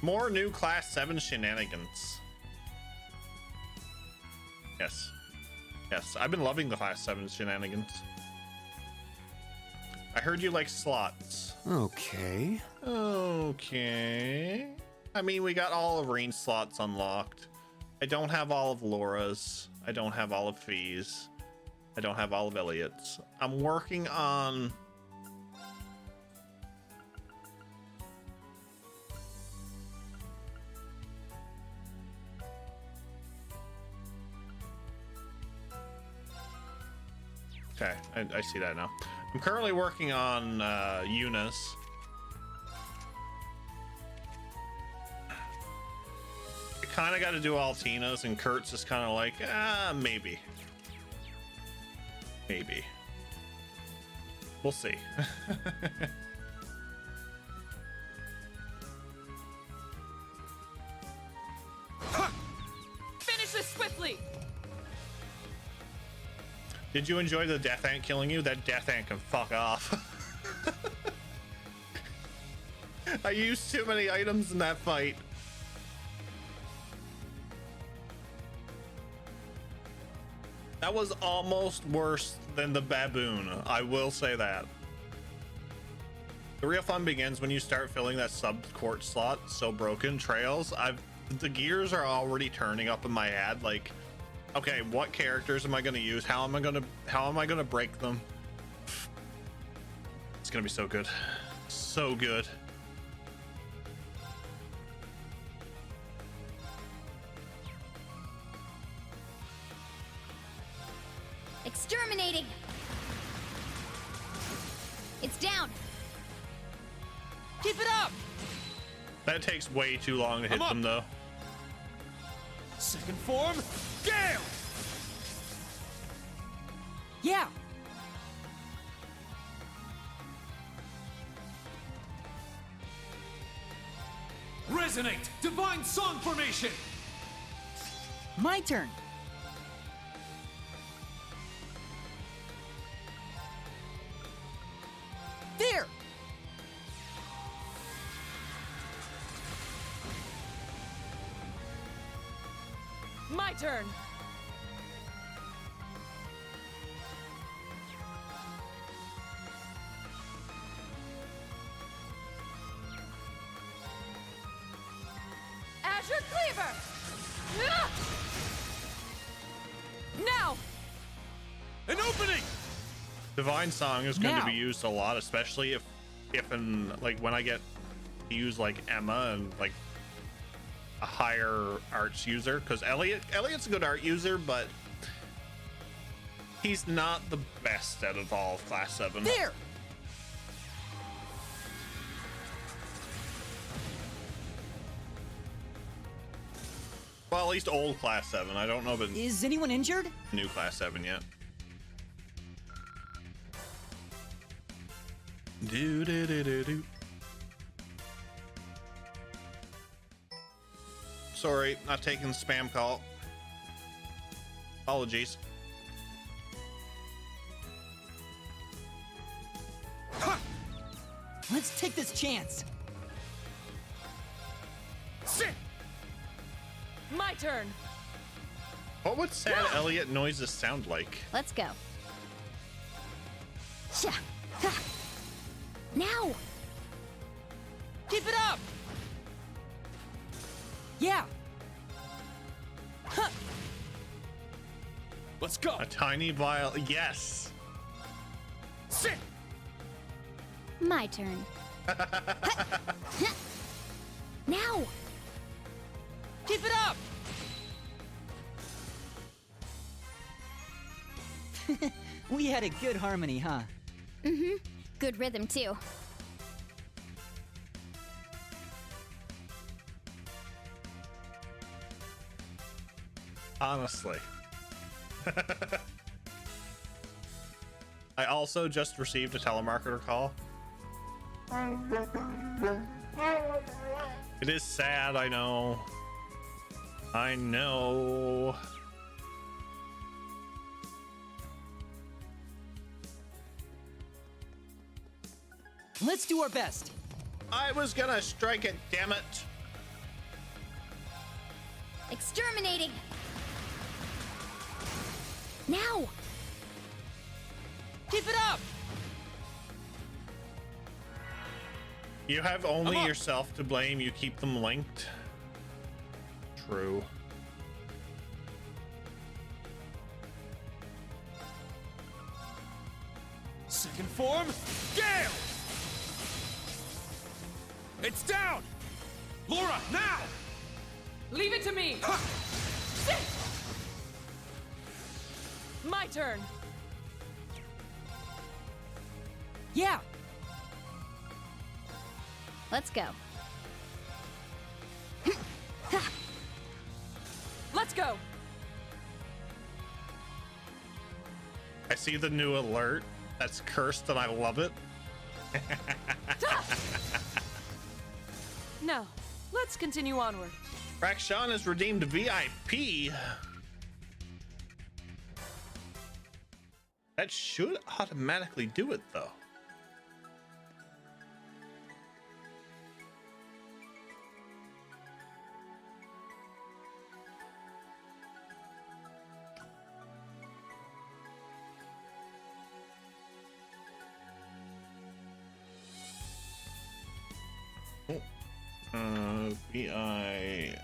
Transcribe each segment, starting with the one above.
More new class 7 shenanigans. Yes. Yes, I've been loving the class 7 shenanigans. I heard you like slots. Okay. Okay. I mean, we got all of Reen's slots unlocked. I don't have all of Laura's. I don't have all of Fee's. I don't have all of Elliot's. I'm working on... Okay, I see that now. I'm currently working on Eunice. I kind of got to do all Tina's, and Kurt's is kind of like, maybe. Maybe. We'll see. Finish this swiftly! Did you enjoy the death ant killing you? That death ant can fuck off. I used too many items in that fight. That was almost worse than the baboon. I will say that. The real fun begins when you start filling that sub-court slot. So broken trails. The gears are already turning up in my head. Like, okay, what characters am I going to use? How am I going to break them? It's going to be so good. So good. Exterminating! It's down! Keep it up! That takes way too long to hit them, though. Second form, Gale! Yeah! Resonate! Divine Song Formation! My turn! There! My turn! Azure Cleaver! Ah! Now! An opening! Divine Song is going Now. to be used a lot, especially if and like when I get to use like Emma and like a higher arts user, because Elliot's a good art user, but he's not the best out of all of class 7. There! Well, at least old class 7. I don't know about Is anyone injured? new class 7 yet. Do do do do do. Sorry, not taking the spam call. Apologies. Let's take this chance. Sit! My turn. What would sad Elliot noises sound like? Let's go. Sha! Ha! Now! Keep it up. Yeah. Huh. Let's go! A tiny vial. Yes. Sit! My turn. Now! Keep it up. We had a good harmony, huh? Mm-hmm. Good rhythm, too. Honestly. I also just received a telemarketer call. It is sad, I know. I know. Let's do our best. I was gonna strike it, damn it. Exterminating! Now! Keep it up! You have only I'm up. yourself to blame. You keep them linked. True. Second form, Gale! It's down! Laura, now! Leave it to me! Sit! My turn. Yeah! Let's go. Let's go. I see the new alert. That's cursed and I love it. Now, let's continue onward. Rakshan has redeemed VIP. That should automatically do it though. VI.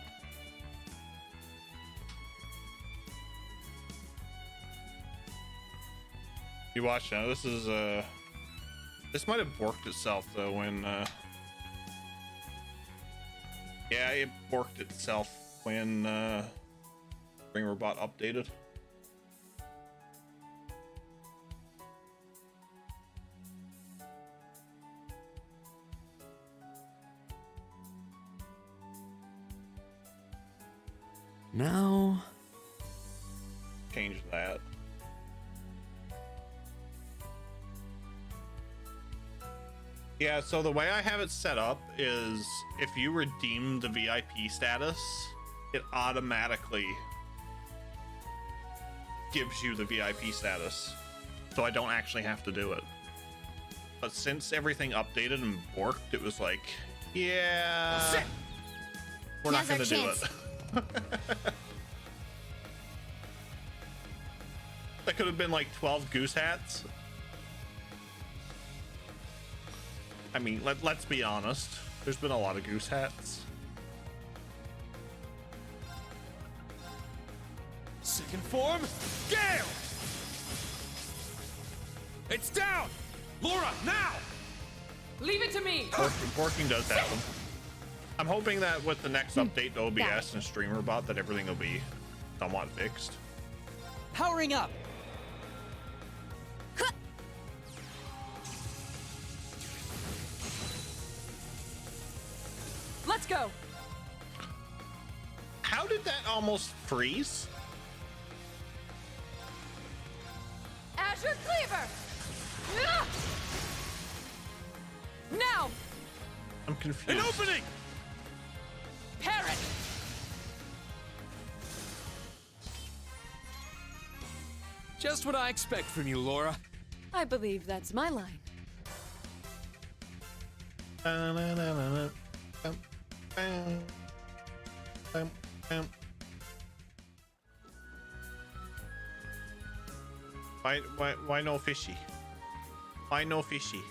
You watch now. This is this might have worked itself though when yeah, it worked itself when Ring Robot updated. Now, Change that. Yeah, so the way I have it set up is if you redeem the VIP status, it automatically gives you the VIP status. So I don't actually have to do it. But since everything updated and worked, it was like, yeah, we're not Now's going our to do chance. it. That could have been like 12 goose hats. I mean, let's be honest. There's been a lot of goose hats. second form, Gale! It's down! Laura, now! Leave it to me. Working does happen. I'm hoping that with the next update to OBS and StreamerBot that everything will be somewhat fixed. Powering up! Let's go. How did that almost freeze? Azure Cleaver. Ah! Now, I'm An confused. opening! Parrot. Just what I expect from you, Laura. I believe that's my line. Why no fishy? Why no fishy?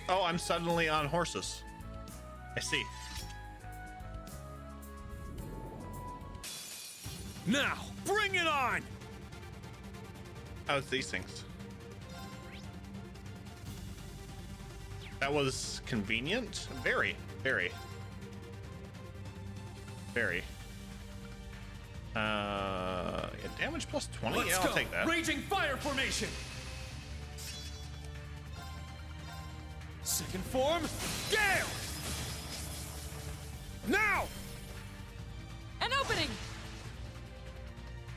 Oh, I'm suddenly on horses. I see. Now, bring it on! How's these things? That was convenient. Very, very, very. Yeah, damage plus 20. Let's Yeah, go! I'll take that. Raging fire formation! Second form, Gale! Now! An opening.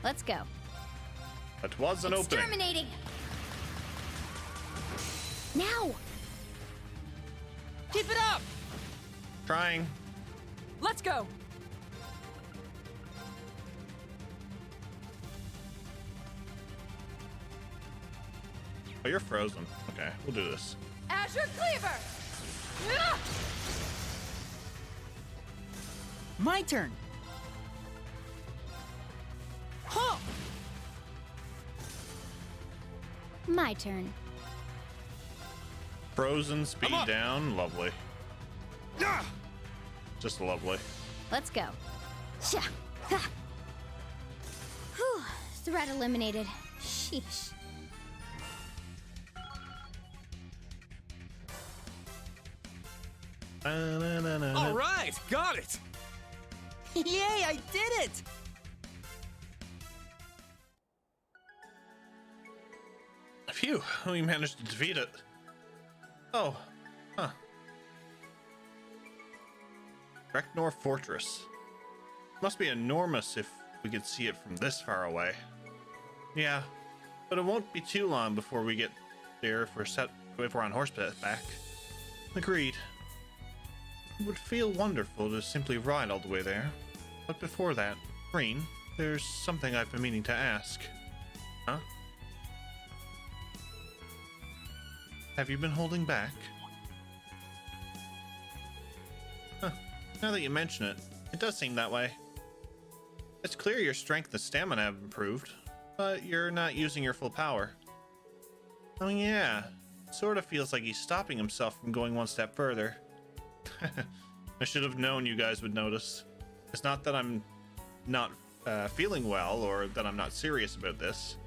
Let's go. That was an opening. Exterminating! Now! Keep it up. Trying. Let's go. Oh, you're frozen. Okay, we'll do this. Azure Cleaver! Ah! My turn. Huh! My turn. Frozen, speed up. down. Lovely. Yeah! Just lovely. Let's go. Sha. Ha. Whew. Threat eliminated. Sheesh. All right, got it. Yay, I did it! Phew, we managed to defeat it. Oh, huh. Dreknor Fortress. Must be enormous if we could see it from this far away. Yeah, but it won't be too long before we get there if we're on horseback. Agreed. It would feel wonderful to simply ride all the way there. But before that, Reen, there's something I've been meaning to ask. Huh? Have you been holding back? Huh. Now that you mention it, it does seem that way. It's clear your strength and stamina have improved, but you're not using your full power. Oh yeah, sort of feels like he's stopping himself from going one step further. I should have known you guys would notice. It's not that I'm not feeling well or that I'm not serious about this.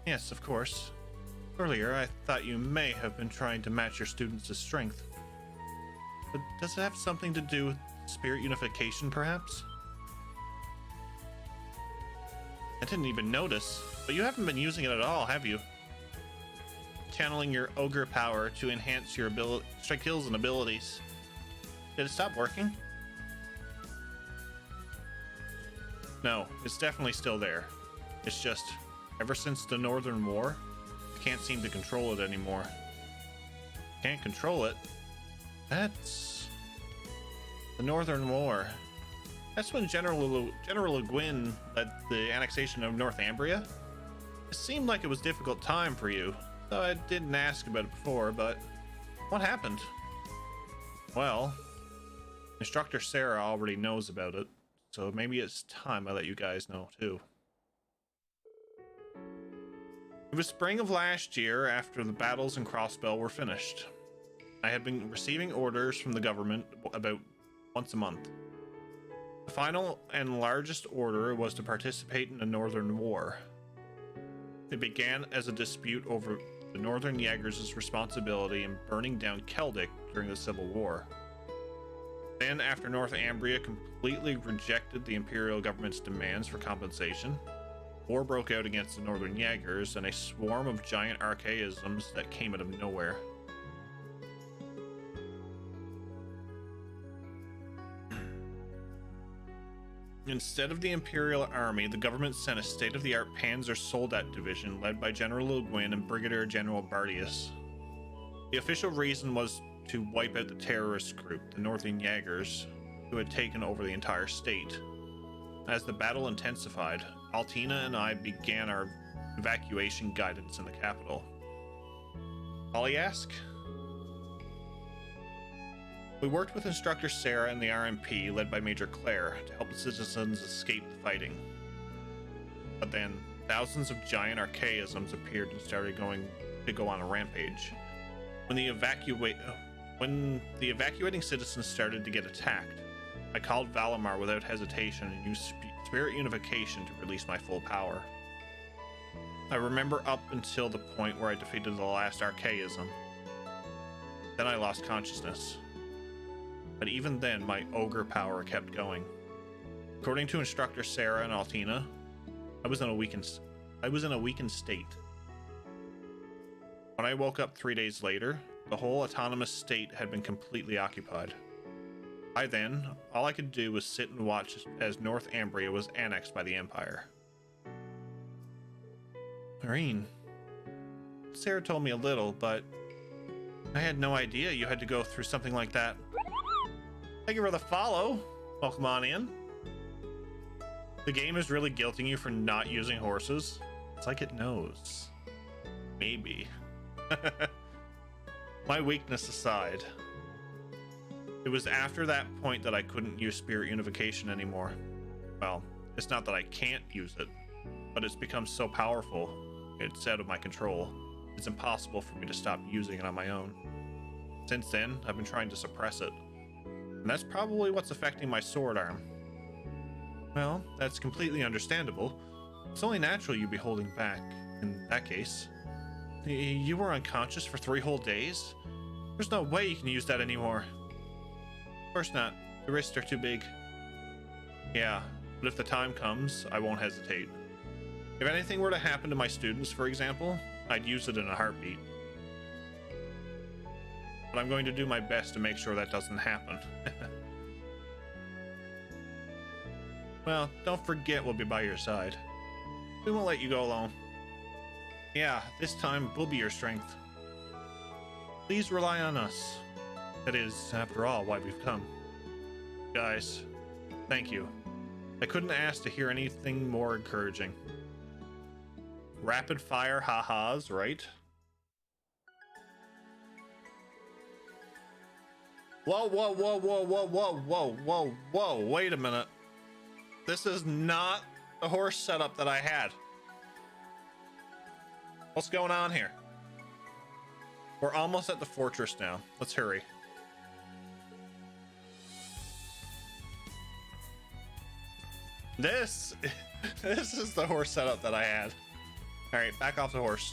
Yes, of course. Earlier, I thought you may have been trying to match your students' strength. But does it have something to do with spirit unification, perhaps? I didn't even notice, but you haven't been using it at all, have you? Channeling your ogre power to enhance your skills and abilities. Did it stop working? No, it's definitely still there. It's just, ever since the Northern War, I can't seem to control it anymore. Can't control it? That's... the Northern War. That's when General Le Guin led the annexation of Northumbria. It seemed like it was a difficult time for you, so I didn't ask about it before, but what happened? Well, Instructor Sarah already knows about it, so maybe it's time I let you guys know too. It was spring of last year after the battles in Crossbell were finished. I had been receiving orders from the government about once a month. The final and largest order was to participate in the Northern War. It began as a dispute over the Northern Jaegers' responsibility in burning down Celtic during the Civil War. Then, after Northumbria completely rejected the Imperial government's demands for compensation, war broke out against the Northern Jaegers and a swarm of giant archaisms that came out of nowhere. Instead of the Imperial Army, the government sent a state-of-the-art Panzer Soldat division led by General Le Guin and Brigadier General Bardius. The official reason was to wipe out the terrorist group, the Northern Jaegers, who had taken over the entire state. As the battle intensified, Altina and I began our evacuation guidance in the capital. All you ask? We worked with Instructor Sarah and the RMP, led by Major Claire, to help the citizens escape the fighting. But then, thousands of giant archaisms appeared and started to go on a rampage. When the evacuating citizens started to get attacked, I called Valimar without hesitation and used spirit unification to release my full power. I remember up until the point where I defeated the last archaism. Then I lost consciousness. But even then, my ogre power kept going. According to Instructor Sarah and Altina, I was in a weakened state. When I woke up 3 days later, the whole autonomous state had been completely occupied. By then, all I could do was sit and watch as Northumbria was annexed by the Empire. Reen, Sarah told me a little, but I had no idea you had to go through something like that. Thank you for the follow. Welcome on in. The game is really guilting you for not using horses. It's like it knows. maybe. My weakness aside, it was after that point that I couldn't use spirit unification anymore. Well, it's not that I can't use it, but it's become so powerful, it's out of my control. It's impossible for me to stop using it on my own. Since then, I've been trying to suppress it, and that's probably what's affecting my sword arm. Well, that's completely understandable. It's only natural you'd be holding back, in that case. You were unconscious for 3 whole days? There's no way you can use that anymore. Of course not. The risks are too big. Yeah, but if the time comes, I won't hesitate. If anything were to happen to my students, for example, I'd use it in a heartbeat. But I'm going to do my best to make sure that doesn't happen. Well, don't forget we'll be by your side. We won't let you go alone. Yeah, this time we'll be your strength. Please rely on us. That is, after all, why we've come. Guys, thank you. I couldn't ask to hear anything more encouraging. Rapid fire ha-has, right? Whoa, whoa, whoa, whoa, whoa, whoa, whoa, whoa, whoa, wait a minute. This is not the horse setup that I had. What's going on here? We're almost at the fortress now. Let's hurry. This is the horse setup that I had. All right, back off the horse.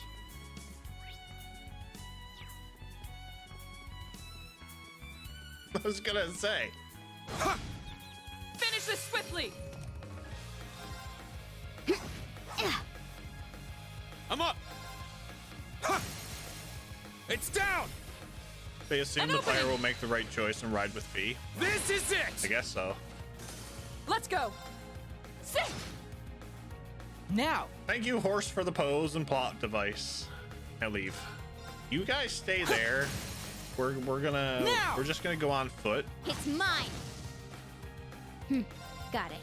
I was gonna say. Finish this swiftly. I'm up. It's down. They assume the player will make the right choice and ride with V. This is it. I guess so. Let's go. Sit. Now! Thank you, horse, for the pose and plot device. I leave. You guys stay there. We're just gonna go on foot. It's mine. Got it.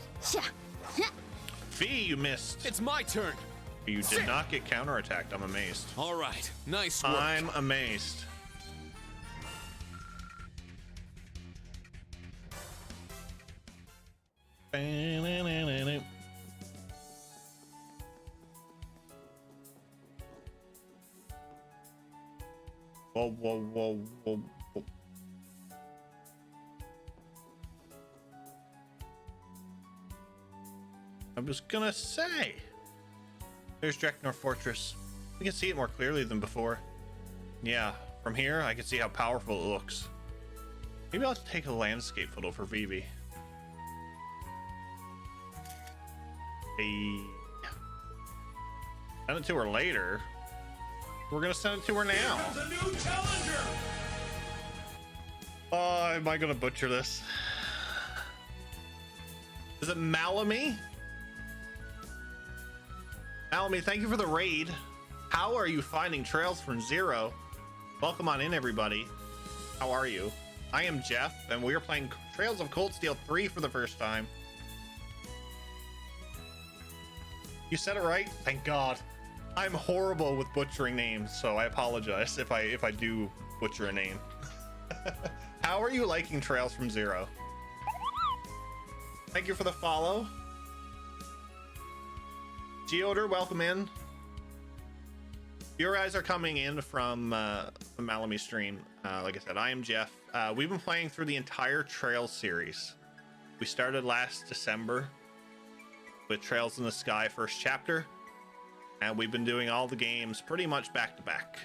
V, you missed. It's my turn. You did not get counterattacked. I'm amazed. All right. Nice work. I'm amazed. Whoa, whoa, whoa, whoa, whoa. I was gonna say. There's Dreknor Fortress. We can see it more clearly than before. Yeah, from here I can see how powerful it looks. Maybe I'll take a landscape photo for Vivi. Hey. Send it to her later. We're gonna send it to her now. Here's a new challenger. Oh, am I gonna butcher this? Is it Malamy? Malamy, thank you for the raid. How are you finding Trails from Zero? Welcome on in, everybody. How are you? I am Jeff, and we are playing Trails of Cold Steel 3 for the first time. You said it right? Thank God. I'm horrible with butchering names, so I apologize if I do butcher a name. How are you liking Trails from Zero? Thank you for the follow. Geoder, welcome in. Your guys are coming in from the Malamy stream. Like I said, I am Jeff. We've been playing through the entire Trails series. We started last December with Trails in the Sky first chapter, and we've been doing all the games pretty much back to back.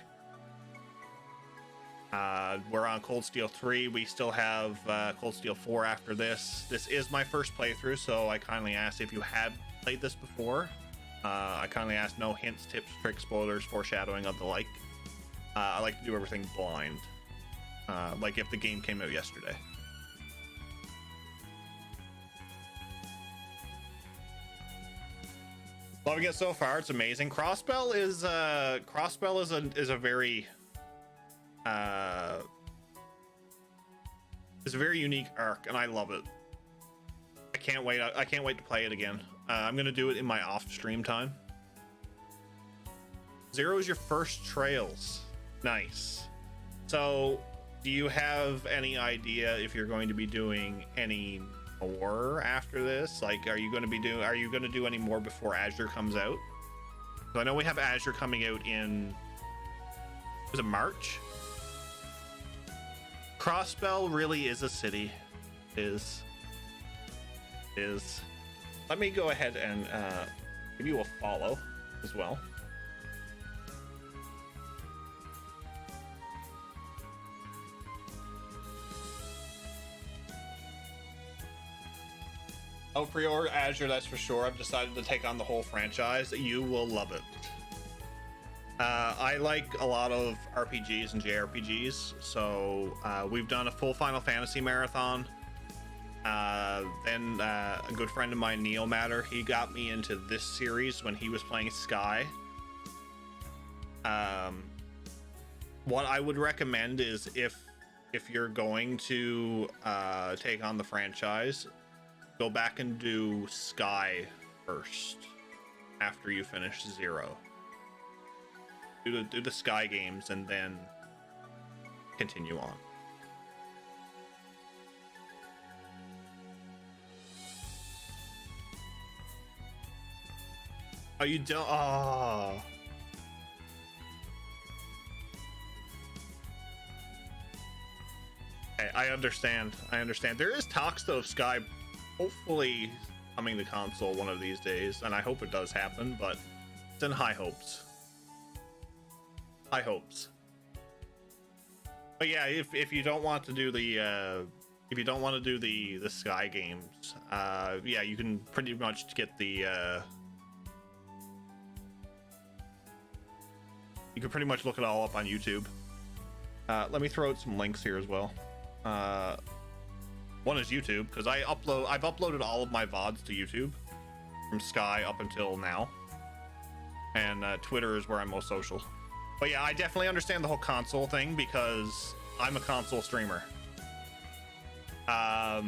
We're on Cold Steel 3. We still have Cold Steel 4 after this. This is my first playthrough, so I kindly ask if you have played this before. I kindly ask no hints, tips, tricks, spoilers, foreshadowing of the like. I like to do everything blind, like if the game came out yesterday. Loving it so far. It's amazing. Crossbell is a very it's a very unique arc, and I love it. I can't wait to play it again. I'm gonna do it in my off stream time. Zero is your first Trails. Nice. So, do you have any idea if you're going to be doing any more after this? Like, are you going to do any more before Azure comes out? 'Cause I know we have Azure coming out in, was it March? Crossbell really is a city. Is. Let me go ahead and give you a follow as well. Oh, pre-order Azure, that's for sure. I've decided to take on the whole franchise. You will love it. I like a lot of RPGs and JRPGs, so we've done a full Final Fantasy marathon. Then a good friend of mine, Neo Matter, he got me into this series when he was playing Sky. What I would recommend is if you're going to take on the franchise, go back and do Sky first after you finish Zero. Do the Sky games and then continue on. Oh, you don't? Oh. Okay, I understand. There is talks though of Sky hopefully coming to console one of these days, and I hope it does happen, but it's in high hopes. But yeah, if you don't want to do the the Sky games, yeah, you can pretty much get the you can pretty much look it all up on YouTube. Let me throw out some links here as well. One is YouTube, because I've uploaded all of my VODs to YouTube from Sky up until now, and Twitter is where I'm most social. But yeah, I definitely understand the whole console thing because I'm a console streamer. I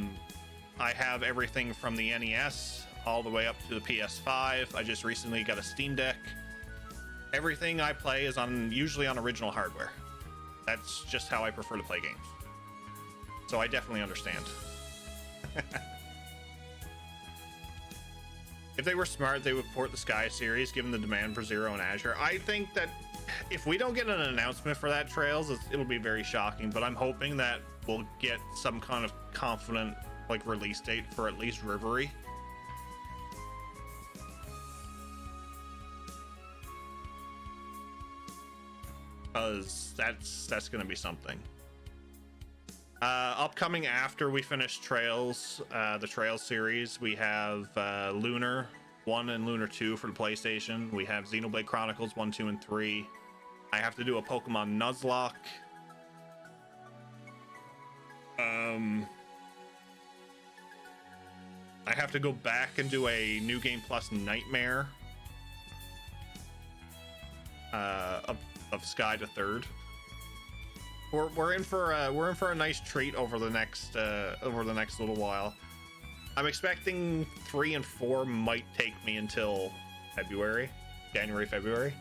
have everything from the NES all the way up to the PS5. I just recently got a Steam Deck. Everything I play is usually on original hardware. That's just how I prefer to play games. So I definitely understand. If they were smart, they would port the Sky series, given the demand for Zero and Azure. I think that if we don't get an announcement for that, Trails, it'll be very shocking, but I'm hoping that we'll get some kind of confident release date for at least Rivery. Because that's gonna be something. Upcoming after we finish Trails, the Trails series, we have Lunar 1 and Lunar 2 for the PlayStation. We have Xenoblade Chronicles 1, 2, and 3. I have to do a Pokemon Nuzlocke. I have to go back and do a New Game Plus Nightmare of Sky to Third. We're in for a nice treat over the next little while. I'm expecting 3 and 4 might take me until January, February.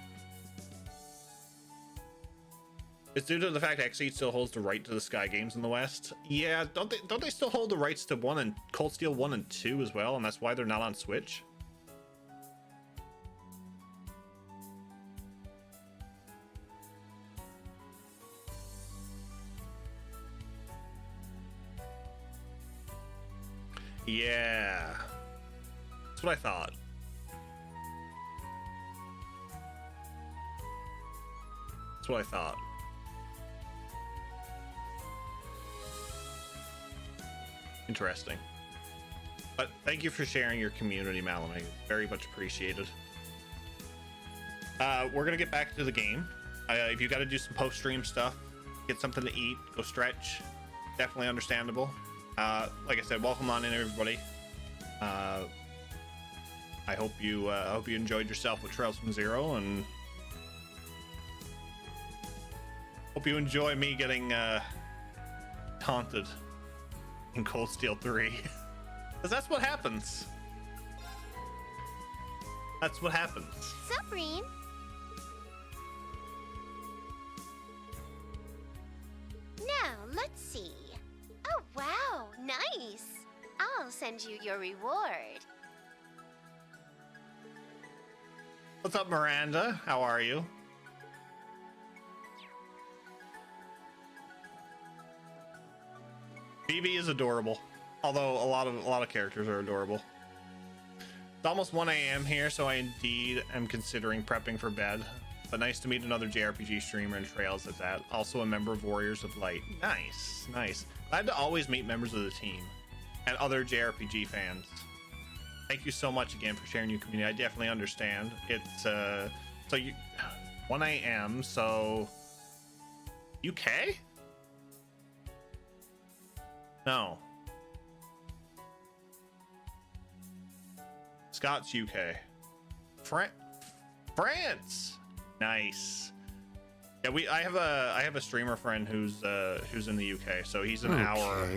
It's due to the fact Xseed still holds the right to the Sky games in the West. Yeah, don't they still hold the rights to Cold Steel 1 and 2 as well, and that's why they're not on Switch? Yeah, that's what I thought. Interesting. But thank you for sharing your community, Malame. Very much appreciated. We're gonna get back to the game. If you got to do some post-stream stuff, get something to eat, go stretch, definitely understandable. Like I said, welcome on in, everybody. I hope you enjoyed yourself with Trails from Zero, and hope you enjoy me getting taunted in Cold Steel 3. Because that's what happens. Sup, Reen? I'll send you your reward. What's up, Miranda? How are you? Phoebe is adorable, although a lot of characters are adorable. It's almost 1 a.m. here, so I indeed am considering prepping for bed. But nice to meet another JRPG streamer in Trails at that. Also a member of Warriors of Light. Nice, nice. Glad to always meet members of the team and other JRPG fans. Thank you so much again for sharing your community. I definitely understand. It's so you 1 a.m. so UK? No. Scott's UK. France. Nice. Yeah, I have a streamer friend who's in the UK, so he's an hour.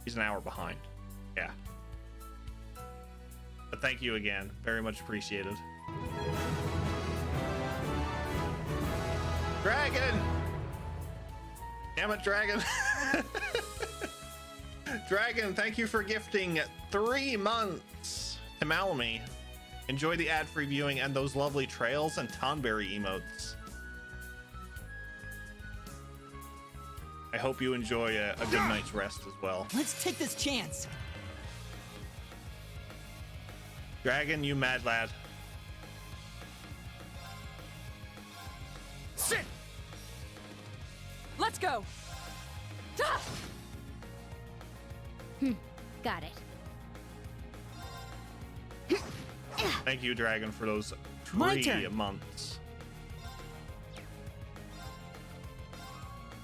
He's an hour behind. Yeah. But thank you again. Very much appreciated. Dragon! Damn it, Dragon. Dragon, thank you for gifting 3 months to Malamy. Enjoy the ad-free viewing and those lovely trails and Tonberry emotes. I hope you enjoy a good night's rest as well. Let's take this chance. Dragon, you mad lad. Sit! Let's go! Ah! Got it. Thank you, Dragon, for those My 3 turn. months.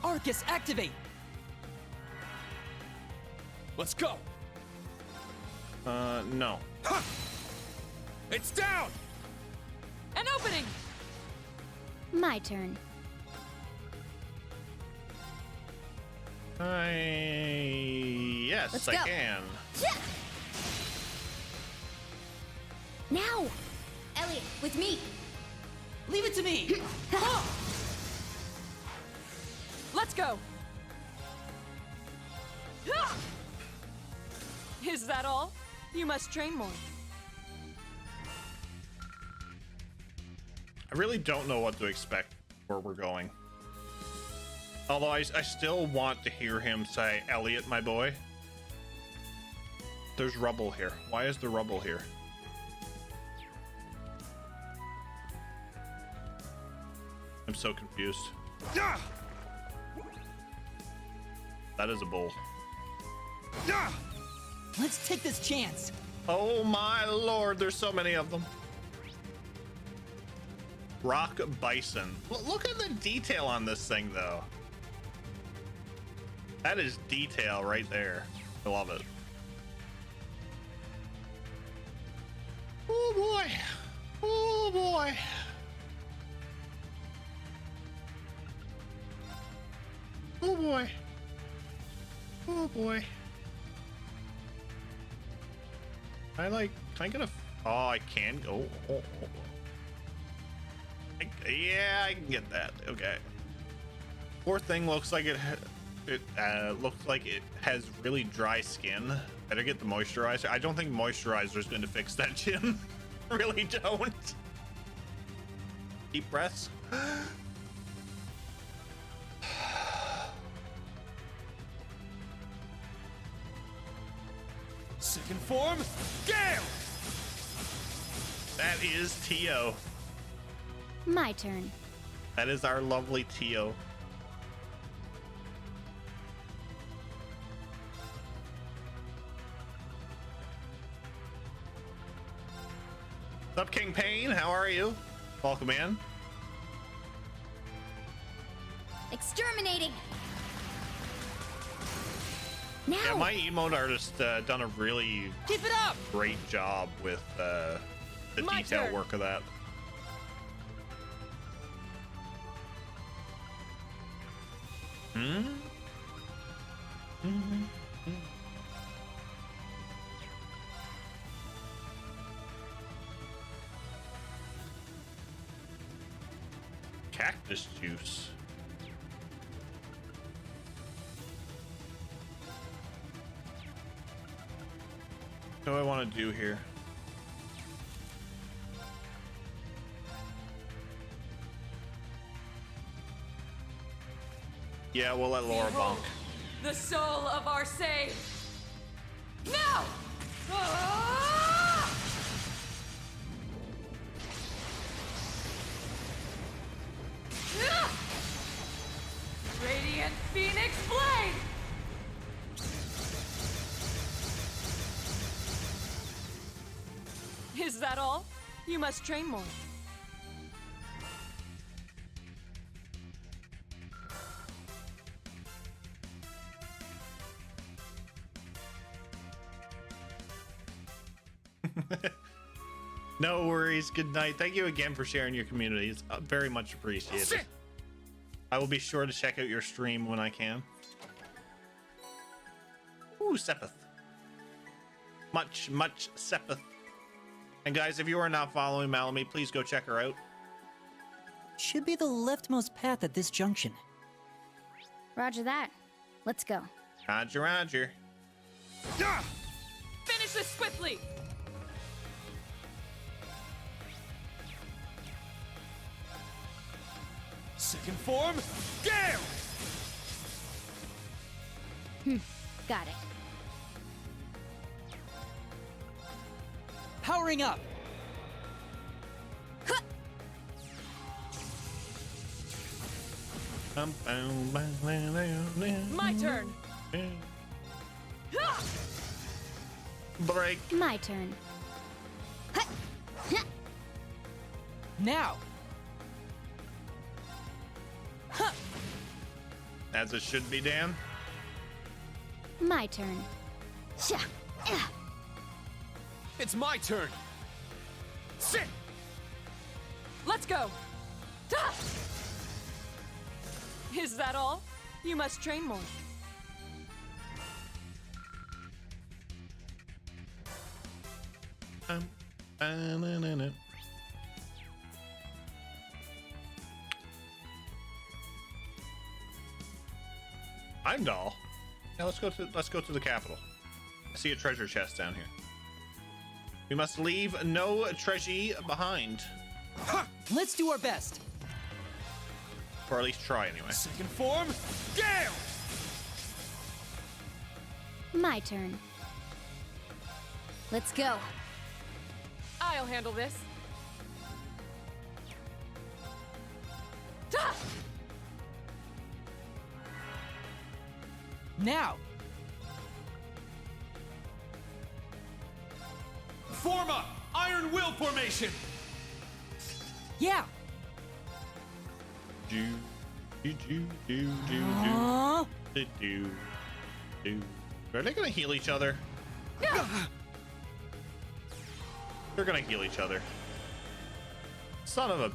Arcus, activate. Let's go. No. It's down. An opening! My turn. Yes, Let's I go. can. Now! Elliot, with me! Leave it to me. Let's go! Ah! Is that all? You must train more. I really don't know what to expect where we're going. Although I still want to hear him say, Elliot, my boy. There's rubble here. Why is there rubble here? I'm so confused. That is a bull. Let's take this chance. Oh my lord, there's so many of them. Rock bison. Look at the detail on this thing, though. That is detail right there. I love it. Oh boy. Oh boy. Oh boy. Oh boy. Can I get a, oh, I can go. Oh. Yeah, I can get that. Okay. Poor thing looks like it looks like it has really dry skin. Better get the moisturizer. I don't think moisturizer is going to fix that, Jim. Really don't. Deep breaths. Second form, Gale! That is Tio. My turn. That is our lovely Tio. What's up, King Payne? How are you? Welcome in. Exterminating! Now! Yeah, my emote artist done a really Keep it up. great job with the My detail turn. work of that. Cactus juice. What do I want to do here? Yeah, we'll let Laura bonk. The soul of our save. Now! Radiant Phoenix Blade! Is that all? You must train more. No worries. Good night. Thank you again for sharing your community. It's very much appreciated. I will be sure to check out your stream when I can. Ooh, Sepith. Much Sepith. And guys, if you are not following Malamy, please go check her out. Should be the leftmost path at this junction. Roger that. Let's go. Roger, roger. Finish this swiftly! Second form, Gale! Got it. Powering up. My turn! Break. My turn. Now. As it should be, Dan. My turn. Sha. It's my turn. Sit! Let's go! Ta! Is that all? You must train more. Heimdall. Now let's go to the capital. I see a treasure chest down here. We must leave no treasure behind. Let's do our best. Or at least try anyway. Second form, Gale! My turn. Let's go. I'll handle this. Ta! Now. Form up! Iron Will formation! Yeah. Are they gonna heal each other? They're gonna heal each other. Son of a.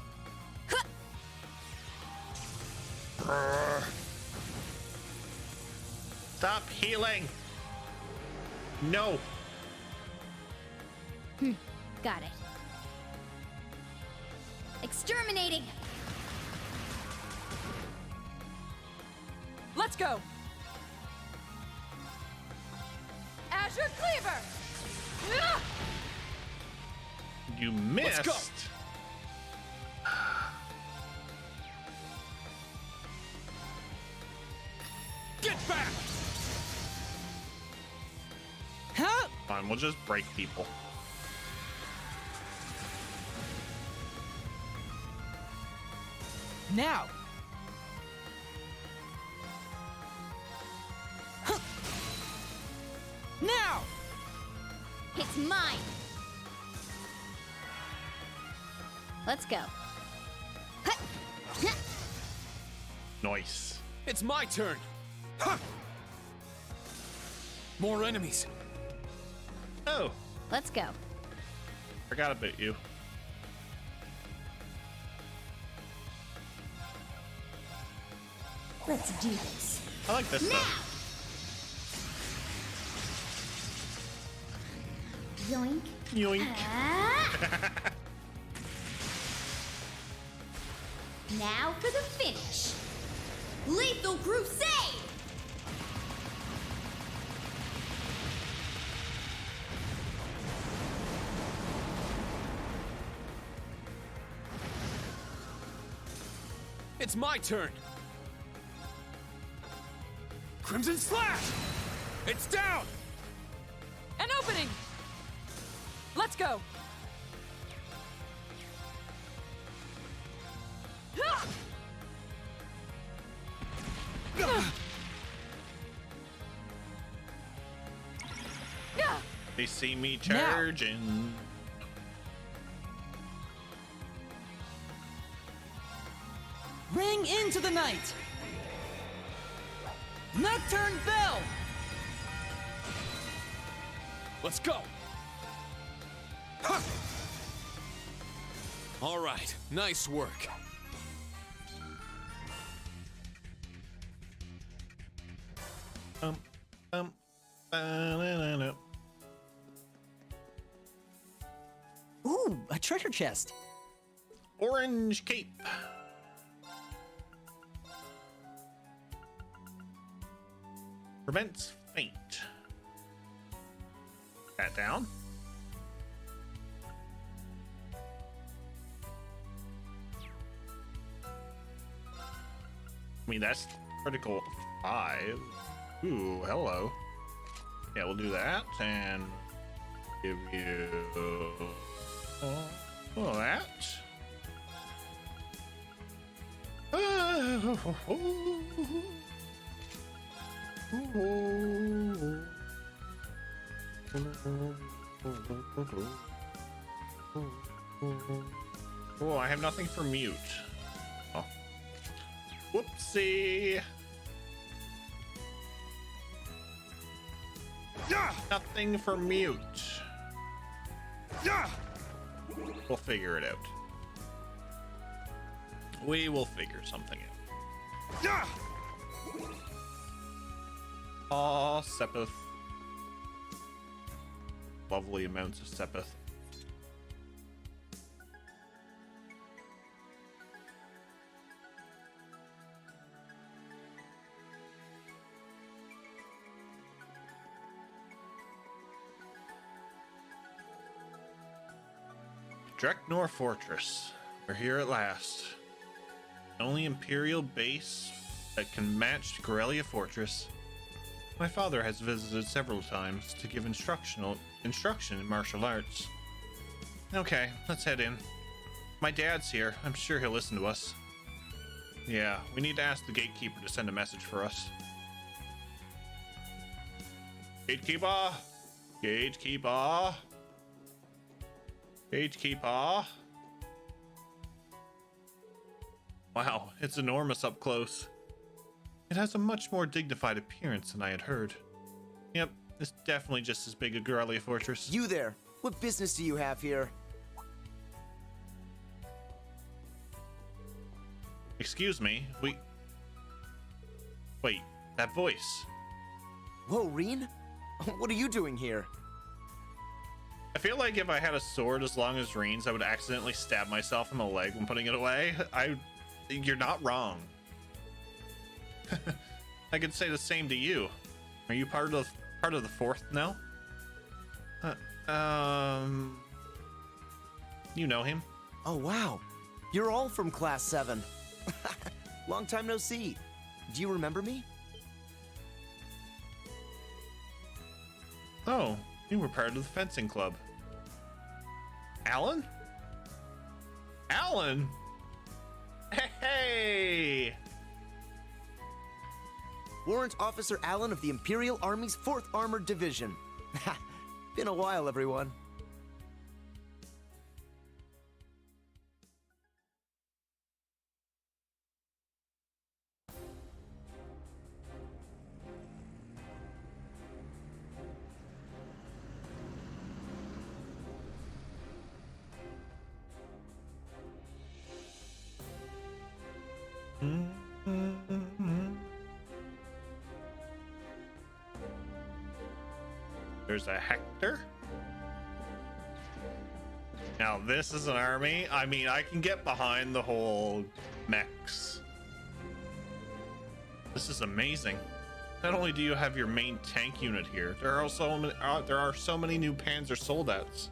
Stop healing! No! Got it. Exterminating! Let's go! Azure Cleaver! Ah! You missed! Let's go. Get back! Huh? Fine, we'll just break people. Now. Now. It's mine! Let's go. Nice. It's my turn! Ha! More enemies. Oh, Let's go. forgot about you. Let's do this. I like this Now! stuff. Yoink. Yoink. Ah! Now for the finish. Lethal Crusade! It's my turn. Crimson Slash! It's down! An opening! Let's go! Ha! Yeah. They see me charging. Ring into the night! Nocturne Bell! Let's go! Ha! All right, nice work. Ba-na-na-na. Ooh, a treasure chest. Orange cape. Prevents faint. That down. I mean, that's critical 5. Ooh, hello. Yeah, we'll do that and give you that. Oh, I have nothing for mute. Oh. Whoopsie. Yeah! Nothing for mute. Yeah! We'll figure it out. We will figure something out. Yeah! Aw, Sepith. Lovely amounts of Sepith. Dreknor Fortress. We're here at last. The only Imperial base that can match Corellia Fortress. My father has visited several times to give instruction in martial arts. Okay, let's head in. My dad's here. I'm sure he'll listen to us. Yeah, we need to ask the gatekeeper to send a message for us. Gatekeeper! Gatekeeper! Gatekeeper! Wow, it's enormous up close. It has a much more dignified appearance than I had heard. Yep, it's definitely just as big a Corellia Fortress. You there, what business do you have here? Excuse me, Wait, that voice. Whoa, Reen? What are you doing here? I feel like if I had a sword as long as Reen's, I would accidentally stab myself in the leg when putting it away. You're not wrong. I could say the same to you. Are you part of the fourth now? You know him? Oh, wow. You're all from Class 7. Long time no see. Do you remember me? Oh, you were part of the fencing club. Alan? Alan? Hey! Warrant Officer Allen of the Imperial Army's 4th Armored Division. Been a while, everyone. There's a Hector. Now this is an army. I mean, I can get behind the whole mechs. This is amazing. Not only do you have your main tank unit here, there are so many new Panzer soldats.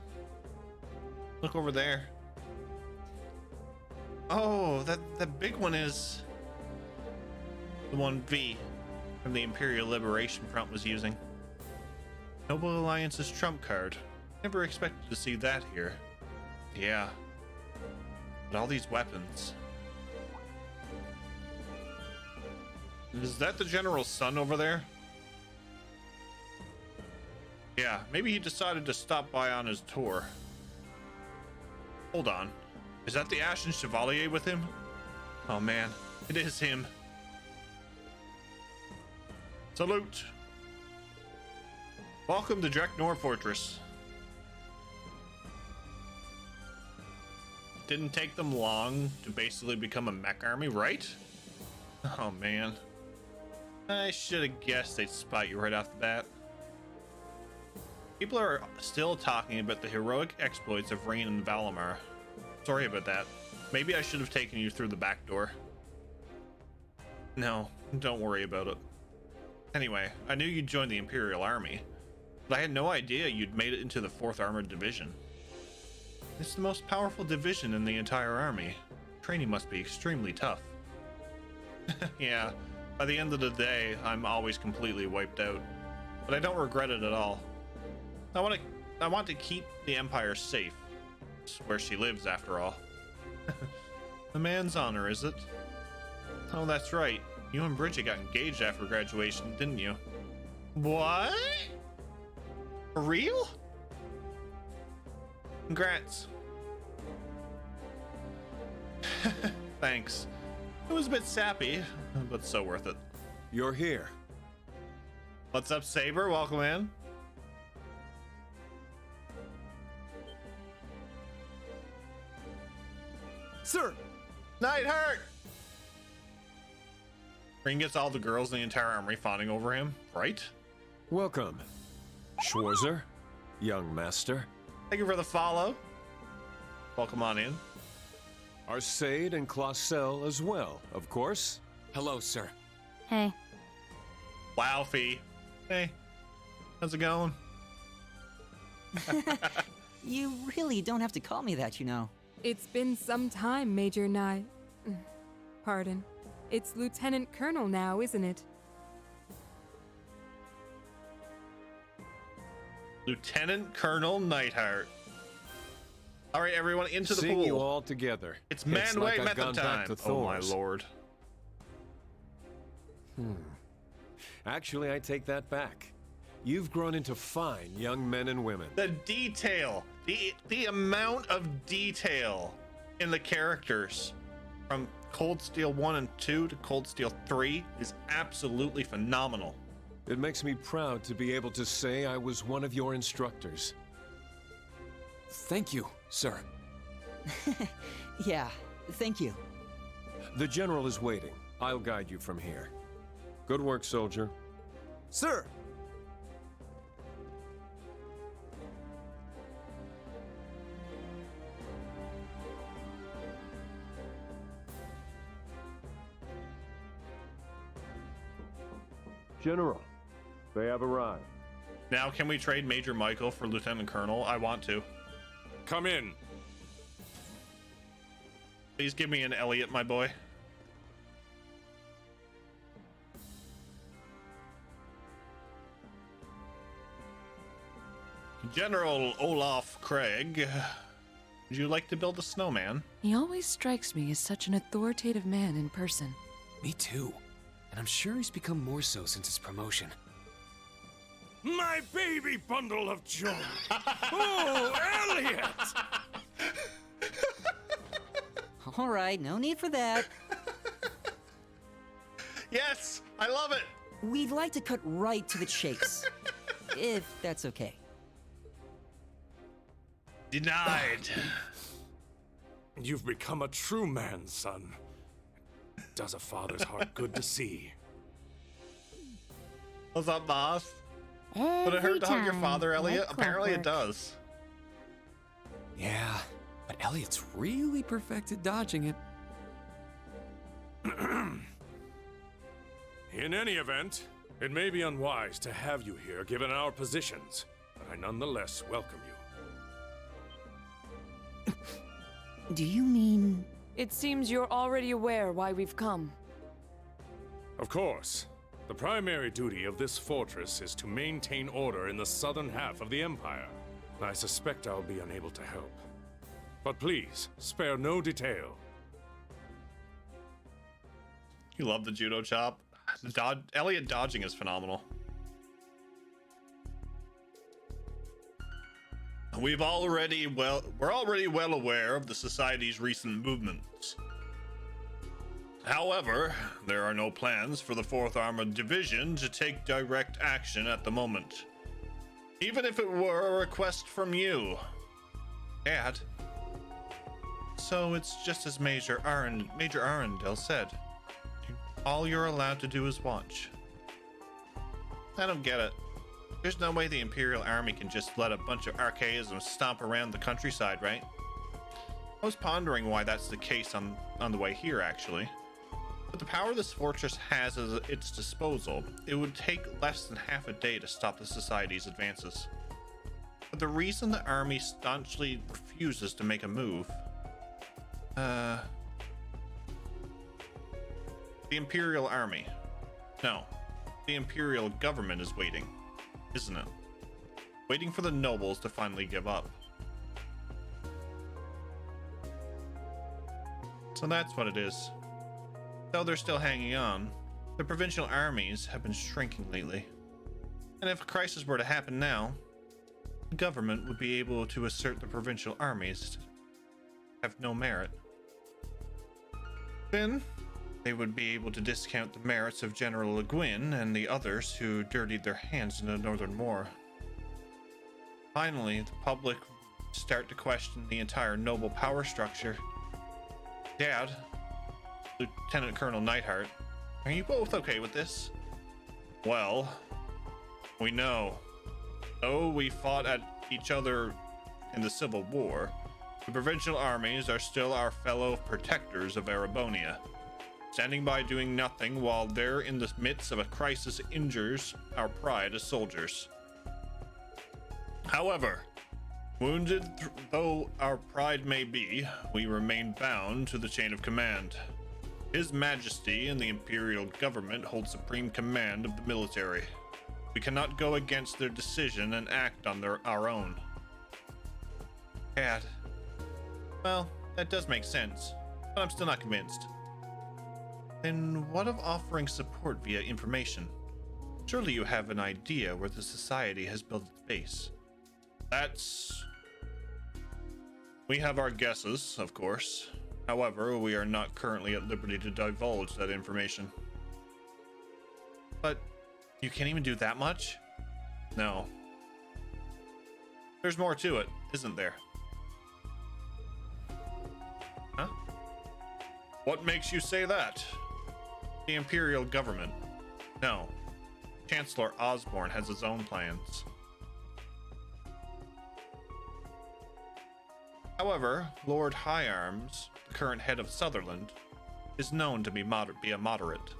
Look over there. Oh, that big one is the one V from the Imperial Liberation Front was using. Noble Alliance's trump card. Never expected to see that here. Yeah. But all these weapons. Is that the General's son over there? Yeah, maybe he decided to stop by on his tour. Hold on. Is that the Ashen Chevalier with him? Oh man, it is him. Salute. Welcome to Dreknor Fortress. Didn't take them long to basically become a mech army, right? Oh man. I should have guessed they'd spot you right off the bat. People are still talking about the heroic exploits of Reen and Valimar. Sorry about that. Maybe I should have taken you through the back door. No, don't worry about it. Anyway, I knew you'd join the Imperial Army, but I had no idea you'd made it into the 4th Armored Division. It's the most powerful division in the entire army. Training must be extremely tough. Yeah, by the end of the day, I'm always completely wiped out, but I don't regret it at all. I want to keep the Empire safe. It's where she lives, after all. A man's honor, is it? Oh, that's right. You and Bridget got engaged after graduation, didn't you? What? For real? Congrats. Thanks. It was a bit sappy, but so worth it. You're here. What's up, Saber? Welcome in. Sir! Nightheart! Reen gets all the girls in the entire army fawning over him, right? Welcome, Schwarzer, young master. Thank you for the follow. Welcome on in. Arcade and Clausel as well, of course. Hello, sir. Hey. Wow, Fee. Hey, how's it going? You really don't have to call me that, you know. It's been some time, Major Nye. Pardon. It's Lieutenant Colonel now, isn't it? Lieutenant Colonel Nightheart. All right, everyone, into the Seeing pool. you all together. It's man like way I've gone method back time. to Oh my Thor's. lord. Actually, I take that back. You've grown into fine young men and women. The detail, the amount of detail in the characters from Cold Steel 1 and 2 to Cold Steel 3 is absolutely phenomenal. It makes me proud to be able to say I was one of your instructors. Thank you, sir. Yeah, thank you. The General is waiting. I'll guide you from here. Good work, soldier. Sir! General, they have arrived. Now, can we trade Major Michael for Lieutenant Colonel? I want to. Come in. Please give me an Elliot, my boy. General Olaf Craig, would you like to build a snowman? He always strikes me as such an authoritative man in person. Me too. And I'm sure he's become more so since his promotion. My baby bundle of joy. Oh, Elliot! All right, no need for that. Yes, I love it. We'd like to cut right to the chase, if that's okay. Denied. You've become a true man, son. It does a father's heart good to see. What's up, boss? Would it hurt to hug your father, Elliot? Apparently it does. Yeah, but Elliot's really perfected dodging it. In any event, it may be unwise to have you here given our positions, but I nonetheless welcome you. Do you mean... It seems you're already aware why we've come. Of course. The primary duty of this fortress is to maintain order in the southern half of the Empire. I suspect I'll be unable to help. But please, spare no detail. You love the judo chop. Elliot dodging is phenomenal. We're already well aware of the Society's recent movements. However, there are no plans for the 4th Armored Division to take direct action at the moment. Even if it were a request from you. Dad. So it's just as Major Arundel said. All you're allowed to do is watch. I don't get it. There's no way the Imperial Army can just let a bunch of archaisms stomp around the countryside, right? I was pondering why that's the case on the way here, actually. With the power this fortress has at its disposal, it would take less than half a day to stop the Society's advances. But the reason the army staunchly refuses to make a move... The Imperial Army. No, the Imperial government is waiting, isn't it? Waiting for the nobles to finally give up. So that's what it is. Though they're still hanging on, the provincial armies have been shrinking lately. And if a crisis were to happen now, the government would be able to assert the provincial armies have no merit. Then, they would be able to discount the merits of General Le Guin and the others who dirtied their hands in the Northern War. Finally, the public start to question the entire noble power structure. Dad, Lieutenant Colonel Neidhart, are you both okay with this? Well, we know. Though we fought at each other in the Civil War, the provincial armies are still our fellow protectors of Erebonia. Standing by doing nothing while they're in the midst of a crisis injures our pride as soldiers. However, wounded though our pride may be, we remain bound to the chain of command. His Majesty and the Imperial government hold supreme command of the military. We cannot go against their decision and act on our own. Dad. Well, that does make sense, but I'm still not convinced. Then what of offering support via information? Surely you have an idea where the Society has built its base. We have our guesses, of course. However, we are not currently at liberty to divulge that information. But you can't even do that much? No. There's more to it, isn't there? Huh? What makes you say that? The Imperial government. No. Chancellor Osborne has his own plans. However, Lord High Arms, the current head of Sutherland, is known to be a moderate.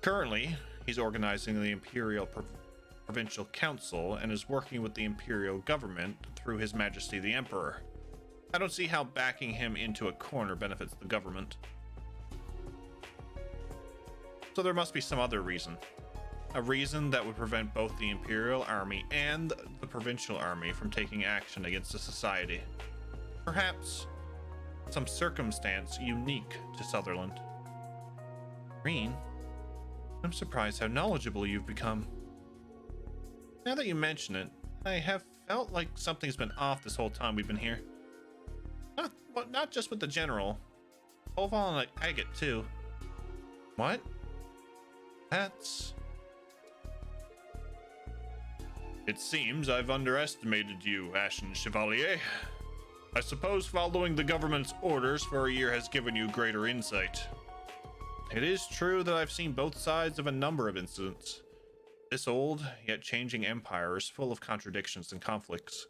Currently, he's organizing the Imperial Provincial Council and is working with the Imperial government through His Majesty the Emperor. I don't see how backing him into a corner benefits the government. So there must be some other reason. A reason that would prevent both the Imperial Army and the Provincial Army from taking action against the Society. Perhaps some circumstance unique to Sutherland. Reen, I'm surprised how knowledgeable you've become. Now that you mention it, I have felt like something's been off this whole time we've been here. Not just with the General. Oval and Agate too. What? It seems I've underestimated you, Ashen Chevalier. I suppose following the government's orders for a year has given you greater insight. It is true that I've seen both sides of a number of incidents. This old, yet changing empire is full of contradictions and conflicts.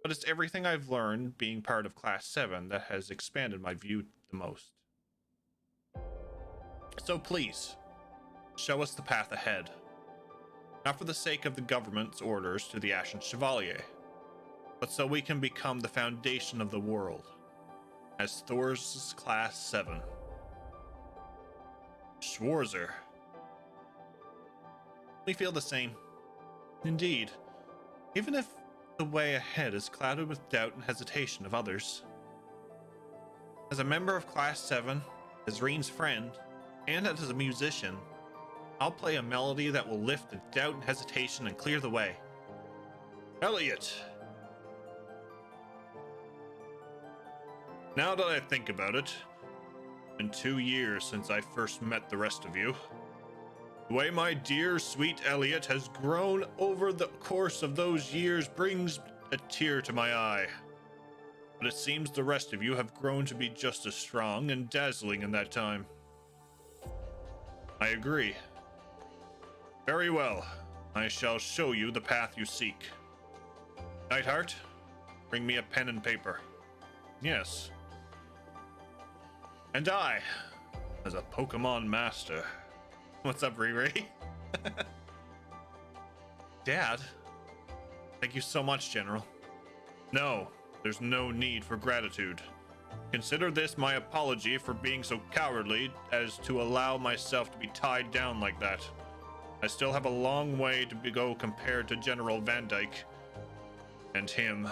But it's everything I've learned being part of Class 7 that has expanded my view the most. So please, show us the path ahead. Not for the sake of the government's orders to the Ashen Chevalier, but so we can become the foundation of the world. as Thor's Class 7. Schwarzer. We feel the same. Indeed. Even if the way ahead is clouded with doubt and hesitation of others. As a member of Class 7, as Reen's friend, and as a musician, I'll play a melody that will lift the doubt and hesitation and clear the way. Elliot! Now that I think about it, it's been 2 years since I first met the rest of you. The way my dear, sweet Elliot has grown over the course of those years brings a tear to my eye. But it seems the rest of you have grown to be just as strong and dazzling in that time. I agree. Very well. I shall show you the path you seek. Nightheart, bring me a pen and paper. Yes. And I, as a Pokemon master. What's up, Riri? Dad? Thank you so much, General. No, there's no need for gratitude. Consider this my apology for being so cowardly as to allow myself to be tied down like that. I still have a long way to go compared to General Van Dyke and him.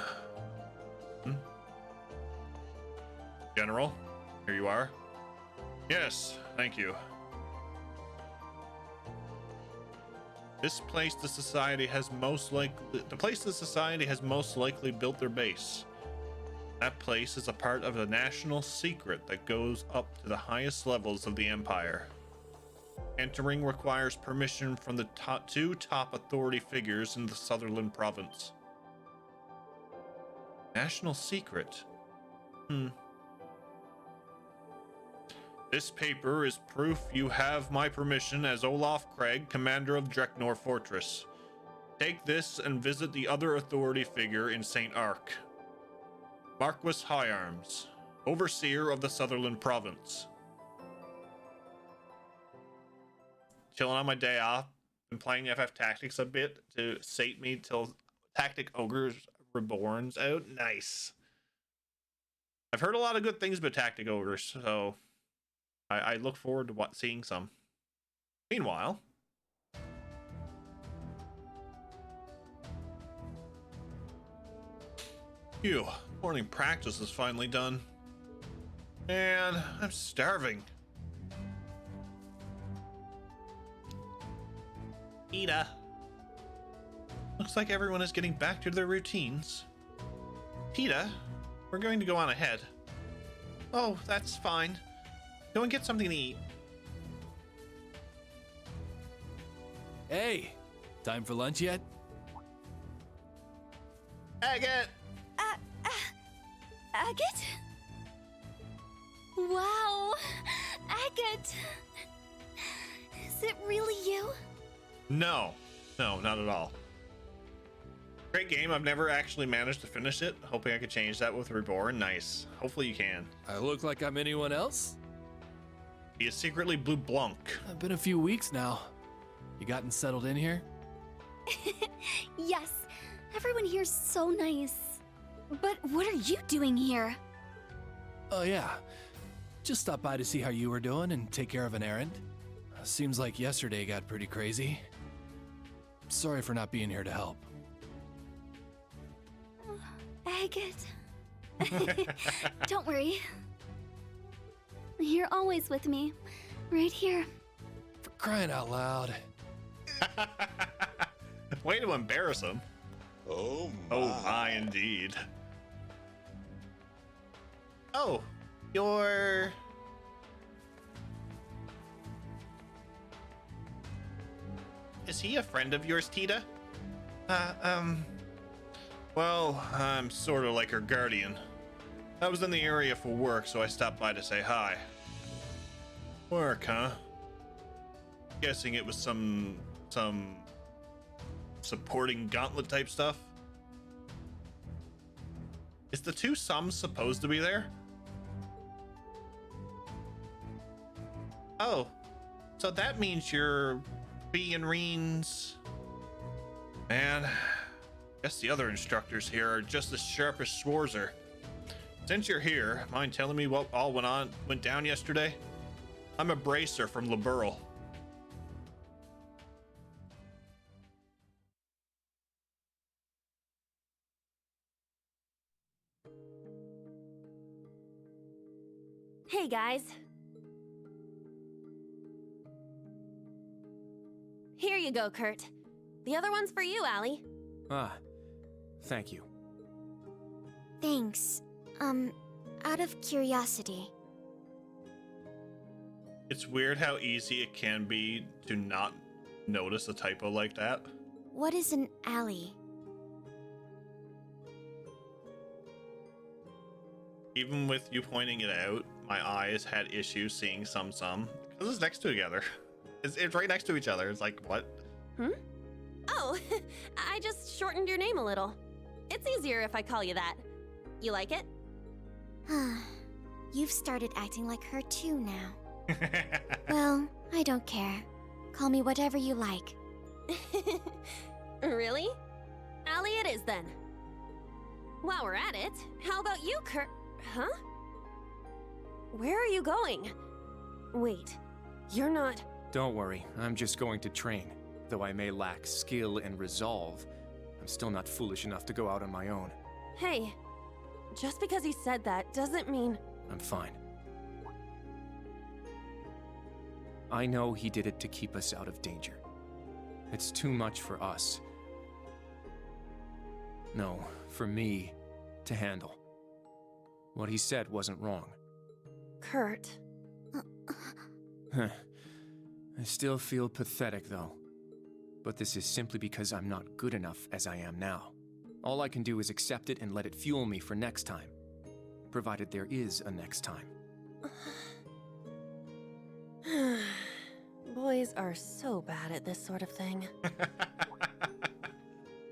General, here you are. Yes, thank you. This place the society has most likely built their base. That place is a part of a national secret that goes up to the highest levels of the Empire. Entering requires permission from the two top authority figures in the Sutherland province. National secret? This paper is proof you have my permission as Olaf Craig, commander of Dreknor Fortress. Take this and visit the other authority figure in St. Ark. Marquis Higharms, overseer of the Sutherland province. Chilling on my day off, been playing FF Tactics a bit to sate me till Tactic Ogres Reborn's out. Nice. I've heard a lot of good things about Tactic Ogres, so I look forward to seeing some. Meanwhile, morning practice is finally done. And I'm starving. Ida. Looks like everyone is getting back to their routines. Tita, we're going to go on ahead. Oh, that's fine. Go and get something to eat. Hey, time for lunch yet? Agate! Agate? Wow, Agate. Is it really you? No, not at all. Great game. I've never actually managed to finish it. Hoping I could change that with Reborn. Nice. Hopefully you can. I look like I'm anyone else? He is secretly Blue Blanc. It's been a few weeks now. You gotten settled in here? Yes, everyone here's so nice. But what are you doing here? Oh yeah, just stopped by to see how you were doing and take care of an errand. Seems like yesterday got pretty crazy. Sorry for not being here to help. Agate. Don't worry. You're always with me. Right here. For crying out loud. Way to embarrass him. Oh my. Oh my, indeed. Oh, you're... Is he a friend of yours, Tita? Well, I'm sort of like her guardian. I was in the area for work, so I stopped by to say hi. Work, huh? Guessing it was some supporting gauntlet type stuff. Is the two sums supposed to be there? Oh, so that means you're B and Reen's... Man, guess the other instructors here are just as sharp as Schwarzer. Since you're here, mind telling me what all went down yesterday? I'm a bracer from Liberal. Hey guys. Here you go, Kurt. The other one's for you, Allie. Ah, thank you. Thanks. Out of curiosity. It's weird how easy it can be to not notice a typo like that. What is an alley? Even with you pointing it out, my eyes had issues seeing some. Because it's next to together. It's right next to each other. It's like, what? Oh, I just shortened your name a little. It's easier if I call you that. You like it? You've started acting like her too now. Well, I don't care. Call me whatever you like. Really? Allie it is then. While we're at it, how about you, Kurt? Huh? Where are you going? Wait, you're not... Don't worry, I'm just going to train. Though I may lack skill and resolve, I'm still not foolish enough to go out on my own. Hey, just because he said that doesn't mean... I'm fine. I know he did it to keep us out of danger. It's too much for us. No, for me to handle. What he said wasn't wrong. Kurt. I still feel pathetic, though. But this is simply because I'm not good enough as I am now. All I can do is accept it and let it fuel me for next time. Provided there is a next time. Boys are so bad at this sort of thing.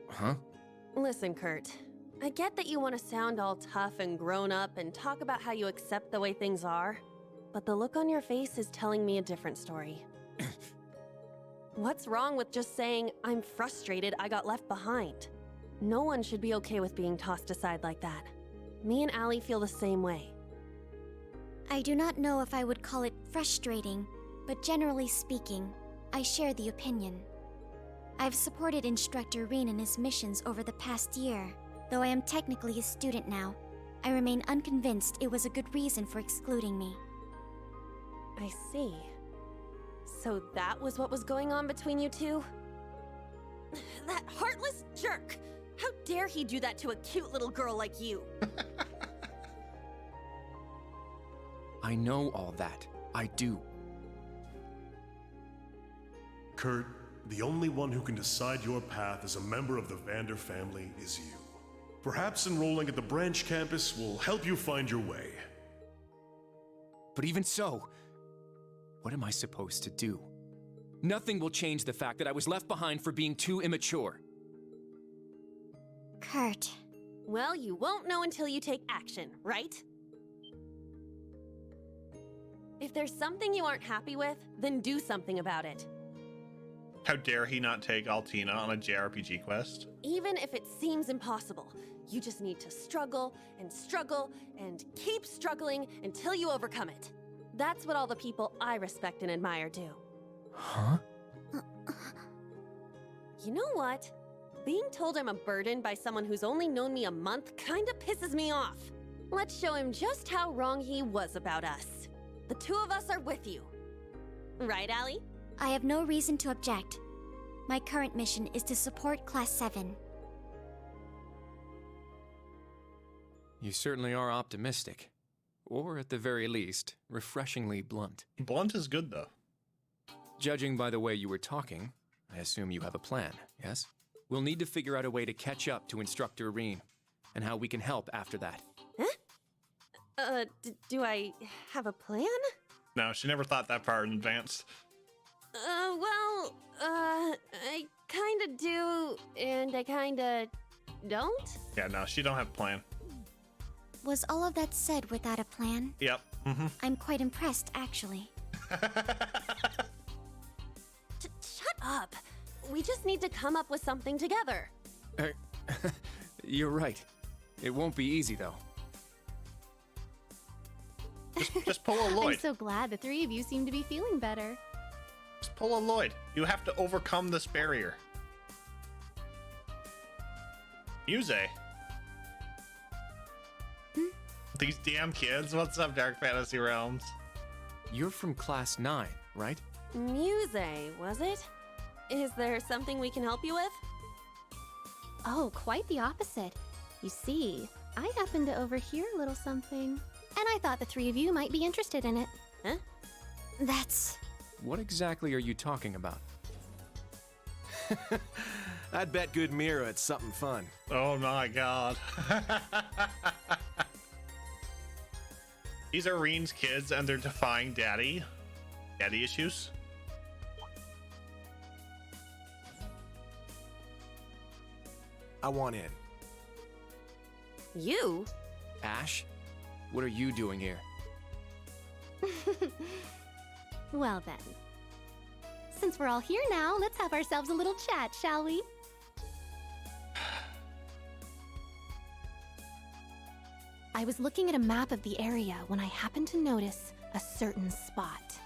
Huh? Listen, Kurt. I get that you want to sound all tough and grown up and talk about how you accept the way things are, but the look on your face is telling me a different story. What's wrong with just saying, I'm frustrated I got left behind? No one should be okay with being tossed aside like that. Me and Allie feel the same way. I do not know if I would call it frustrating, but generally speaking, I share the opinion. I've supported Instructor Reen in his missions over the past year. Though I am technically a student now, I remain unconvinced it was a good reason for excluding me. I see. So that was what was going on between you two? That heartless jerk! How dare he do that to a cute little girl like you? I know all that. I do. Kurt, the only one who can decide your path as a member of the Vander family is you. Perhaps enrolling at the branch campus will help you find your way. But even so, what am I supposed to do? Nothing will change the fact that I was left behind for being too immature. Kurt. Well, you won't know until you take action, right? If there's something you aren't happy with, then do something about it. How dare he not take Altina on a JRPG quest? Even if it seems impossible, you just need to struggle and keep struggling until you overcome it. That's what all the people I respect and admire do. Huh? You know what? Being told I'm a burden by someone who's only known me a month kinda pisses me off. Let's show him just how wrong he was about us. The two of us are with you. Right, Allie? I have no reason to object. My current mission is to support Class 7. You certainly are optimistic. Or at the very least, refreshingly blunt. Blunt is good, though. Judging by the way you were talking, I assume you have a plan, yes? We'll need to figure out a way to catch up to Instructor Reen, and how we can help after that. Huh? Do I have a plan? No, she never thought that far in advance. I kinda do, and I kinda don't? Yeah, no, she don't have a plan. Was all of that said without a plan? Yep. I'm quite impressed, actually. Shut up. We just need to come up with something together. You're right. It won't be easy, though. Just pull a I'm Lloyd. so glad the three of you seem to be feeling better. Just pull a Lloyd. You have to overcome this barrier. Muse. These damn kids. What's up, Dark Fantasy Realms? You're from Class 9, right? Muse, was it? Is there something we can help you with? Oh, quite the opposite. You see, I happened to overhear a little something, and I thought the three of you might be interested in it. Huh? That's... What exactly are you talking about? I'd bet good Mira it's something fun. Oh my god. These are Reen's kids and they're defying daddy. Daddy issues. I want in. You? Ash? What are you doing here? Well then. Since we're all here now, let's have ourselves a little chat, shall we? I was looking at a map of the area when I happened to notice a certain spot.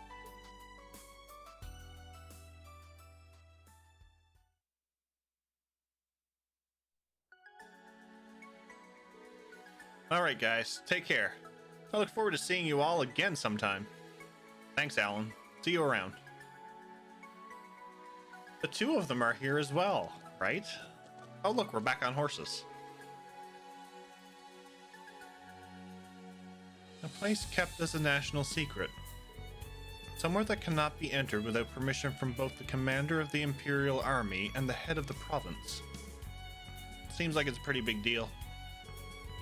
Alright guys, take care. I look forward to seeing you all again sometime. Thanks, Alan. See you around. The two of them are here as well, right? Oh look, we're back on horses. A place kept as a national secret. Somewhere that cannot be entered without permission from both the commander of the Imperial Army and the head of the province. Seems like it's a pretty big deal.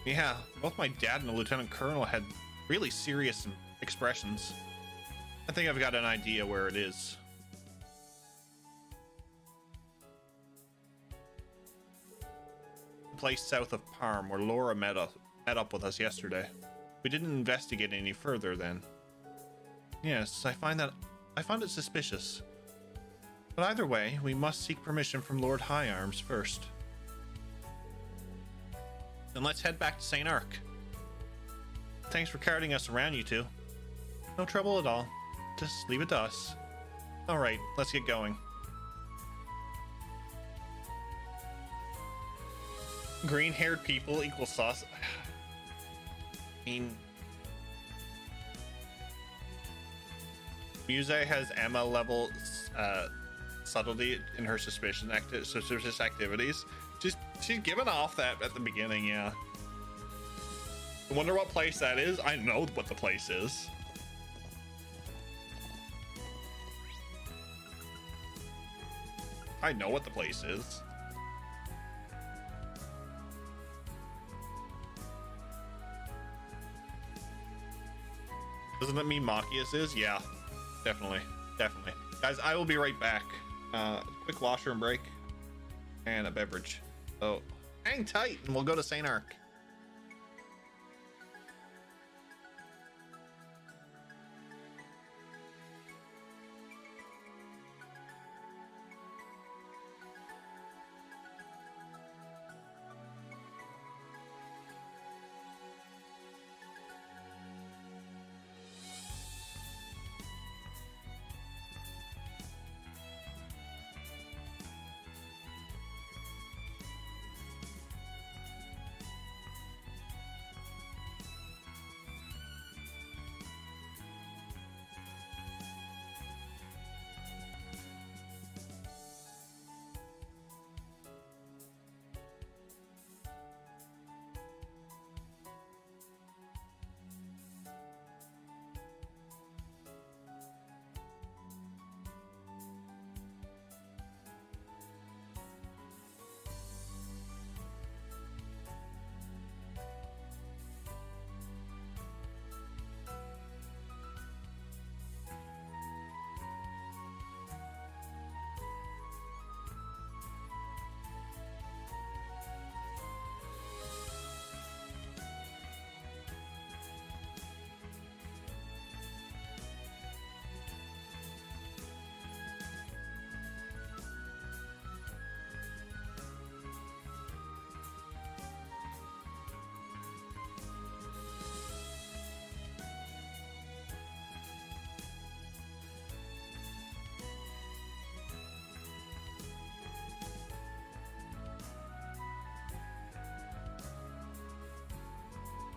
Yeah, both my dad and the lieutenant colonel had really serious expressions. I think I've got an idea where it is. The place south of Parm, where Laura met up with us yesterday. We didn't investigate any further then. Yes, I found it suspicious. But either way, we must seek permission from Lord High Arms first. Then let's head back to St. Ark. Thanks for carting us around, you two. No trouble at all. Just leave it to us. Alright, let's get going. Green-haired people equal sauce. I mean... Muse has Emma level subtlety in her suspicious activities. She's given off that at the beginning, yeah. I wonder what place that is. I know what the place is. I know what the place is. Doesn't that mean Machias is? Yeah, definitely. Definitely. Guys, I will be right back. Quick washroom break and a beverage. So hang tight and we'll go to St. Ark.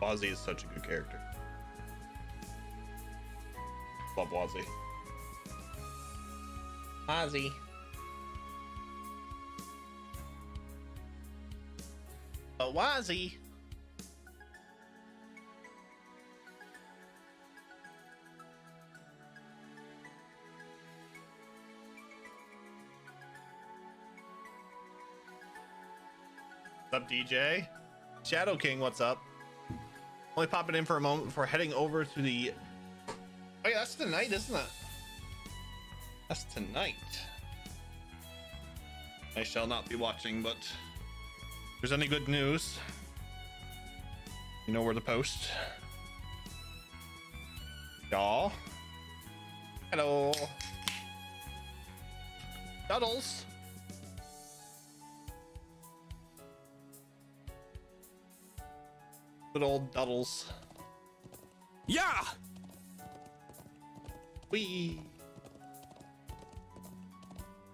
Ozzy is such a good character. Love Ozzy. Ozzy. Ozzy. What's up, DJ? Shadow King, what's up? Only popping in for a moment before heading over to the... Oh yeah, that's tonight, isn't it? That's tonight. I shall not be watching, but if there's any good news, you know where to post. Y'all. Hello. Duddles. Good old Duddles. Yeah! Wee.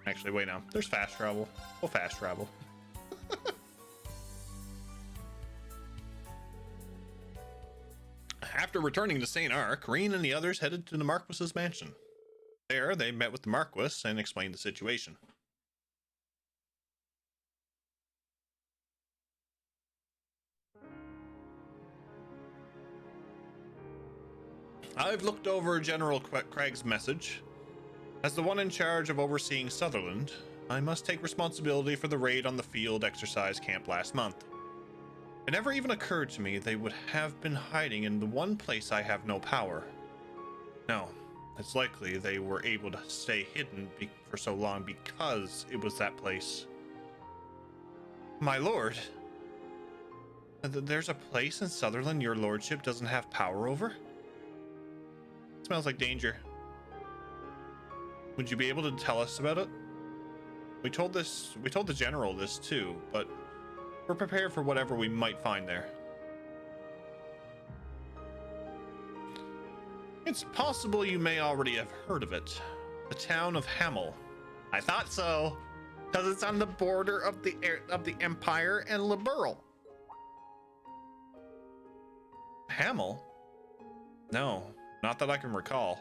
Actually, wait now. There's fast travel. We'll fast travel. After returning to St. Ark, Reen and the others headed to the Marquis's mansion. There, they met with the Marquis and explained the situation. I've looked over General Craig's message. As the one in charge of overseeing Sutherland, I must take responsibility for the raid on the field exercise camp last month. It never even occurred to me they would have been hiding in the one place I have no power. No, it's likely they were able to stay hidden for so long because it was that place. My lord, there's a place in Sutherland your lordship doesn't have power over? Smells like danger. Would you be able to tell us about it? We told the general this too, but we're prepared for whatever we might find there. It's possible you may already have heard of it. The town of Hamel. I thought so, because it's on the border of the Empire and Liberal. Hamel? No, not that I can recall.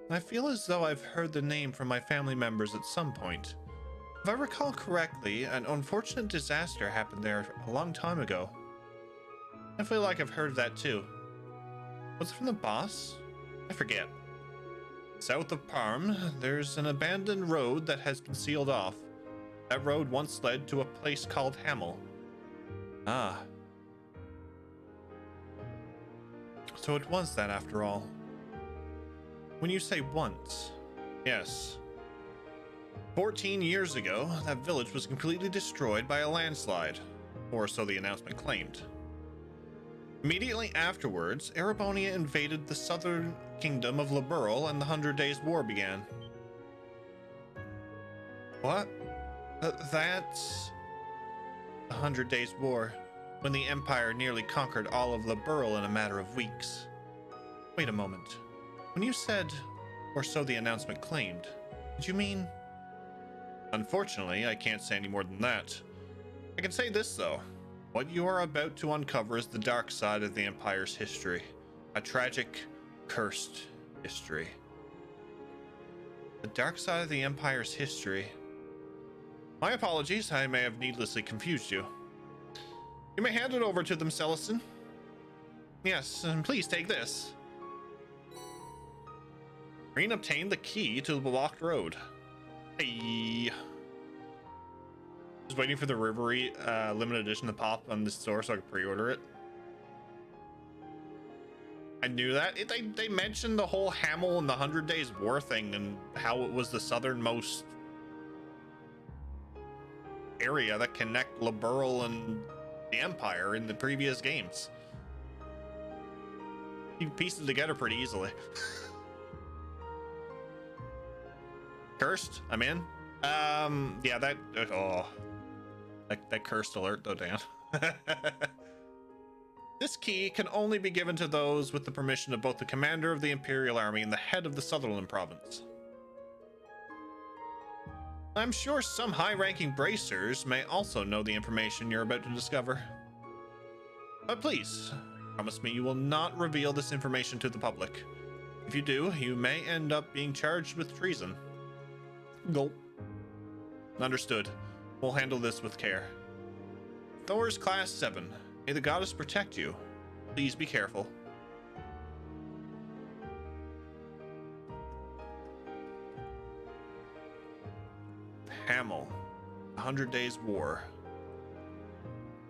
I feel as though I've heard the name from my family members at some point. If I recall correctly, an unfortunate disaster happened there a long time ago. I feel like I've heard of that too. Was it from the boss? I forget. South of Parm, there's an abandoned road that has been sealed off. That road once led to a place called Hamel. Ah. So it was that after all. When you say once, yes. 14 years ago, that village was completely destroyed by a landslide, or so the announcement claimed. Immediately afterwards, Erebonia invaded the southern kingdom of Liberal and the 100 Days War began. What? That's... the 100 Days War, when the Empire nearly conquered all of Liberal in a matter of weeks. Wait a moment. When you said, or so the announcement claimed, did you mean... Unfortunately, I can't say any more than that. I can say this, though. What you are about to uncover is the dark side of the Empire's history. A tragic, cursed history. The dark side of the Empire's history? My apologies, I may have needlessly confused you. You may hand it over to them, Celestin. Yes, and please take this. Reen obtained the key to the blocked road. Hey. Just waiting for the Rivery limited edition to pop on the store so I could pre-order it. I knew that. They mentioned the whole Hamel and the 100 Days War thing and how it was the southernmost area that connect Liberal and the Empire in the previous games. You can piece it together pretty easily. Cursed? I'm in. Yeah, that cursed alert though, Dan. This key can only be given to those with the permission of both the commander of the Imperial Army and the head of the Sutherland province. I'm sure some high-ranking bracers may also know the information you're about to discover. But please, promise me you will not reveal this information to the public. If you do, you may end up being charged with treason. Gulp. Understood. We'll handle this with care. Thor's Class 7. May the goddess protect you. Please be careful. Hamel. 100 Days War.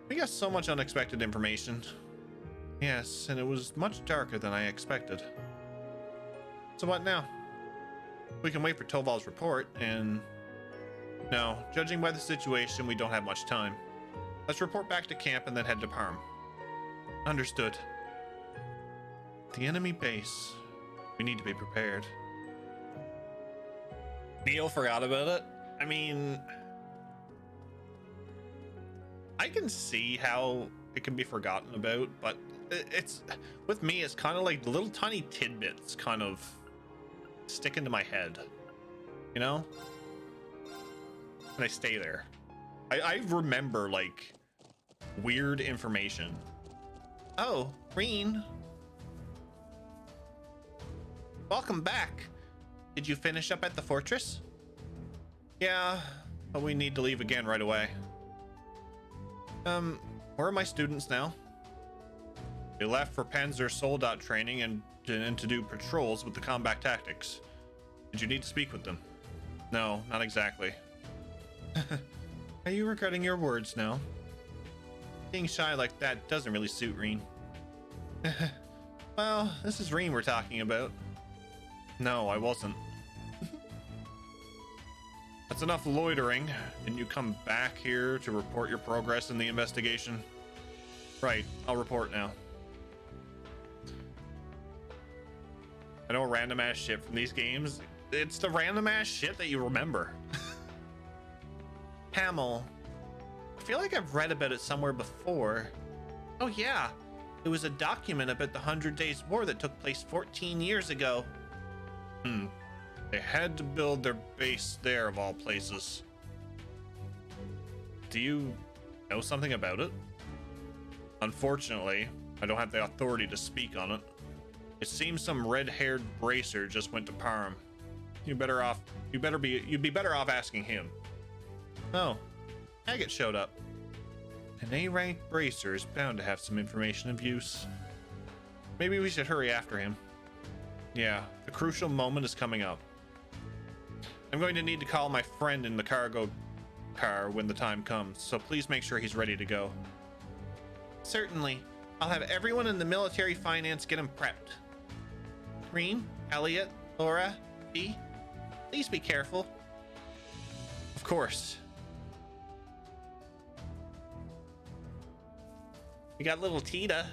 We got so much unexpected information. Yes, and it was much darker than I expected. So what now? We can wait for Toval's report, and... No, judging by the situation, we don't have much time. Let's report back to camp and then head to Parm. Understood. The enemy base. We need to be prepared. Neo forgot about it. I mean... I can see how it can be forgotten about, but it's... With me, it's kind of like little tiny tidbits kind of stick into my head. You know? And I stay there. I remember, like, weird information. Oh, Reen. Welcome back. Did you finish up at the fortress? Yeah, but we need to leave again right away. Where are my students now? They left for Panzer Soldat training and to do patrols with the combat tactics. Did you need to speak with them? No, not exactly. Are you regretting your words now? Being shy like that doesn't really suit Reen. Well, this is Reen we're talking about. No, I wasn't. That's enough loitering. Didn't you come back here to report your progress in the investigation? Right, I'll report now. I know random ass shit from these games. It's the random ass shit that you remember. Hamel. I feel like I've read about it somewhere before. Oh yeah, it was a document about the 100 Days War that took place 14 years ago. They had to build their base there of all places. Do you know something about it? Unfortunately, I don't have the authority to speak on it. It seems some red-haired bracer just went to Parm. You'd be better off asking him. Oh, Agate showed up. An A-ranked bracer is bound to have some information of use. Maybe we should hurry after him. Yeah, the crucial moment is coming up. I'm going to need to call my friend in the cargo car when the time comes, so please make sure he's ready to go. Certainly. I'll have everyone in the military finance get him prepped. Reen, Elliot, Laura, Bea, please be careful. Of course. We got little Tita.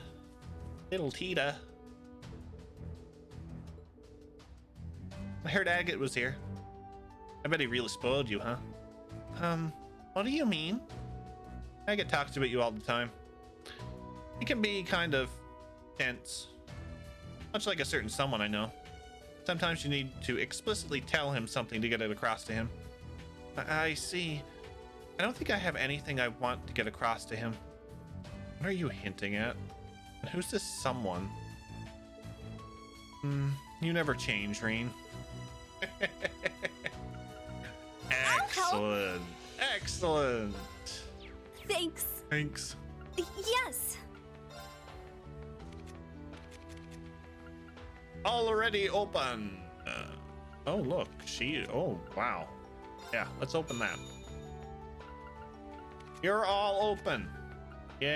Little Tita. I heard Agate was here. I bet he really spoiled you, huh? What do you mean? Agate talks about you all the time. He can be kind of tense. Much like a certain someone I know. Sometimes you need to explicitly tell him something to get it across to him. I see. I don't think I have anything I want to get across to him. What are you hinting at? And who's this someone? You never change, Reen. Excellent. Excellent. Thanks. Thanks. Yes. Already open. Oh, look. Oh, wow. Yeah, let's open that. You're all open. Yay.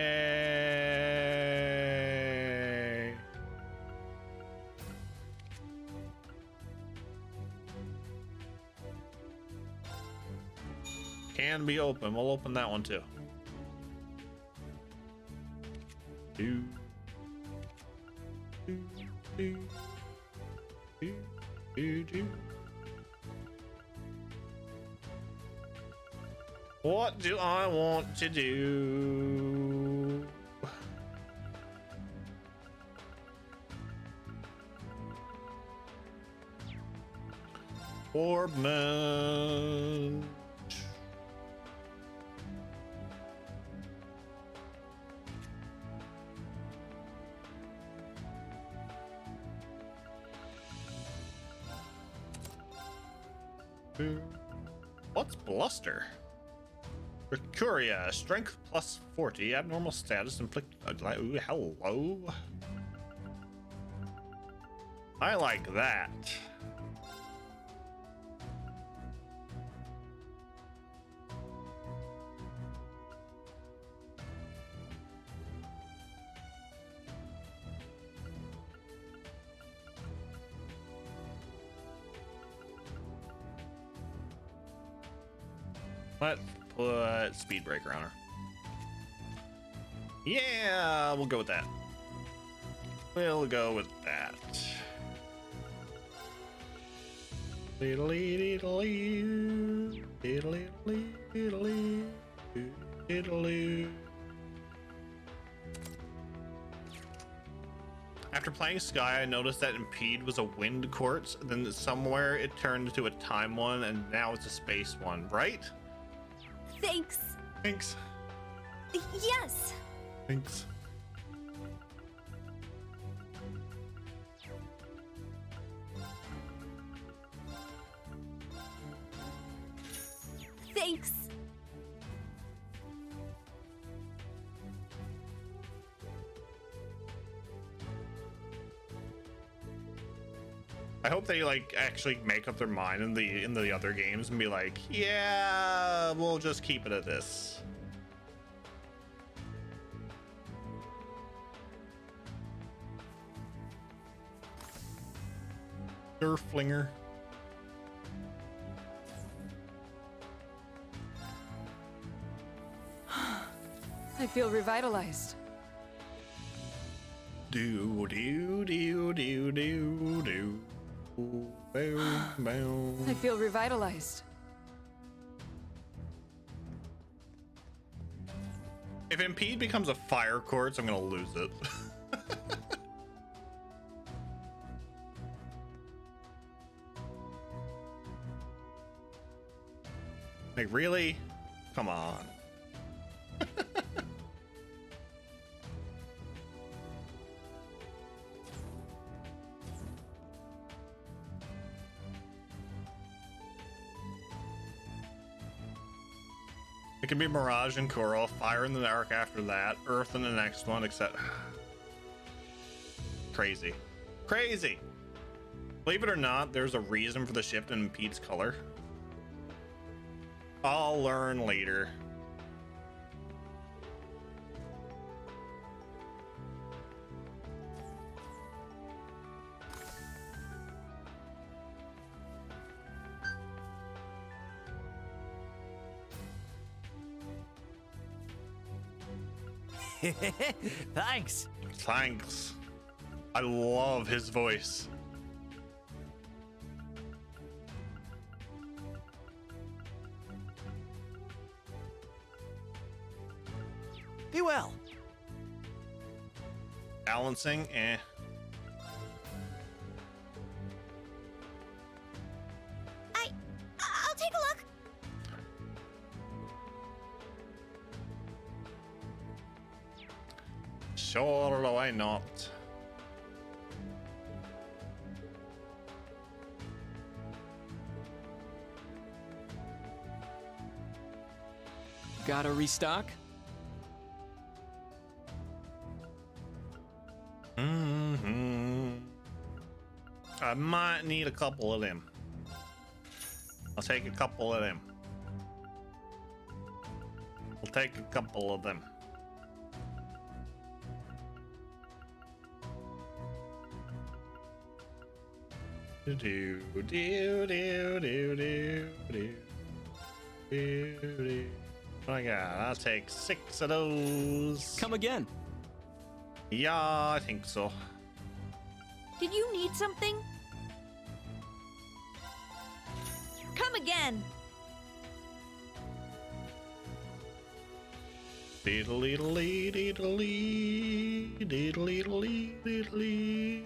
Can be open. We'll open that one too. Do. What do I want to do? Orbman. What's bluster? Mercuria, strength plus 40, abnormal status inflict. Ooh, hello. I like that. Let's put speed breaker on her. Yeah, we'll go with that. We'll go with that. After playing Sky, I noticed that Impede was a wind quartz, then somewhere it turned into a time one, and now it's a space one, right? Thanks. Thanks. Yes. Thanks. Thanks. I hope they like actually make up their mind in the other games and be like, yeah, we'll just keep it at this. Surflinger. I feel revitalized. Do do do do do do. Boom, boom. I feel revitalized. If Impede becomes a fire quartz, I'm gonna lose it. Like, really? Come on. It can be Mirage and Coral, Fire in the Dark after that, Earth in the next one, except... Crazy. Crazy! Believe it or not, there's a reason for the shift in Impede's color. I'll learn later. Thanks. Thanks. I love his voice. Be well. Balancing, eh. I'll take a look. Sure, why not? Gotta restock? I might need a couple of them. I'll take a couple of them. I'll take a couple of them. Do do do do do do do do. Oh my god, I'll take 6 of those. Come again. Yeah, I think so. Did you need something? Come again. Diddly diddly diddly diddly diddly.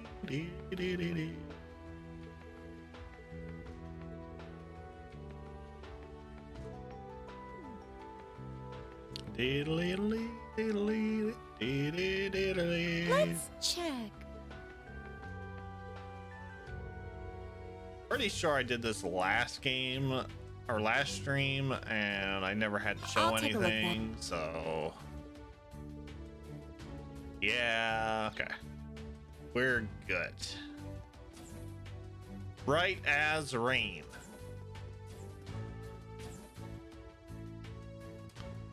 Diddly diddly diddly diddly. Let's check. Pretty sure I did this last game or last stream, and I never had to show I'll take a look then. anything. So yeah, okay, we're good. Right as Reen.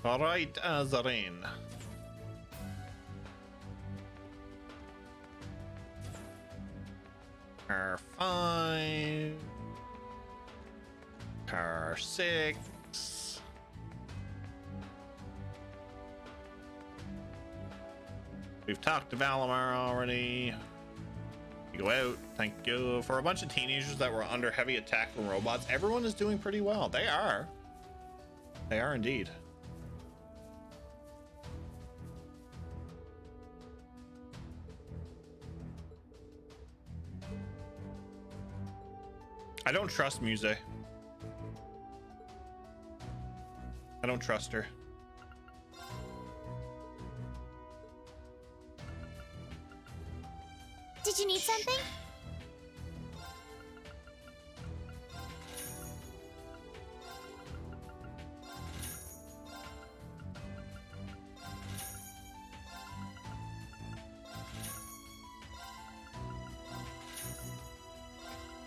All right as Reen. Car 5. Car 6. We've talked to Valimar already. You go out. Thank you. For a bunch of teenagers that were under heavy attack from robots, everyone is doing pretty well. They are. They are indeed. I don't trust Muse. I don't trust her. Did you need something?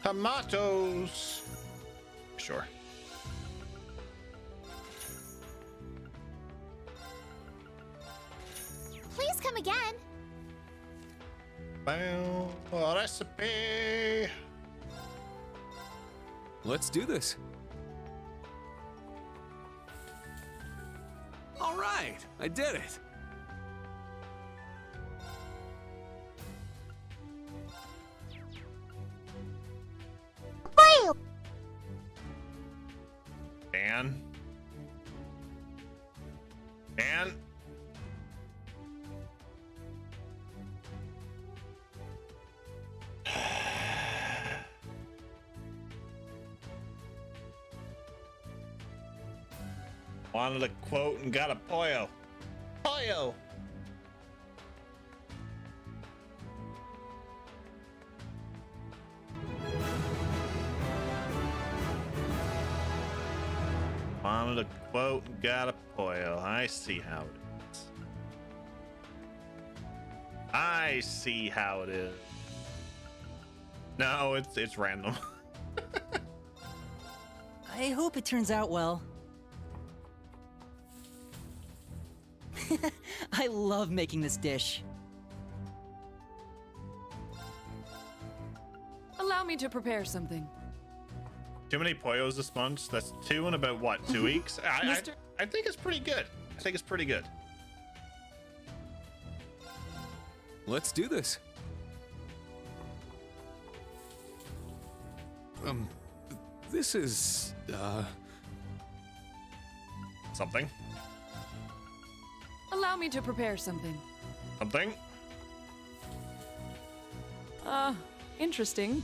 Tomatoes. Sure. Please come again. Well, recipe. Let's do this. All right, I did it. Dan. Dan. Wanted a quote and got a pollo. Pollo. Wanted a quote and got a pollo. I see how it is. I see how it is. No, it's random. I hope it turns out well. I love making this dish. Allow me to prepare something. Too many pollos this month. That's 2 in about what, 2 weeks? I think it's pretty good. I think it's pretty good. Let's do this. This is, something. Allow me to prepare something. Something. Interesting.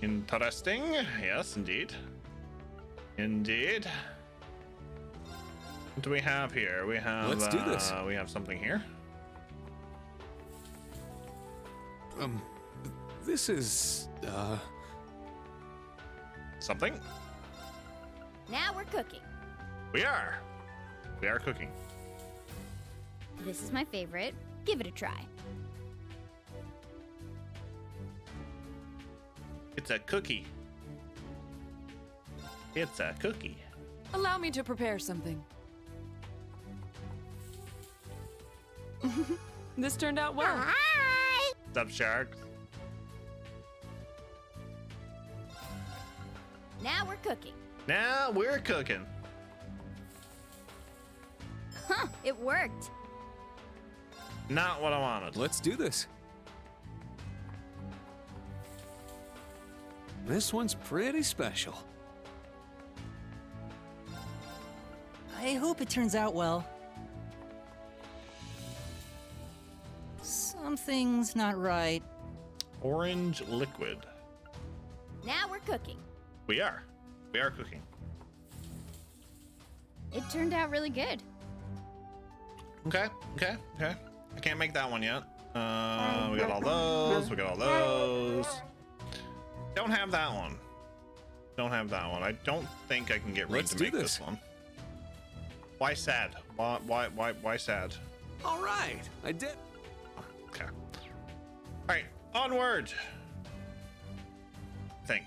Interesting. Yes, indeed. Indeed. What do we have here? We have. Let's do this. We have something here. This is, something. Now we're cooking. We are. We are cooking. This is my favorite. Give it a try. It's a cookie. It's a cookie. Allow me to prepare something. This turned out well. Hi! What's up, sharks? Now we're cooking. Now we're cooking. Huh, it worked. Not what I wanted. let's do this. This one's pretty special. I hope it turns out well. Something's not right. Orange liquid. Now we're cooking. We are. We are cooking. It turned out really good. Okay. Okay. Okay. I can't make that one yet. We got all those. We got all those. Don't have that one. Don't have that one. I don't think I can get Reen Let's to do make this. this one. Why sad? Why sad? All right, I did. Okay. All right, onward. I think.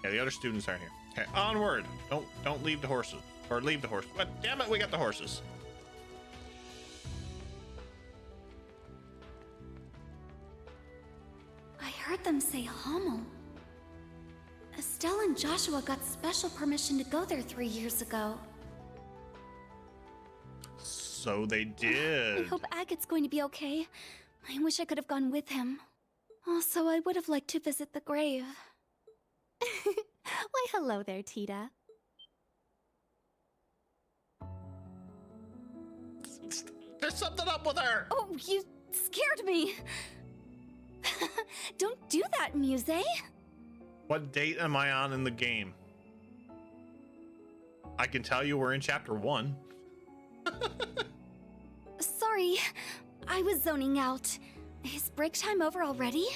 Yeah, the other students aren't here. Okay, onward. Don't leave the horses, or leave the horses. But damn it, we got the horses. I heard them say Hamel. Estelle and Joshua got special permission to go there 3 years ago. So they I did. hope Agate's going to be okay. I wish I could have gone with him. Also, I would have liked to visit the grave. Why, hello there, Tita. There's something up with her. Oh, you scared me. Don't do that, Muse. What date am I on in the game? I can tell you we're in chapter 1. Sorry, I was zoning out. Is break time over already?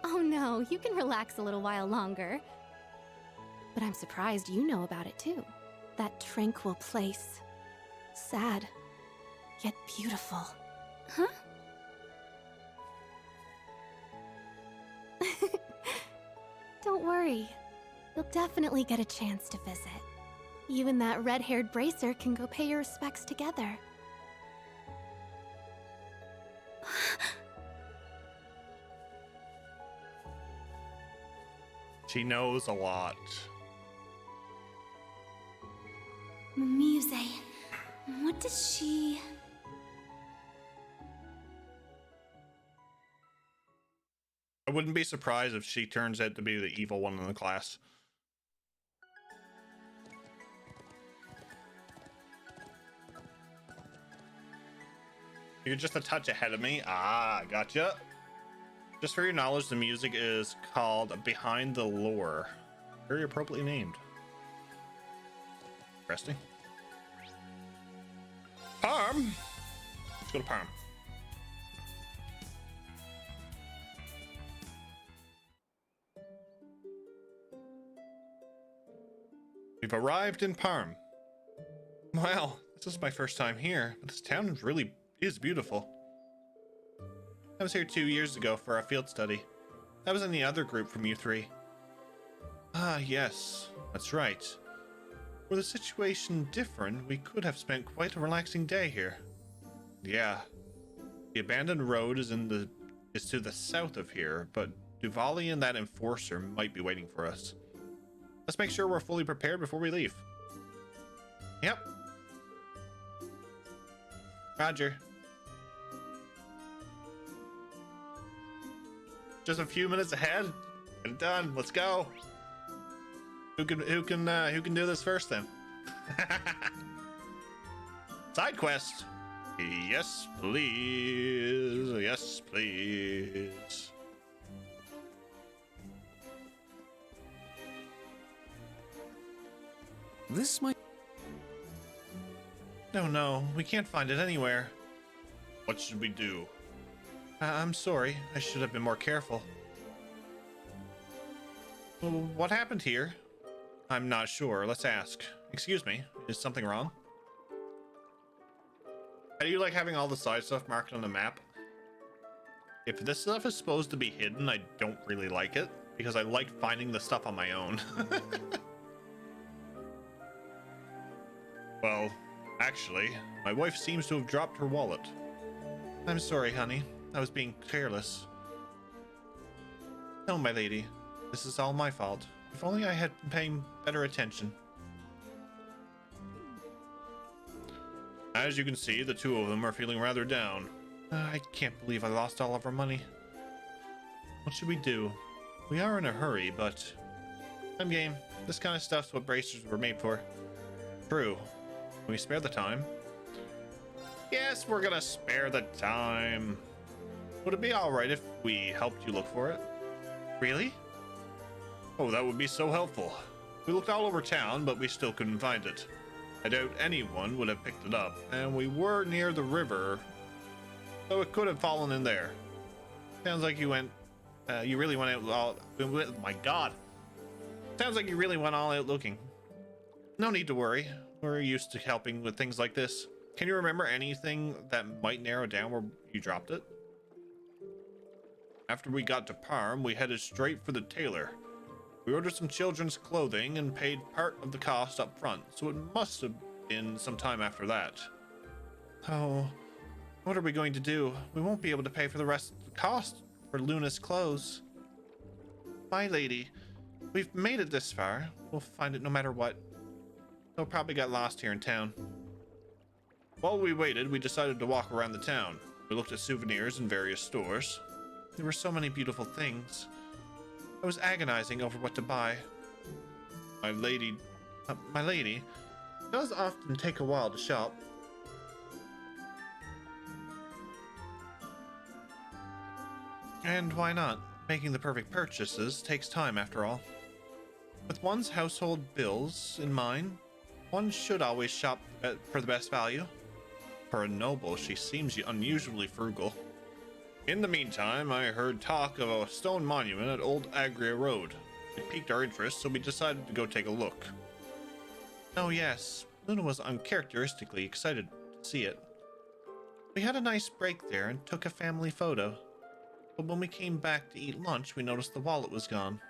Oh no, you can relax a little while longer. But I'm surprised you know about it too. That tranquil place. Sad, yet beautiful. Huh? Don't worry. You'll definitely get a chance to visit. You and that red-haired bracer can go pay your respects together. She knows a lot. Muse, what does she... I wouldn't be surprised if she turns out to be the evil one in the class. You're just a touch ahead of me. Ah, gotcha. Just for your knowledge, the music is called Behind the Lore. Very appropriately named. Interesting. Parm! Let's go to Parm. We've arrived in Parm. Well, this is my first time here, but this town really is beautiful. I was here 2 years ago for our field study. I was in the other group from U3. Ah, yes, that's right. Were the situation different, we could have spent quite a relaxing day here. Yeah. The abandoned road is to the south of here, but Duvali and that enforcer might be waiting for us. Let's make sure we're fully prepared before we leave. Yep. Roger. Just a few minutes ahead. Get it done. Let's go. Who can do this first then? Side quest. Yes, please. Yes, please. This might... No, we can't find it anywhere. What should we do? I'm sorry, I should have been more careful. What happened here? I'm not sure, let's ask. Excuse me, is something wrong? How do you like having all the side stuff marked on the map? If this stuff is supposed to be hidden, I don't really like it, because I like finding the stuff on my own. Well, actually, my wife seems to have dropped her wallet. I'm sorry, honey. I was being careless. No, my lady. This is all my fault. If only I had been paying better attention. As you can see, the two of them are feeling rather down. I can't believe I lost all of our money. What should we do? We are in a hurry, but... I'm game. This kind of stuff's what bracers were made for. True. Can we spare the time? Yes, we're gonna spare the time. Would it be alright if we helped you look for it? Really? Oh, that would be so helpful. We looked all over town, but we still couldn't find it. I doubt anyone would have picked it up, and we were near the river, so it could have fallen in there. Sounds like you went You really went out all... My god. Sounds like you really went all out looking. No need to worry. We're used to helping with things like this. Can you remember anything that might narrow down where you dropped it? After we got to Parm, we headed straight for the tailor. We ordered some children's clothing and paid part of the cost up front, so it must have been some time after that. Oh, what are we going to do? We won't be able to pay for the rest of the cost for Luna's clothes. My lady, we've made it this far. We'll find it no matter what. They'll probably get lost here in town. While we waited, we decided to walk around the town. We looked at souvenirs in various stores. There were so many beautiful things. I was agonizing over what to buy. My lady, it does often take a while to shop. And why not? Making the perfect purchases takes time after all. With one's household bills in mind, one should always shop for the best value. For a noble, she seems unusually frugal. In the meantime, I heard talk of a stone monument at Old Agria Road. It piqued our interest, so we decided to go take a look. Oh yes, Luna was uncharacteristically excited to see it. We had a nice break there and took a family photo. But when we came back to eat lunch, we noticed the wallet was gone.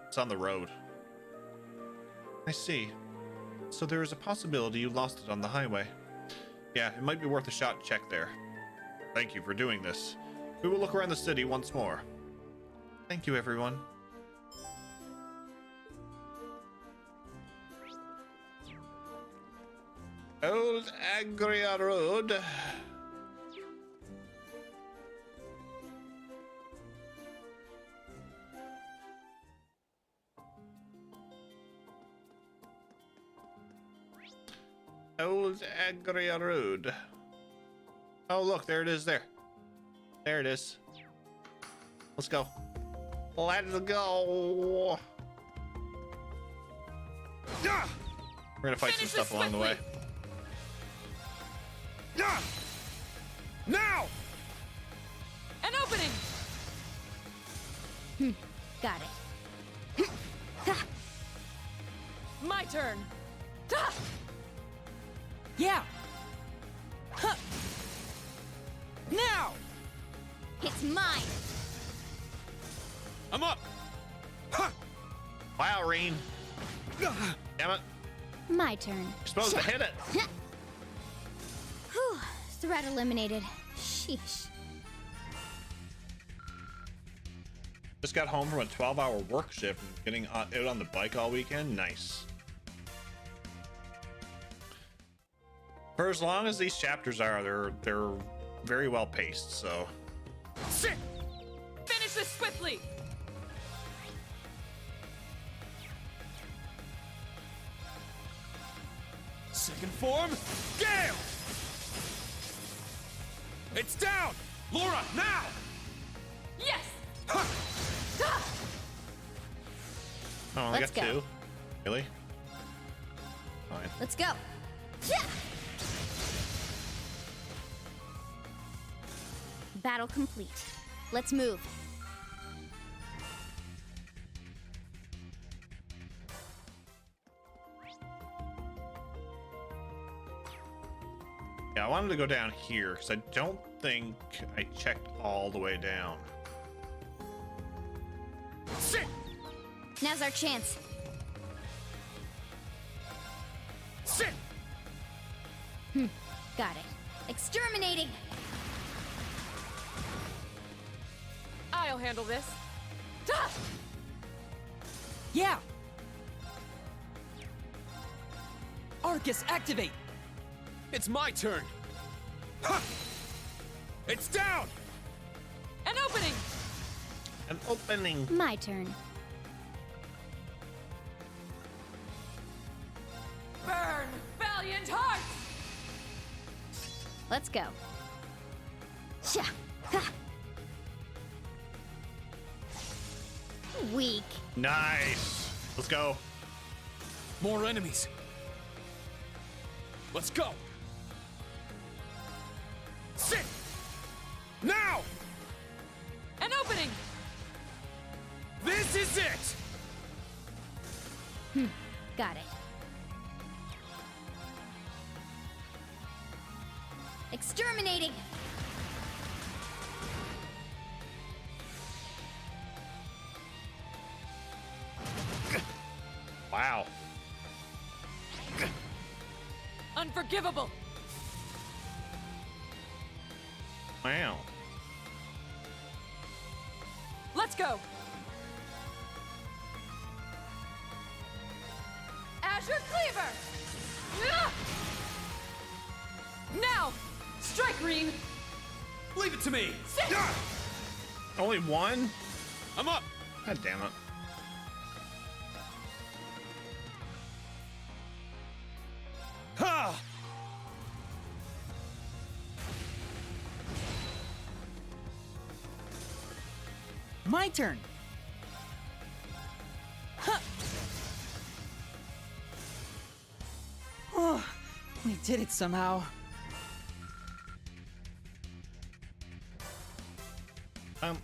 It's on the road. I see. So there is a possibility you lost it on the highway. Yeah, it might be worth a shot check there. Thank you for doing this. We will look around the city once more. Thank you, everyone. Old Agria Road. Old Agria Road. Oh, look, there it is there. There it is. Let's go. Let's go. We're gonna fight some stuff along the way. Now! An opening! Got it. My turn. Yeah! Huh. Now! It's mine! I'm up! Wow, Reen. Damn it. My turn. You're supposed to hit it. Whew. Threat eliminated. Sheesh. Just got home from a 12-hour work shift and getting out on the bike all weekend. Nice. For as long as these chapters are, they're very well paced, so. Sit! Finish this swiftly! Second form, Gale! It's down! Laura, now! Yes! Oh, I Let's got go. two. Really? Fine. Let's go. Yeah. Battle complete. Let's move. Yeah, I wanted to go down here because I don't think I checked all the way down. Sit! Now's our chance. Sit! Got it. Exterminating! I'll handle this. Yeah! Arcus, activate! It's my turn! Ha! It's down! An opening! An opening. My turn. Burn, valiant hearts! Let's go. Sha. Ha. Weak. Nice. Let's go. More enemies. Let's go! Sit! Now! An opening! This is it! Got it. Exterminating! Wow. Unforgivable! Wow. Let's go! Azure Cleaver! Ah! Now! Strike, Reen! Leave it to me! Sit! Only one? I'm up! God damn it. Ha! My turn. Oh, we did it somehow. Bum.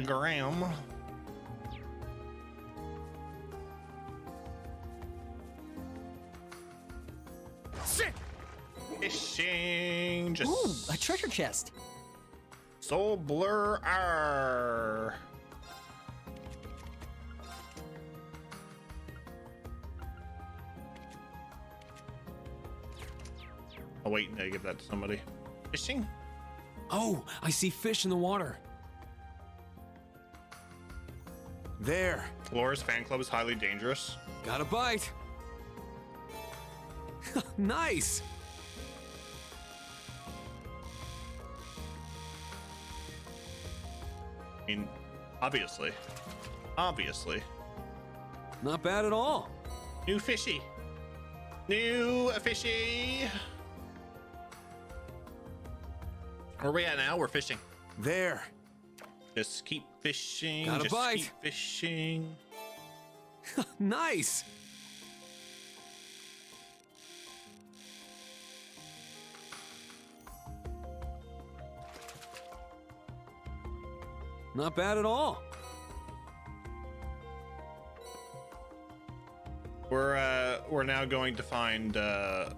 Graham. Sit! Fishing. Just Ooh, a treasure chest. Soul Blur R. Oh wait, I give that to somebody. Fishing? Oh, I see fish in the water. There. Laura's fan club is highly dangerous. Got a bite. Nice. I mean, obviously. Not bad at all. New fishy. New fishy. Where are we at now? We're fishing. There. Just keep fishing. Got a just bite. keep fishing. Nice. Not bad at all. We're now going to find a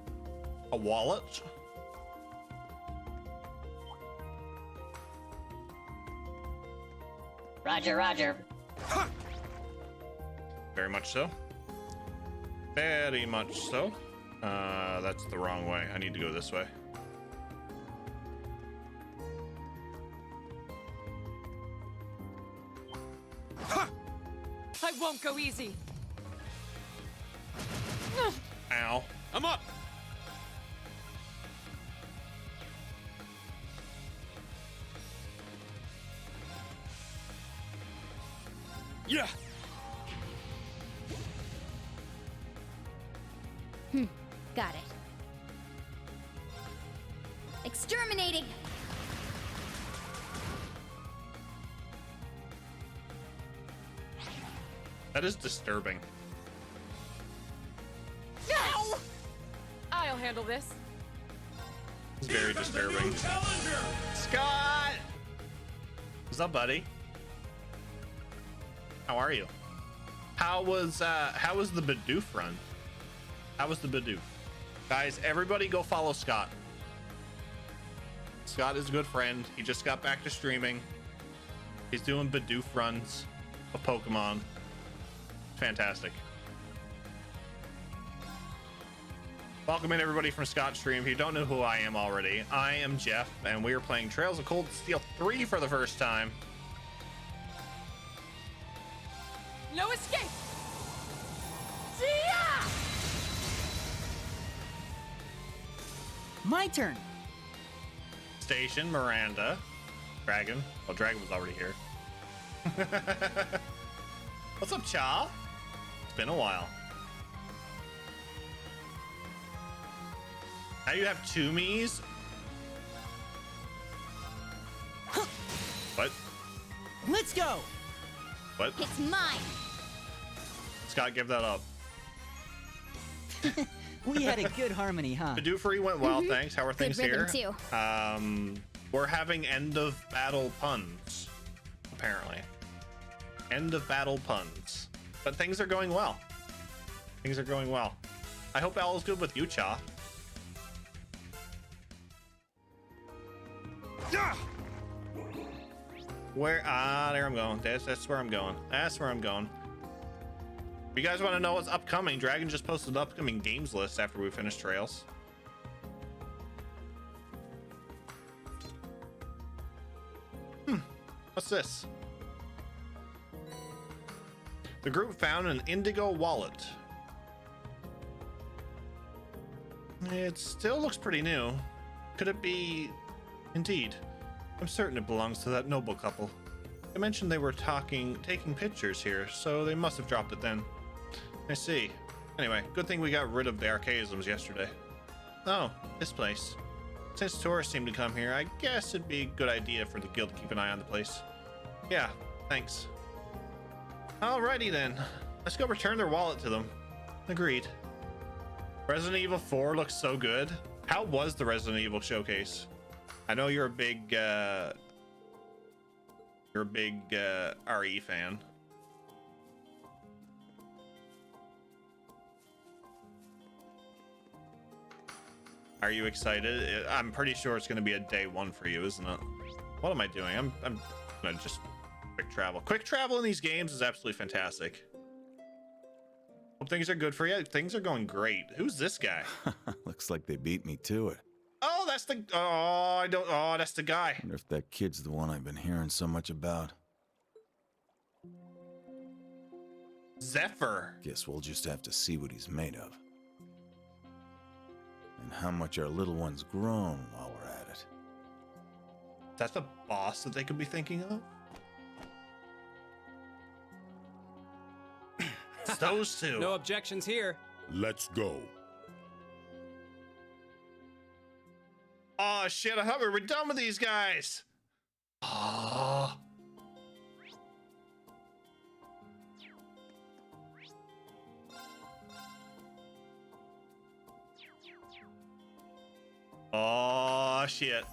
wallet. Roger, roger. Very much so. Very much so. That's the wrong way. I need to go this way. I won't go easy. Ow. I'm up. Yeah. Got it. Exterminating! That is disturbing. No! I'll handle this. It's very disturbing. Scott! What's up, buddy? How are you? How was the Bidoof run? How was the Bidoof? Guys, everybody go follow Scott. Scott is a good friend. He just got back to streaming. He's doing Bidoof runs of Pokemon. Fantastic. Welcome in everybody from Scott's stream. If you don't know who I am already, I am Jeff, and we are playing Trails of Cold Steel 3 for the first time. No escape! My turn. Station, Miranda, Dragon. Oh, Dragon was already here. What's up, Cha? It's been a while. Now you have two me's? What? Let's go! What? It's mine! Scott, give that up. We had a good harmony, huh? The Doofery went well, thanks. How are Good things rhythm, here? too. We're having end of battle puns, apparently. End of battle puns. But things are going well. Things are going well. I hope all is good with you, Cha. Yeah! Where? There I'm going. That's where I'm going. That's where I'm going. If you guys want to know what's upcoming, Dragon just posted an upcoming games list after we finish Trails. What's this? The group found an indigo wallet. It still looks pretty new. Could it be? Indeed. I'm certain it belongs to that noble couple. They mentioned they were taking pictures here, so they must have dropped it then. I see. Anyway, good thing we got rid of the archaisms yesterday. Oh, this place. Since tourists seem to come here, I guess it'd be a good idea for the guild to keep an eye on the place. Yeah, thanks. Alrighty then. Let's go return their wallet to them. Agreed. Resident Evil 4 looks so good. How was the Resident Evil showcase? I know you're a big RE fan. Are you excited? I'm pretty sure it's going to be a day one for you, isn't it? What am I doing? I'm gonna just quick travel. Quick travel in these games is absolutely fantastic. Hope things are good for you. Things are going great. Who's this guy? Looks like they beat me to it. Oh, that's the. That's the guy. Wonder if that kid's the one I've been hearing so much about. Zephyr. Guess we'll just have to see what he's made of. And how much our little one's grown while we're at it. Is that the boss that they could be thinking of? It's those two. No objections here. Let's go. Oh shit, I thought we were done with these guys. Oh. Oh shit.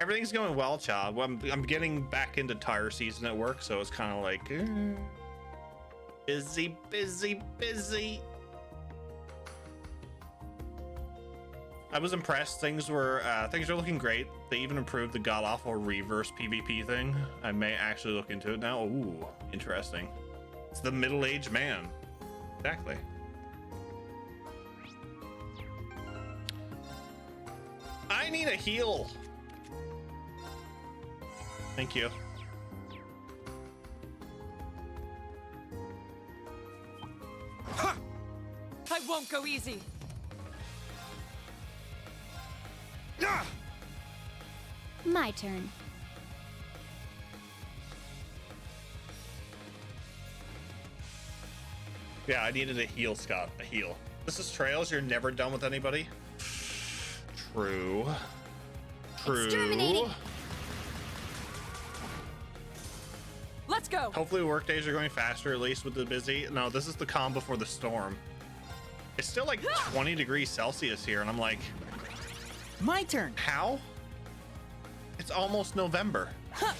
Everything's going well, Chad. I'm getting back into tire season at work, so it's kind of like busy. I was impressed. Things were looking great. They even improved the god awful reverse PvP thing. I may actually look into it now. Ooh, interesting. It's the middle-aged man. Exactly. I need a heal. Thank you. I won't go easy. My turn. Yeah, I needed a heal, Scott. A heal. This is Trails. You're never done with anybody. True. Exterminating. Let's go. Hopefully work days are going faster, at least with the busy. No, this is the calm before the storm. It's still like 20 degrees Celsius here, and I'm like, my turn. How? It's almost November. Huh.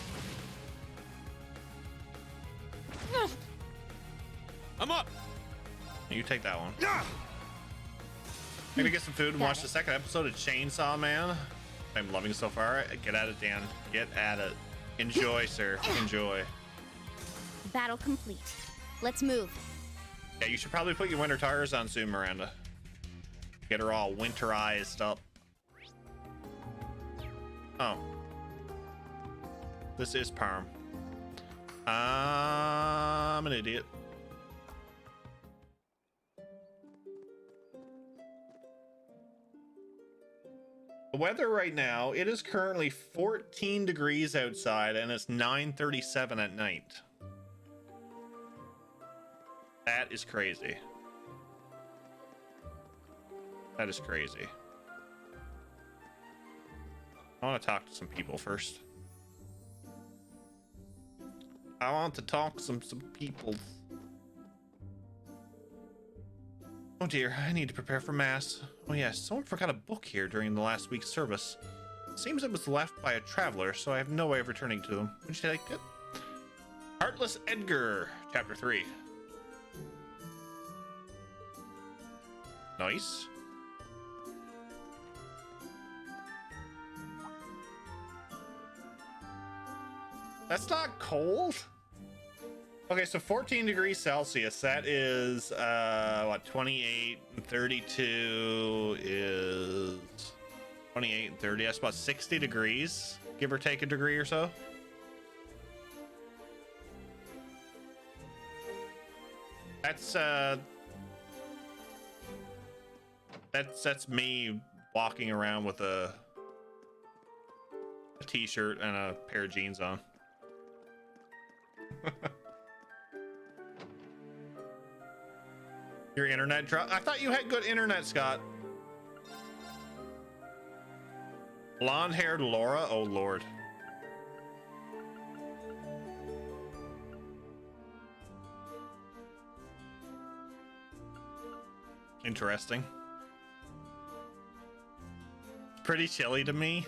I'm up. You take that one. Maybe get some food and watch the second episode of Chainsaw Man. I'm loving it so far. Get at it, Dan. Get at it. Enjoy, sir. Enjoy. Battle complete. Let's move. Yeah, you should probably put your winter tires on soon, Miranda. Get her all winterized up. Oh. This is Parm. I'm an idiot. The weather right now, it is currently 14 degrees outside and it's 9:37 at night. That is crazy. That is crazy. I want to talk to some people first. I want to talk some people. Oh dear, I need to prepare for mass. Oh yes, someone forgot a book here during the last week's service. Seems it was left by a traveler, so I have no way of returning to them. Would you like it? Heartless Edgar, Chapter 3. Nice. That's not cold. Okay, so 14 degrees Celsius, that is, what, 28 and 32 is 28 and 30. That's about 60 degrees, give or take a degree or so. That's me walking around with a t-shirt and a pair of jeans on. Your internet drop. I thought you had good internet, Scott. Blonde-haired Laura. Oh Lord. Interesting. Pretty chilly to me.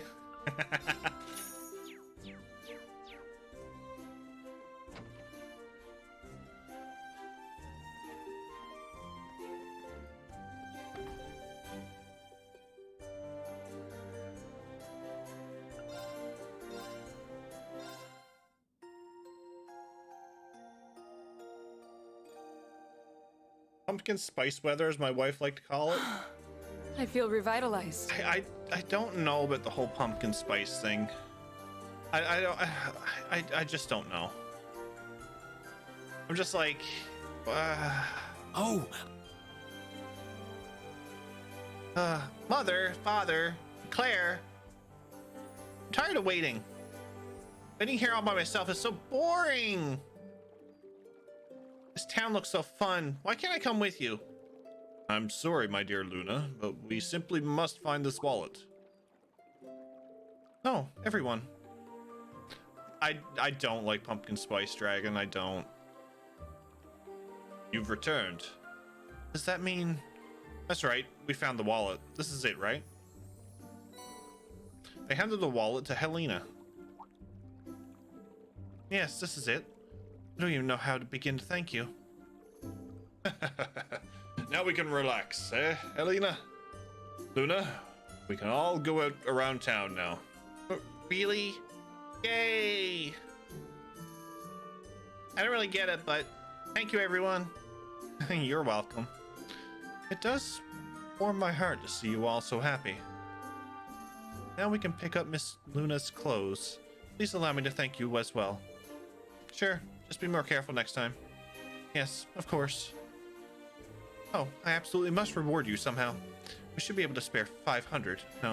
Pumpkin spice weather, as my wife liked to call it. I feel revitalized. I don't know about the whole pumpkin spice thing. I just don't know. I'm just like, Mother, Father, Claire. I'm tired of waiting. Waiting here all by myself is so boring. This town looks so fun. Why can't I come with you? I'm sorry, my dear Luna, but we simply must find this wallet. No, everyone. I don't like Pumpkin Spice Dragon, I don't. You've returned. Does that mean... That's right, we found the wallet. This is it, right? They handed the wallet to Helena. Yes, this is it. I don't even know how to begin to thank you. Now we can relax, eh, Helena? Luna, we can all go out around town now. Really? Yay! I don't really get it, but thank you, everyone. You're welcome. It does warm my heart to see you all so happy. Now we can pick up Miss Luna's clothes. Please allow me to thank you as well. Sure, just be more careful next time. Yes, of course. Oh, I absolutely must reward you somehow. We should be able to spare 500, no,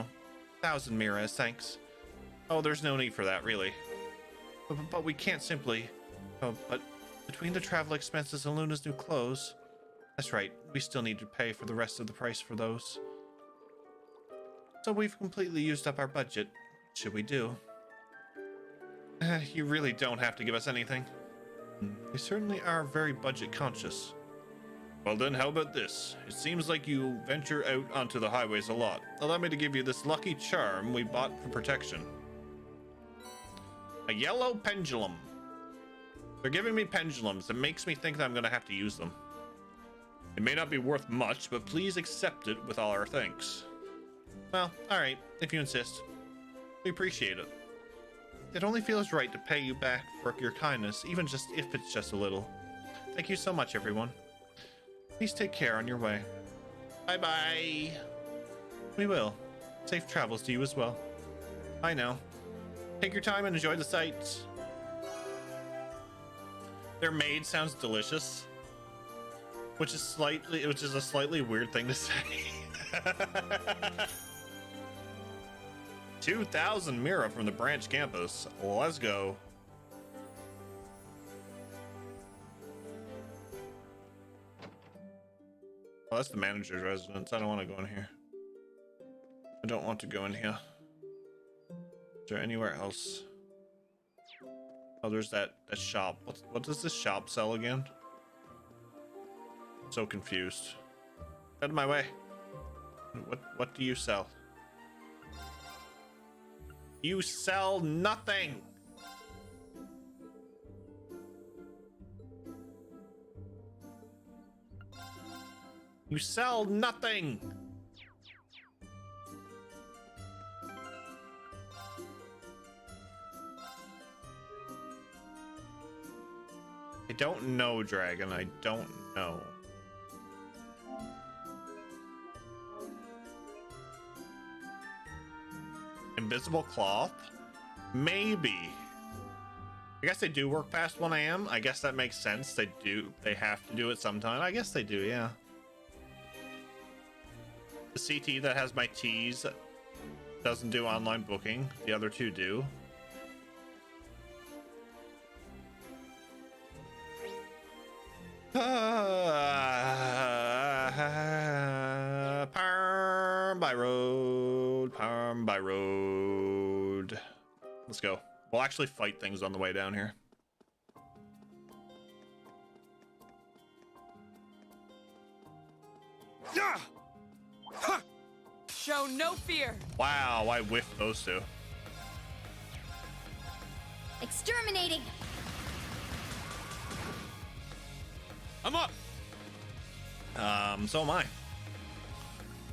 1,000 Mira as thanks. Oh, there's no need for that, really. But we can't simply... Oh, but between the travel expenses and Luna's new clothes... That's right, we still need to pay for the rest of the price for those. So we've completely used up our budget. What should we do? You really don't have to give us anything. You certainly are very budget conscious. Well then, how about this? It seems like you venture out onto the highways a lot. Allow me to give you this lucky charm we bought for protection. A yellow pendulum. They're giving me pendulums. It makes me think that I'm going to have to use them. It may not be worth much, but please accept it with all our thanks. Well, alright, if you insist. We appreciate it. It only feels right to pay you back for your kindness, even just if it's just a little. Thank you so much, everyone. Please take care on your way. Bye-bye. We will. Safe travels to you as well. Bye now. Take your time and enjoy the sights. Their maid sounds delicious, which is a slightly weird thing to say. 2,000 Mira from the branch campus. Let's go. Well, that's the manager's residence. I don't want to go in here. I don't want to go in here. Is there anywhere else? Oh, there's that shop. What does this shop sell again? So confused. Out of my way. What do you sell? You sell nothing. You sell nothing. I don't know, Dragon. I don't know. Invisible cloth? Maybe. I guess they do work past 1 a.m. I guess that makes sense. They have to do it sometime. I guess they do, yeah. The CT that has my T's doesn't do online booking. The other two do. Parm by road, Parm by road. Let's go. We'll actually fight things on the way down here. Show no fear. Wow, I whiffed those two. Exterminating! I'm up! So am I.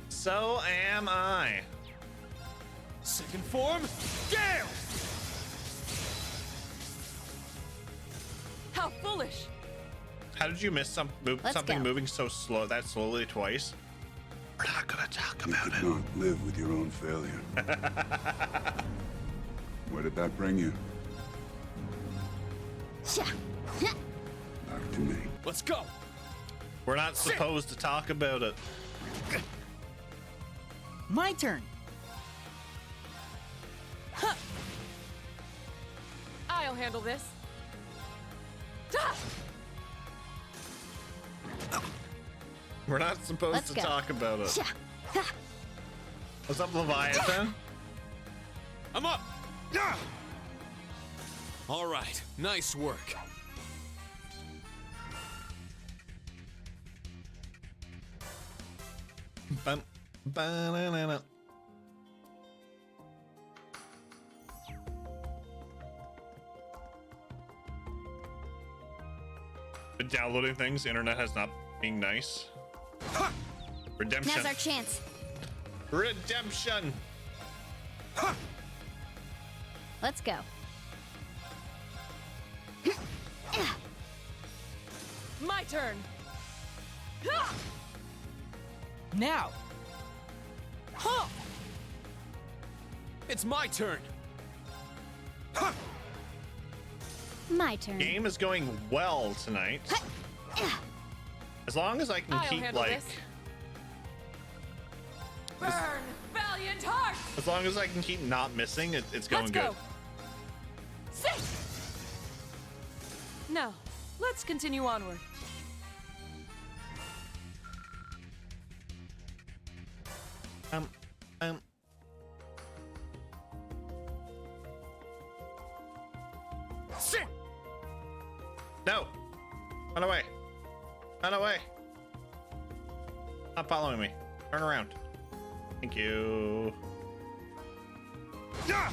So am I. Second form, Gale! How foolish! How did you miss something moving so that slowly twice? We're not gonna talk about it. Not live with your own failure. Where did that bring you? Back to me. Let's go! We're not supposed to talk about it. My turn. I'll handle this. We're not supposed to talk about it. What's up, Leviathan? I'm up! All right, nice work. Banana. Downloading things, internet has not been nice. Redemption. Now's our chance. Redemption. Let's go. My turn. Now. It's my turn. My turn. Game is going well tonight. As long as I can keep like. Burn, valiant heart. As long as I can keep not missing, it's going good. Sit. Now, let's continue onward. Sit. No. Run away. Run away. Not following me. Turn around. Thank you. Yeah!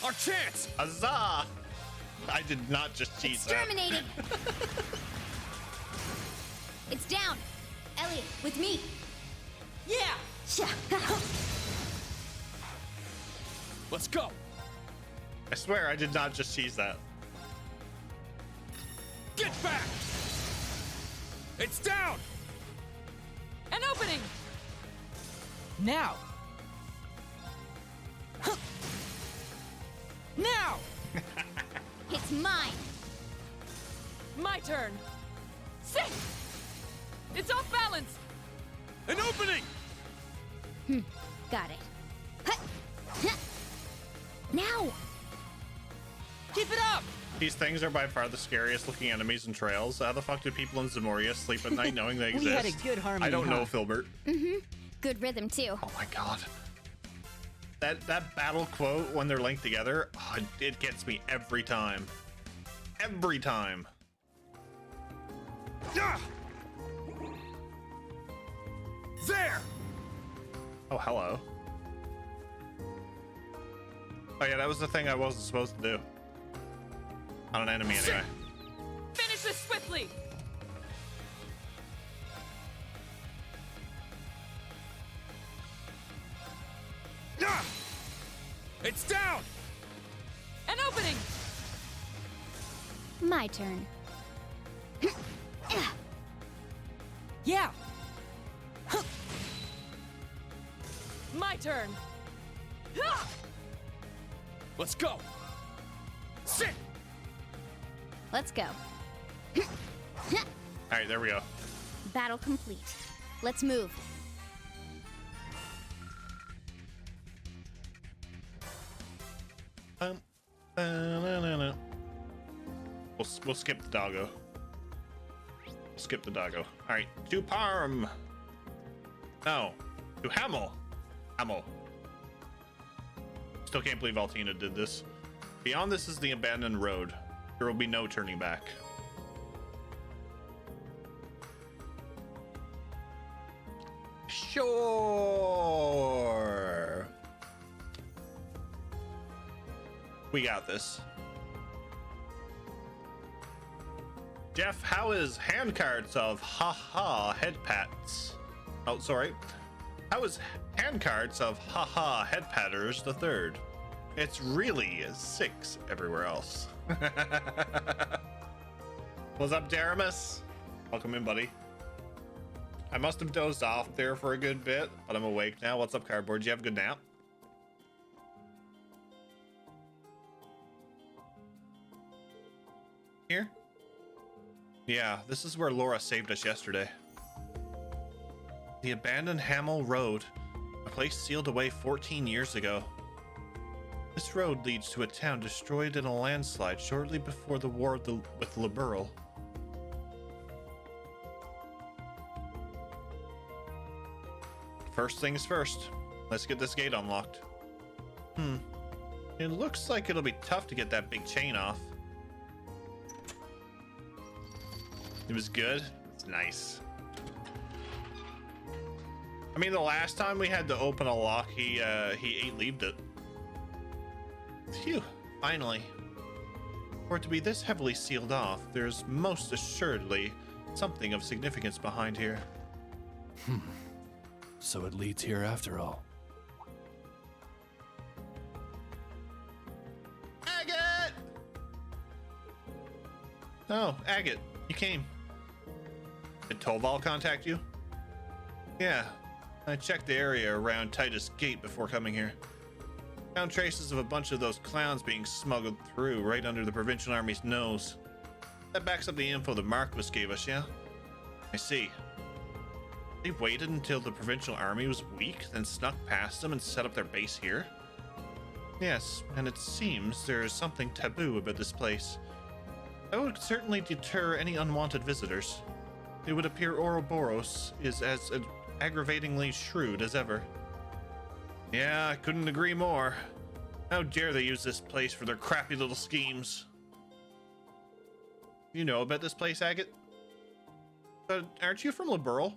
Our chance! Huzzah! I did not just cheat. Exterminating! It's down! Elliot, with me! Yeah! Let's go! I swear I did not just cheese that. Get back! It's down! An opening! Now! Now! It's mine! My turn! Sit! It's off balance! An opening! Got it. Now! Keep it up! These things are by far the scariest looking enemies in Trails. How the fuck do people in Zamoria sleep at night knowing they exist? We had a good harmony, I don't know, huh? Filbert. Good rhythm, too. Oh my god. That battle quote when they're linked together, it gets me every time. every time. Yeah! There! Oh, hello. Oh yeah, that was the thing I wasn't supposed to do. On an enemy anyway. Finish this swiftly! Yeah! It's down! An opening! My turn. Yeah! My turn! Let's go! Sit! Let's go. Alright, there we go. Battle complete. Let's move. No. We'll skip the doggo. We'll skip the doggo. Alright, to Parm! No, to Hamel! Hamel. Still can't believe Altina did this. Beyond this is the abandoned road. There will be no turning back. Sure. We got this. Jeff, how is hand cards of haha head pats? Oh, sorry. How is hand cards of haha head patters the third? It's really 6 everywhere else. What's up, Daramus? Welcome in, buddy. I must have dozed off there for a good bit, but I'm awake now. What's up, Cardboard? Did you have a good nap? Here? Yeah, this is where Laura saved us yesterday. The abandoned Hamel Road, a place sealed away 14 years ago. This road leads to a town destroyed in a landslide shortly before the war with Liberal. First things first, let's get this gate unlocked. It looks like it'll be tough to get that big chain off. It was good. It's nice. I mean, the last time we had to open a lock, he ate-leaved it. Phew, finally. For it to be this heavily sealed off, there's most assuredly something of significance behind here. So it leads here after all. Agate! Oh, Agate, you came. Did Toval contact you? Yeah, I checked the area around Titus Gate before coming here. Found traces of a bunch of those clowns being smuggled through right under the Provincial Army's nose. That backs up the info the Marquis gave us, yeah? I see. They waited until the Provincial Army was weak, then snuck past them and set up their base here? Yes, and it seems there is something taboo about this place. That would certainly deter any unwanted visitors. It would appear Ouroboros is as aggravatingly shrewd as ever. Yeah, I couldn't agree more. How dare they use this place for their crappy little schemes? You know about this place, Agate? But aren't you from Liberal?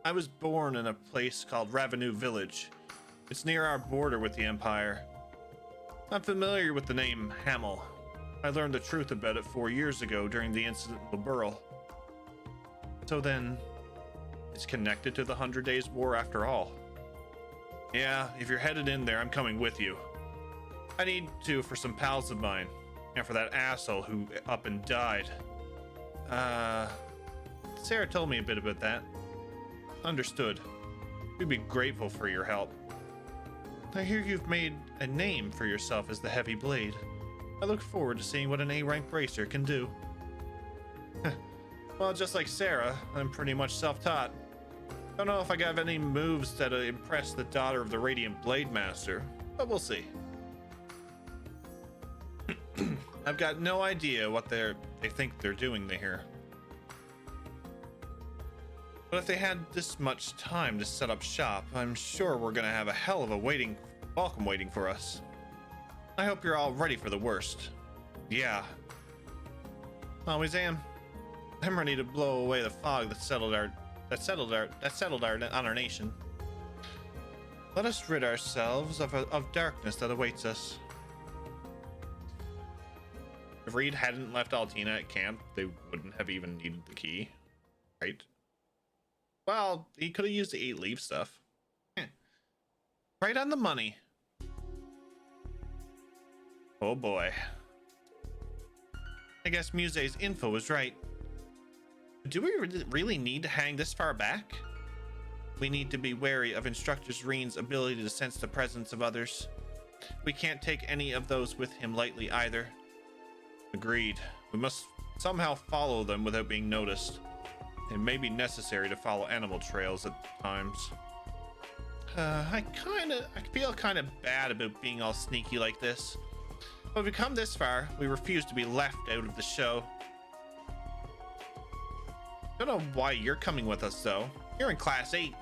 I was born in a place called Ravenu Village. It's near our border with the Empire. I'm familiar with the name Hamel. I learned the truth about it 4 years ago during the incident in Liberal. So then, it's connected to the 100 Days War after all. Yeah, if you're headed in there, I'm coming with you. I need to for some pals of mine, and for that asshole who up and died. Sarah told me a bit about that. Understood. We'd be grateful for your help. I hear you've made a name for yourself as the Heavy Blade. I look forward to seeing what an A-rank bracer can do. Well, just like Sarah, I'm pretty much self-taught. Don't know if I got any moves that impress the daughter of the Radiant Blade Master, but we'll see. I've got no idea what they think they're doing here. But if they had this much time to set up shop, I'm sure we're gonna have a hell of a welcome waiting for us. I hope you're all ready for the worst. Yeah. Always am. I'm ready to blow away the fog that settled on our nation. Let us rid ourselves of darkness that awaits us. If Reed hadn't left Altina at camp, they wouldn't have even needed the key, right? Well, he could have used the 8 leaf stuff. Right on the money. Oh boy. I guess Muse's info was right. Do we really need to hang this far back? We need to be wary of Instructor Reen's ability to sense the presence of others. We can't take any of those with him lightly either. Agreed. We must somehow follow them without being noticed. It may be necessary to follow animal trails at times. I feel kind of bad about being all sneaky like this. But if we come this far, we refuse to be left out of the show. Don't know why you're coming with us though. You're in class 8.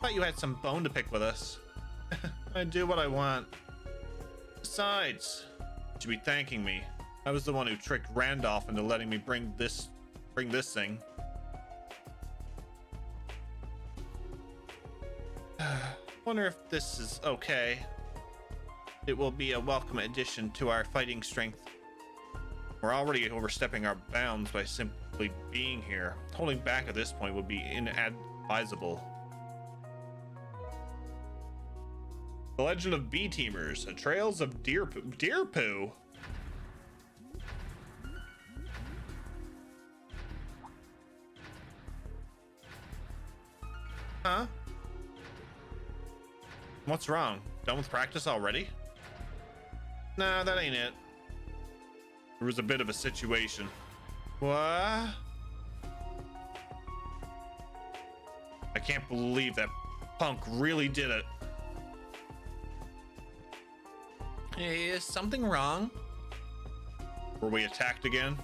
Thought you had some bone to pick with us. I do what I want. Besides, you should be thanking me. I was the one who tricked Randolph into letting me bring this thing. Wonder if this is okay. It will be a welcome addition to our fighting strength. We're already overstepping our bounds by simply being here. Holding back at this point would be inadvisable. The Legend of Bee Teamers, Trails of Deer Poo. Huh? What's wrong? Done with practice already? Nah, that ain't it. There was a bit of a situation. What? I can't believe that punk really did it. Is something wrong? Were we attacked again?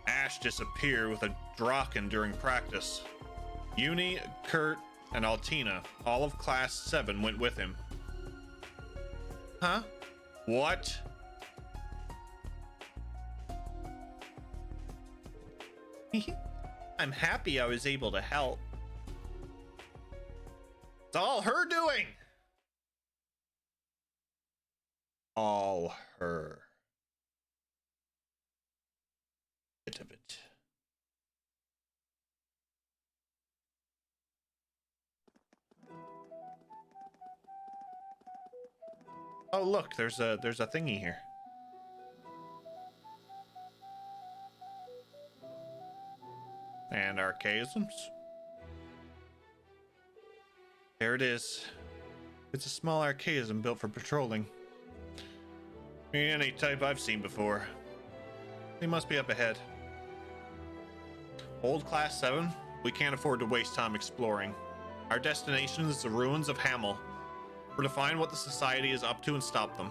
Ash disappeared with a Draken during practice. Uni, Kurt, and Altina, all of class 7, went with him. Huh? What? I'm happy I was able to help. It's all her doing. All her. Bit of it. Oh look, there's a thingy here. And archaisms. There it is. It's a small archaism built for patrolling. Any type I've seen before. They must be up ahead. Old class 7? We can't afford to waste time exploring. Our destination is the ruins of Hamel. We're to find what the society is up to and stop them.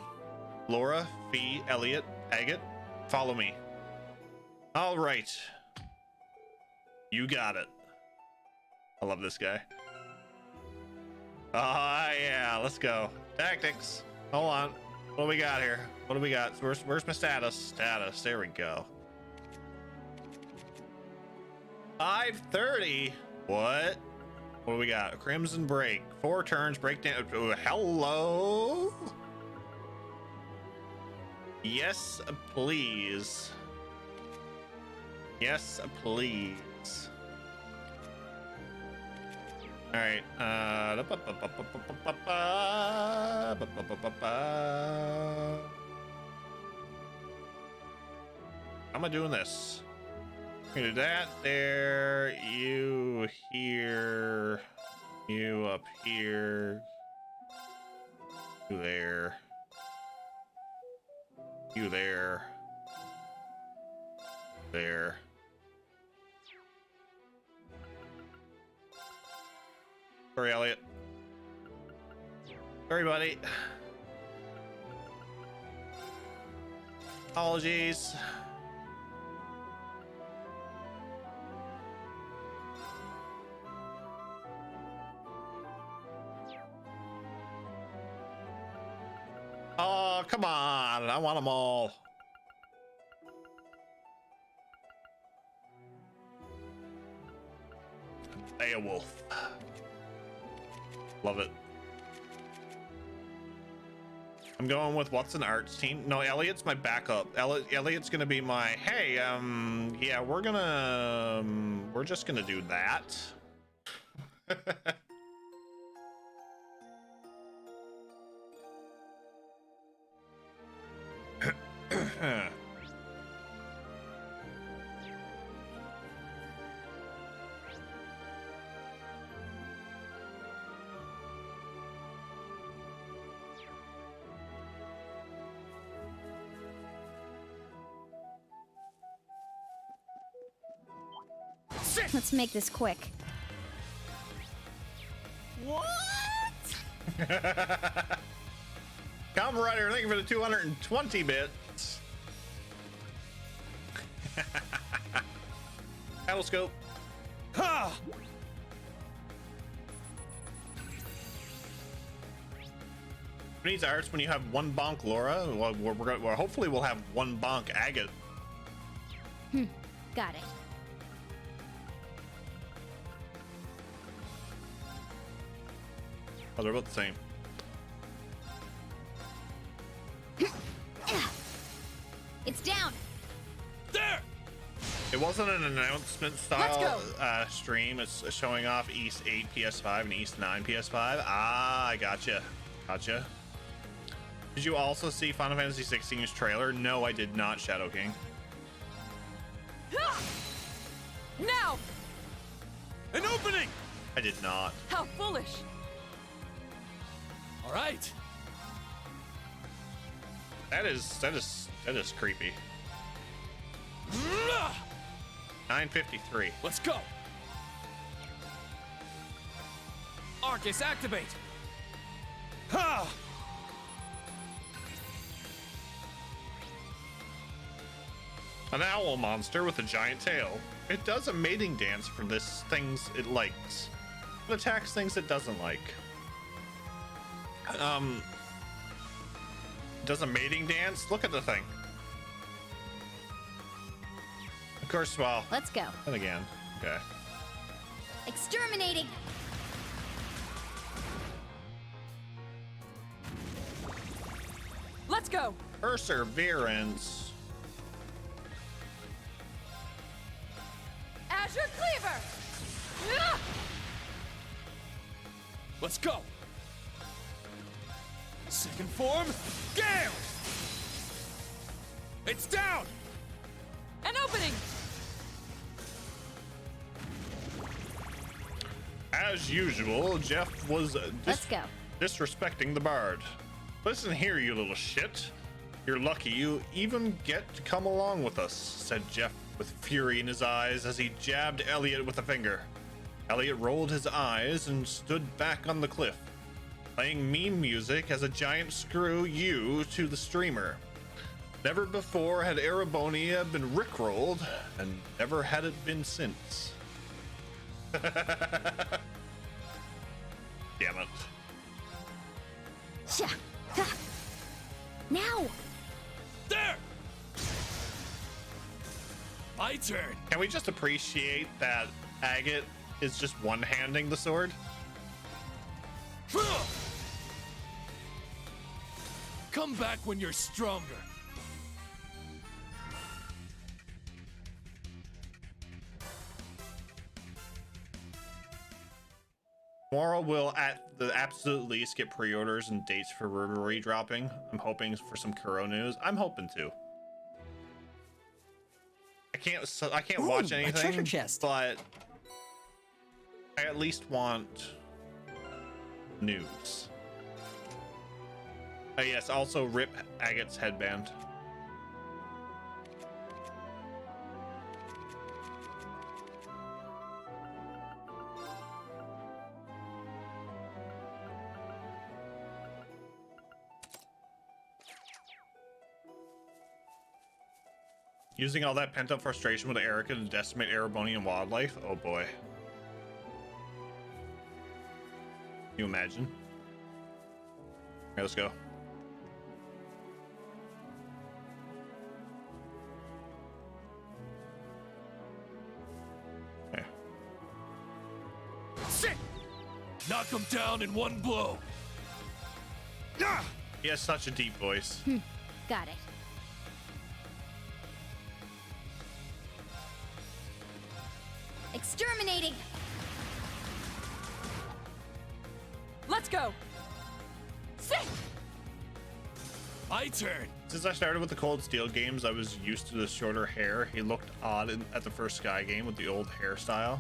Laura, Fee, Elliot, Agate, follow me. All right. You got it. I love this guy. Ah, yeah, let's go. Tactics. Hold on. What do we got here? What do we got? Where's my status? Status. There we go. 5:30. What? What do we got? Crimson Break. 4 turns. Breakdown. Oh, hello. Yes, please. Yes, please. All right. How am I doing this? I'm gonna do that there. You here. You up here. You there. You there. There. Sorry, Elliot. Sorry, buddy. Apologies. Oh, come on. I want them all. Beowulf. Love it. I'm going with what's an arts team? No, Elliot's my backup. Elliot's gonna be my, hey, yeah, we're just gonna do that. Let's make this quick. What? Come Rider, thank you for the 220 bits. Battlescope. Ha! Who needs arts when you have one bonk Laura? Well, we're hopefully we'll have one bonk Agate. Got it. Oh, they're about the same. It's down. There. It wasn't an announcement style stream. It's showing off East 8 PS5 and East 9 PS5. Ah, I gotcha. Gotcha. Did you also see Final Fantasy 16's trailer? No, I did not, Shadow King. Now! An opening! I did not. How foolish! All right. That is creepy. 953. Let's go! Arcus, activate! Ha! An owl monster with a giant tail. It does a mating dance for this things it likes. It attacks things it doesn't like. Does a mating dance? Look at the thing. Of course, well. Let's go. And again. Okay. Exterminating. Let's go. Perseverance. Azure Cleaver. Ah! Let's go! Second form, Gale! It's down! An opening. As usual, Jeff was Let's go. disrespecting the bard. Listen here, you little shit. You're lucky you even get to come along with us, said Jeff with fury in his eyes as he jabbed Elliot with a finger. Elliot rolled his eyes and stood back on the cliff, playing meme music as a giant screw you to the streamer. Never before had Erebonia been rickrolled, and never had it been since. Damn it. Now! There! My turn. Can we just appreciate that Agate is just one-handing the sword? Come back when you're stronger. Tomorrow will at the absolute least get pre-orders and dates for Reverie dropping. I'm hoping for some Kuro news. I'm hoping to. I can't watch Ooh, a anything, treasure chest. but I at least want news. Oh yes, also rip Agate's headband. Using all that pent-up frustration with Erica to decimate Erebonian wildlife? Oh boy. Can you imagine? Here, let's go. Knock him down in one blow. He has such a deep voice. Got it. Exterminating! Let's go! Sit! My turn. Since I started with the Cold Steel games, I was used to the shorter hair. He looked odd at the first Sky game with the old hairstyle.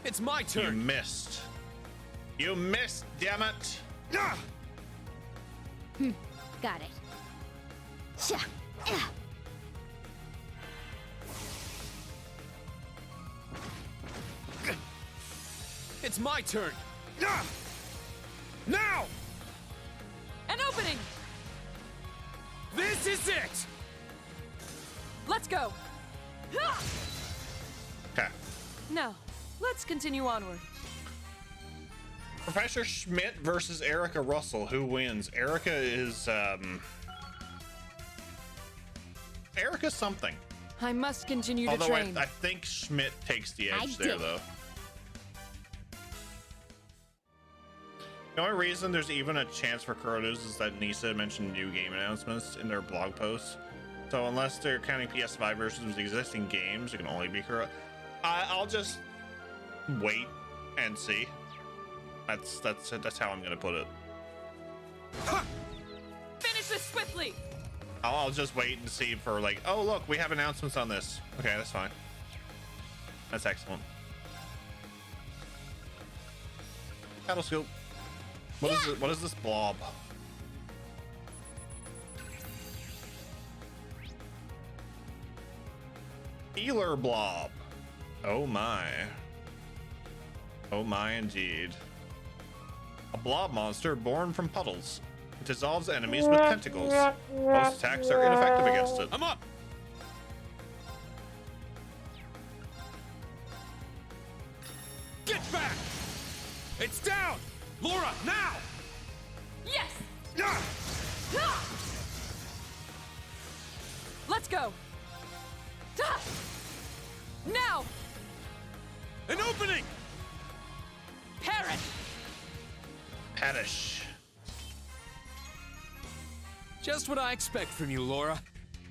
It's my turn. You missed. You missed, damn it. Got it. Sha. It's my turn. Now! An opening! This is it! Let's go! Okay. Now, let's continue onward. Professor Schmidt versus Erica Russell. Who wins? Erica is, Erica's something. I must continue to Although train. I think Schmidt takes the edge I there, did. though. The only reason there's even a chance for Kurotos is that Nisa mentioned new game announcements in their blog posts. So unless they're counting PS5 versus existing games, it can only be Kurotos. I'll just wait and see. That's how I'm gonna put it. Finish this swiftly! I'll just wait and see for like, oh look, we have announcements on this. Okay, that's fine. That's excellent. Cattle scoop. What is it? What is this blob? Healer blob. Oh my. Oh my indeed. A blob monster born from puddles. It dissolves enemies with tentacles. Most attacks are ineffective against it. I'm up! Get back! It's down! Laura, now! Yes! Let's go! Now! An opening! Perish! Perish. Just what I expect from you, Laura.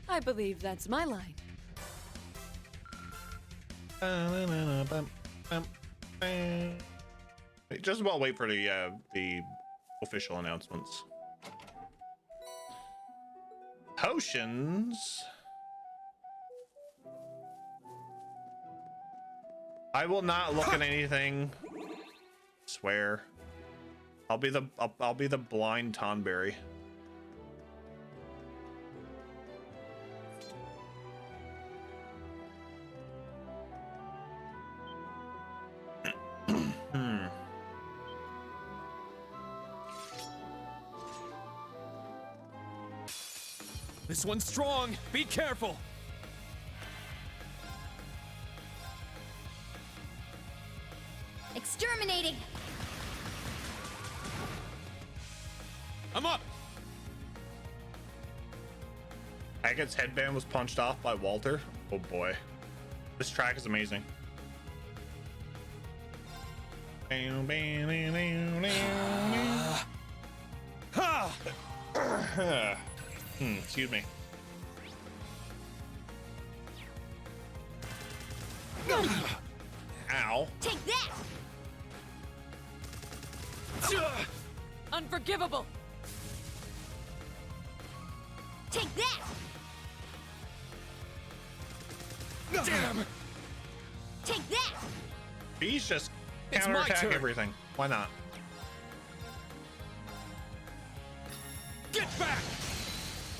I believe that's my line. Just about wait for the official announcements. Potions. I will not look at anything. Swear. I'll be the blind Tonberry. This one's strong. Be careful. Exterminating! I'm up! Agate's headband was punched off by Walter. Oh boy. This track is amazing. Excuse me. Ow. Take that! Unforgivable! Take that! Damn! Take that! Bees just It's my counterattack turn. everything. Why not? Get back!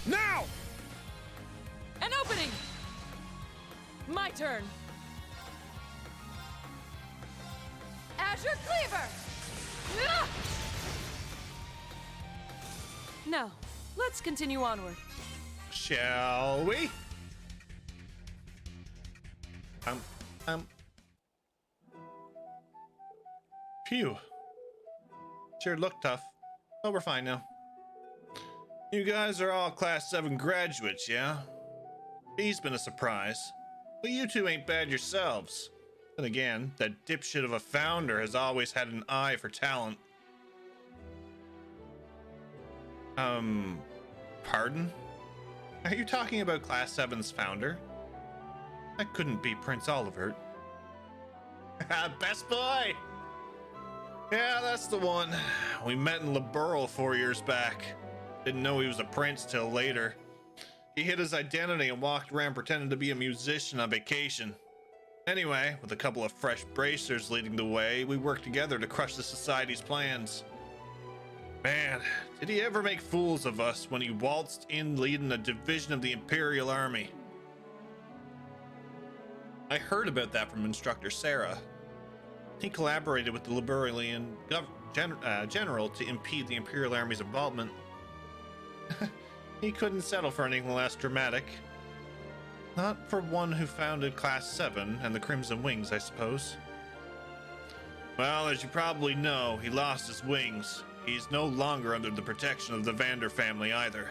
Now! An opening! My turn! Azure Cleaver! Ah! Now, let's continue onward. Shall we? Phew. Sure looked tough. But we're fine now. You guys are all Class 7 graduates, yeah? B's been a surprise. But you two ain't bad yourselves. Then again, that dipshit of a founder has always had an eye for talent. Pardon? Are you talking about Class 7's founder? That couldn't be Prince Olivert. Best boy! Yeah, that's the one. We met in Liberl 4 years back. Didn't know he was a prince till later. He hid his identity and walked around pretending to be a musician on vacation. Anyway, with a couple of fresh bracers leading the way, we worked together to crush the Society's plans. Man, did he ever make fools of us when he waltzed in leading a division of the Imperial Army. I heard about that from Instructor Sarah. He collaborated with the Liberalian general to impede the Imperial Army's involvement. He couldn't settle for anything less dramatic. Not for one who founded Class 7 and the Crimson Wings, I suppose. Well, as you probably know, he lost his wings. He's no longer under the protection of the Vander family either.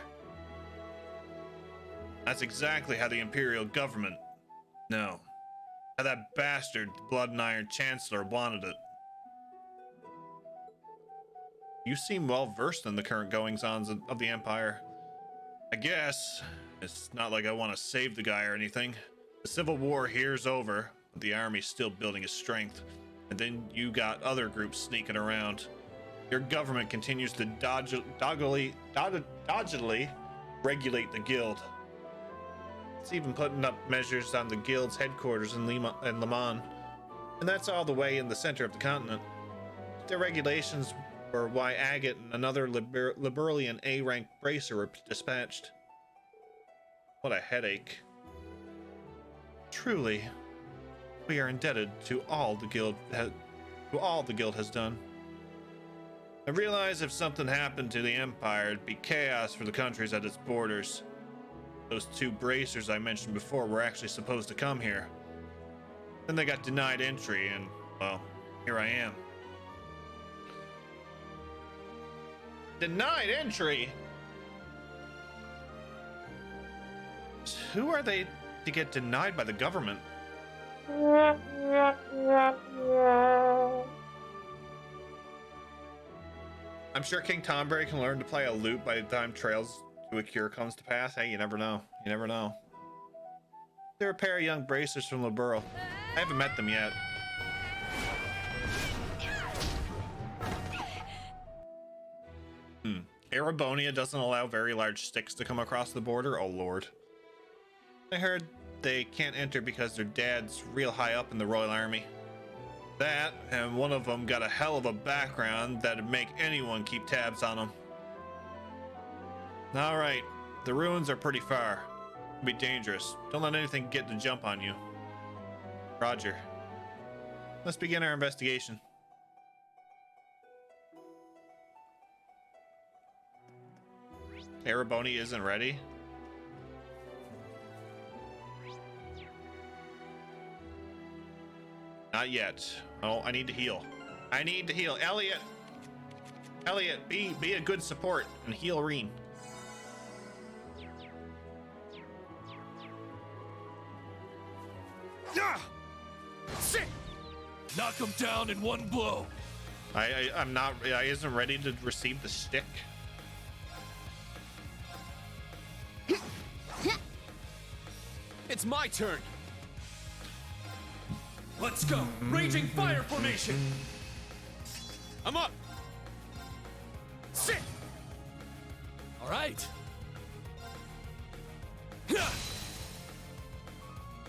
That's exactly how the Imperial government... No. How that bastard, the Blood and Iron Chancellor, wanted it. You seem well versed in the current goings-on of the Empire. I guess. It's not like I want to save the guy or anything. The Civil War here's over, but the army's still building its strength. And then you got other groups sneaking around. Your government continues to doggedly regulate the guild. It's even putting up measures on the guild's headquarters in Le Mans. And that's all the way in the center of the continent. The regulations were why Agate and another Liberalian A-rank bracer were dispatched. What a headache. Truly, we are indebted to all the guild has done. I realize if something happened to the Empire, it'd be chaos for the countries at its borders. Those 2 bracers I mentioned before were actually supposed to come here. Then they got denied entry, and, well, here I am. Denied entry? Who are they to get denied by the government? I'm sure King Tomberry can learn to play a lute by the time Trails to a Cure comes to pass. Hey, you never know. You never know. They're a pair of young bracers from Liberl. I haven't met them yet. Erebonia doesn't allow very large sticks to come across the border? Oh lord. I heard they can't enter because their dad's real high up in the Royal Army. That, and one of them got a hell of a background that'd make anyone keep tabs on him. Alright, the ruins are pretty far. It'll be dangerous. Don't let anything get the jump on you. Roger. Let's begin our investigation. Ereboni isn't ready? Not yet. Oh, I need to heal. I need to heal. Elliot! Elliot, be a good support and heal Reen. Yeah! Sit! Knock him down in one blow. I'm not. I isn't ready to receive the stick. It's my turn. Let's go. Raging fire formation. I'm up. Sit. All right.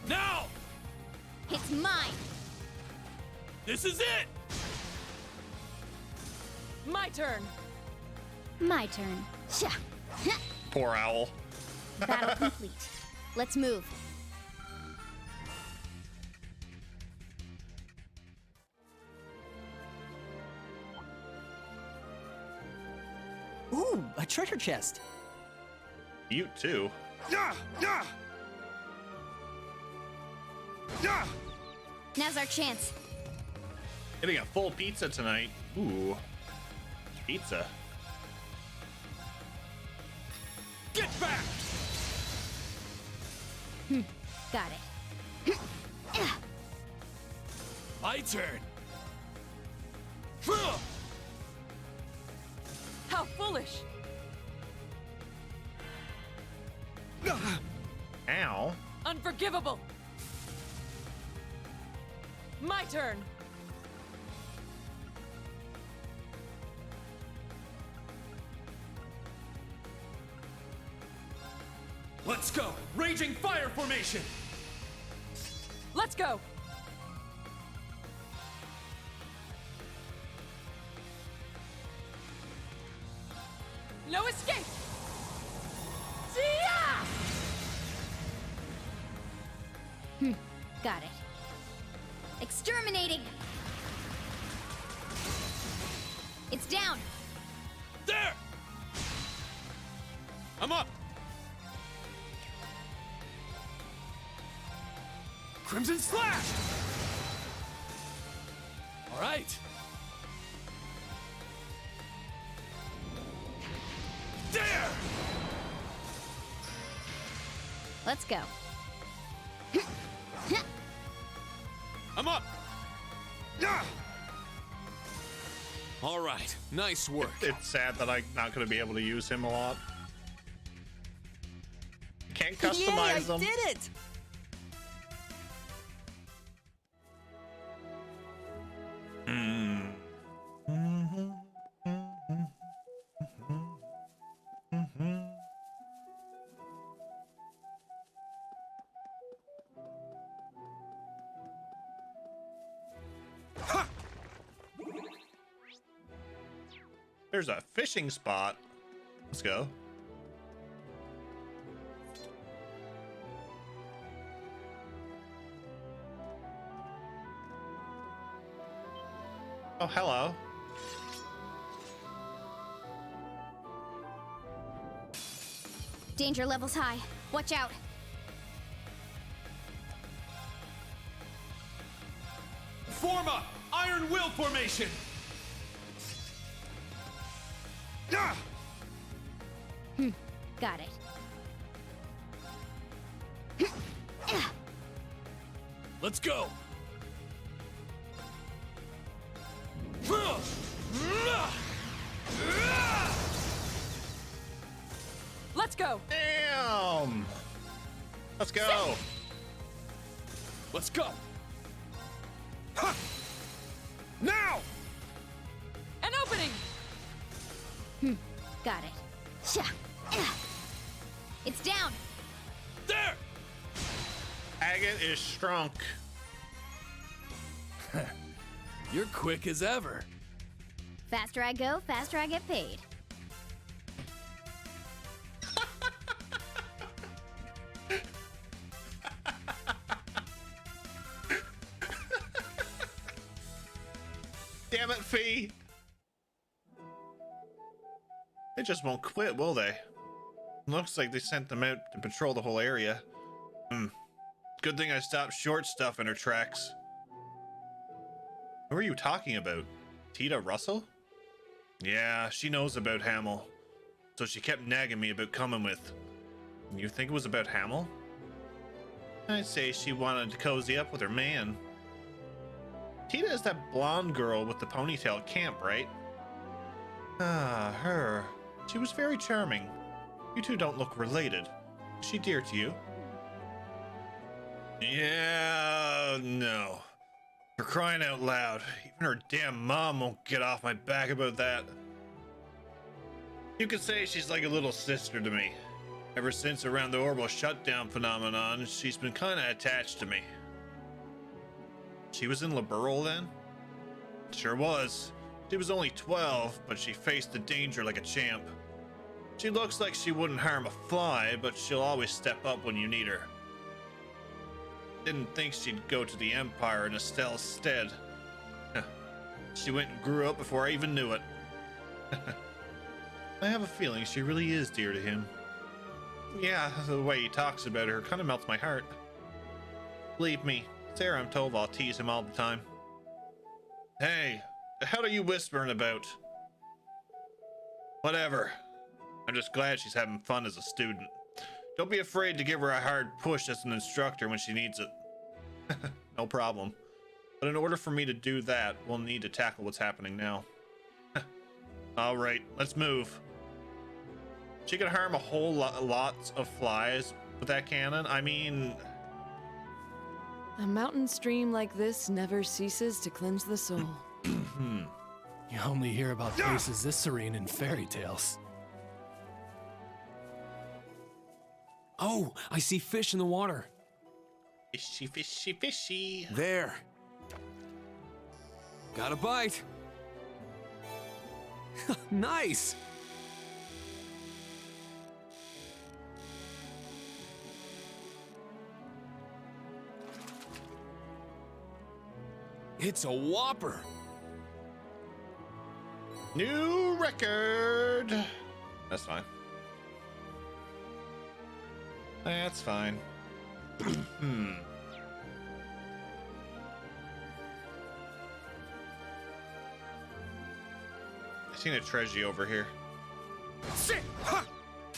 Now. It's mine. This is it. My turn. My turn. Sha. Poor owl. Battle complete. Let's move. Ooh, a treasure chest. You too. Yeah, yeah. Yeah. Now's our chance. Getting a full pizza tonight. Ooh. Pizza. Get back. Got it. My turn. How foolish! Ow. Unforgivable! My turn! Let's go! Raging fire formation! Let's go! No escape! Got it. Exterminating! It's down! There! I'm up! Crimson Slash! All right. There! Let's go. I'm up! All right, nice work. It's sad that I'm not going to be able to use him a lot. Can't customize him. I did it! There's a fishing spot. Let's go. Oh, hello. Danger levels high. Watch out. Form up! Iron Will formation! Got it. Let's go. Let's go! Damn! Let's go! Let's go. Now! An opening! Got it. It's down! There! Agate is shrunk. You're quick as ever. Faster I go, faster I get paid. Damn it, Fee! They just won't quit, will they? Looks like they sent them out to patrol the whole area. Good thing I stopped short stuff in her tracks. Who are you talking about? Tita Russell? Yeah, she knows about Hamel. So she kept nagging me about coming with. You think it was about Hamel? I'd say she wanted to cozy up with her man. Tita is that blonde girl with the ponytail at camp, right? Ah, her. She was very charming. You two don't look related. Is she dear to you? Yeah, no. For crying out loud, even her damn mom won't get off my back about that. You could say she's like a little sister to me. Ever since around the orbital shutdown phenomenon, she's been kinda attached to me. She was in Liberal then? Sure was. She was only 12, but she faced the danger like a champ. She looks like she wouldn't harm a fly, but she'll always step up when you need her. Didn't think she'd go to the Empire in Estelle's stead. She went and grew up before I even knew it. I have a feeling she really is dear to him. Yeah, the way he talks about her kind of melts my heart. Believe me, Sarah and Tova tease him all the time. Hey, the hell are you whispering about? Whatever. I'm just glad she's having fun as a student. Don't be afraid to give her a hard push as an instructor when she needs it. No problem. But in order for me to do that, we'll need to tackle what's happening now. All right, let's move. She can harm a whole lots of flies with that cannon. I mean... A mountain stream like this never ceases to cleanse the soul. You only hear about places this serene in fairy tales. Oh, I see fish in the water. Fishy, fishy, fishy. There. Got a bite. Nice. It's a whopper. New record. That's fine. That's fine. I seen a treasure over here. Sit! Ha!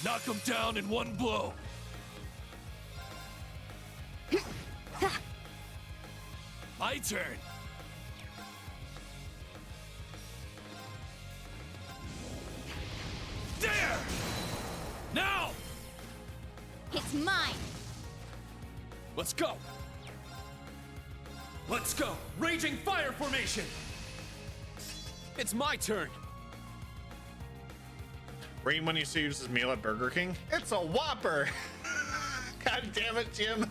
Knock him down in one blow. My turn. There! Now! It's mine! Let's go! Let's go! Raging fire formation! It's my turn. Reen, when he receives his meal at Burger King, it's a Whopper! God damn it, Jim!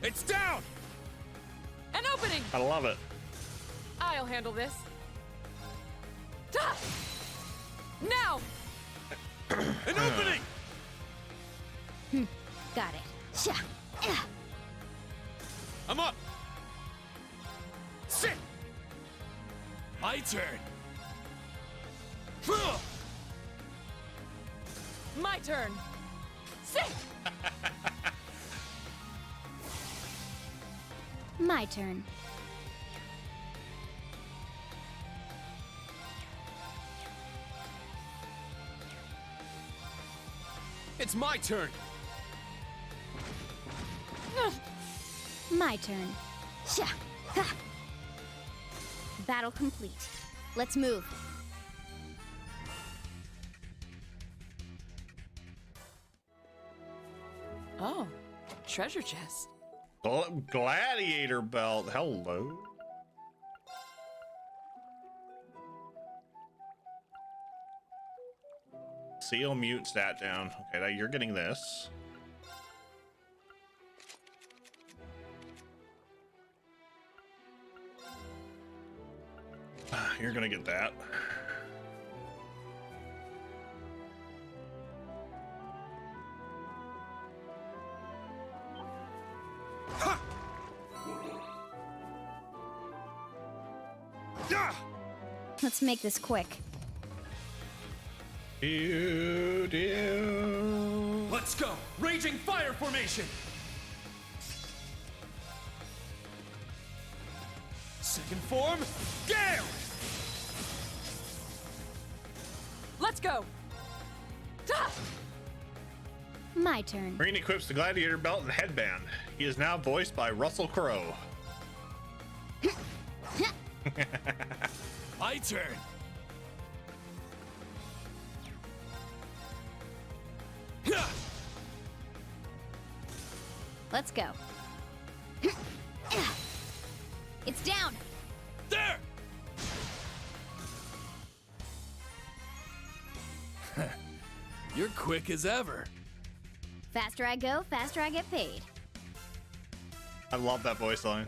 It's down! An opening! I love it. I'll handle this. Now! An opening! Got it. I'm up! Sit! My turn! My turn. Sit! My turn. It's my turn. My turn. Battle complete. Let's move. Oh, treasure chest. Gladiator belt. Hello. Seal mute stat down. Okay, now you're getting this. You're gonna get that. Let's make this quick. Let's go! Raging fire formation! Second form, Gale! Let's go! My turn. Reen equips the gladiator belt and headband. He is now voiced by Russell Crowe. My turn. Let's go. It's down. There. You're quick as ever. Faster I go, faster I get paid. I love that voice line.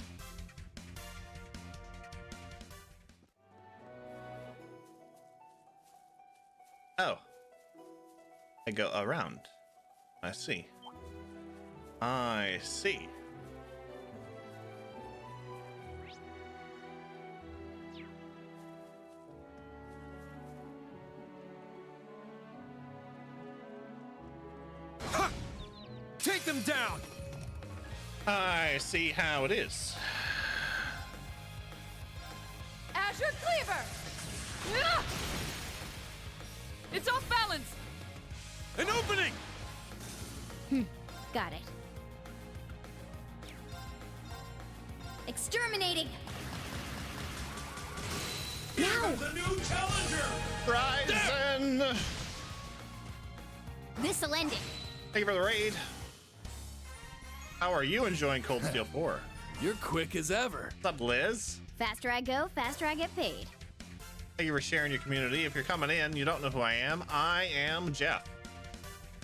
Oh. I go around. I see. I see. Ha! Take them down. I see how it is. Azure Cleaver! It's off balance! An opening! Got it. Exterminating! Here comes a new challenger! Ryzen! This'll end it. Thank you for the raid. How are you enjoying Cold Steel 4? You're quick as ever. What's up, Liz? Faster I go, faster I get paid. Thank you for sharing your community. If you're coming in, you don't know who I am Jeff.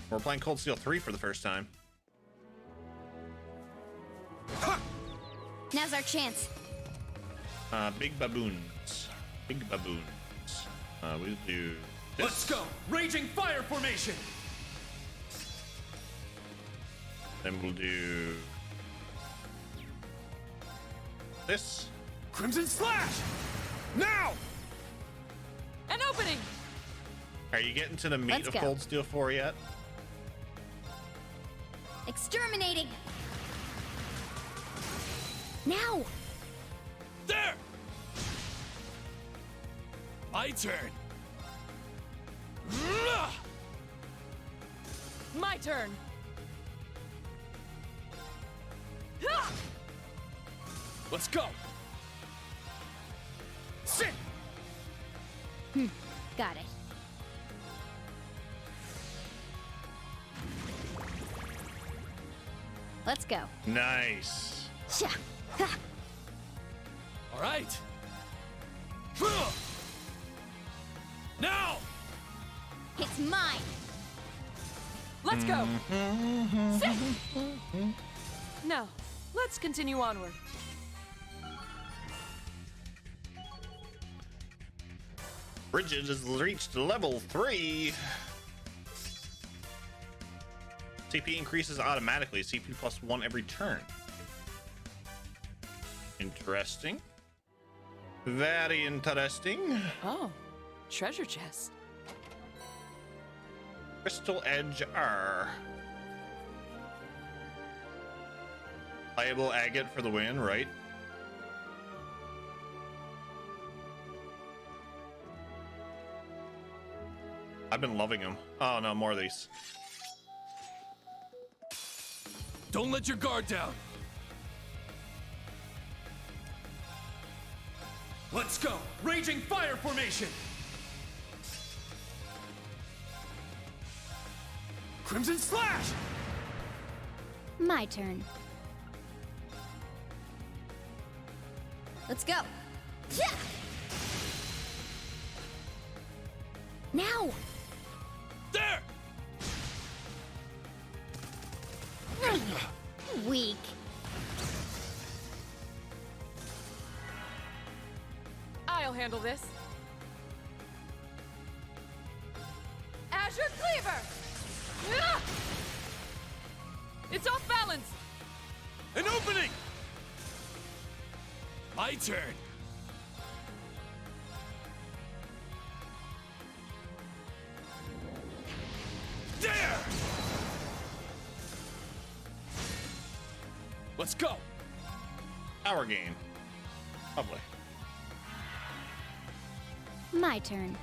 We're playing Cold Steel 3 for the first time. Now's our chance. Big baboons. Big baboons. We'll do this. Let's go! Raging fire formation! Then we'll do this. Crimson Slash! Now! An opening! Are you getting to the meat Let's of go. Cold Steel 4 yet? Exterminating! Now! There! My turn. My turn. Let's go. Sit! Got it. Let's go. Nice. Sha! Ha! All right. Now! It's mine! Let's go. Sit. Now, let's continue onward. Bridget has reached level 3. CP increases automatically. CP plus 1 every turn. Interesting. Very interesting. Oh, treasure chest. Crystal Edge R. Playable agate for the win, right? I've been loving them. Oh no, more of these. Don't let your guard down. Let's go! Raging fire formation! Crimson Slash! My turn. Let's go. Yeah! Now! There! Weak. I'll handle this. Azure Cleaver! Ah! It's off balance! An opening! My turn. There! Let's go. Our game. Lovely. My turn.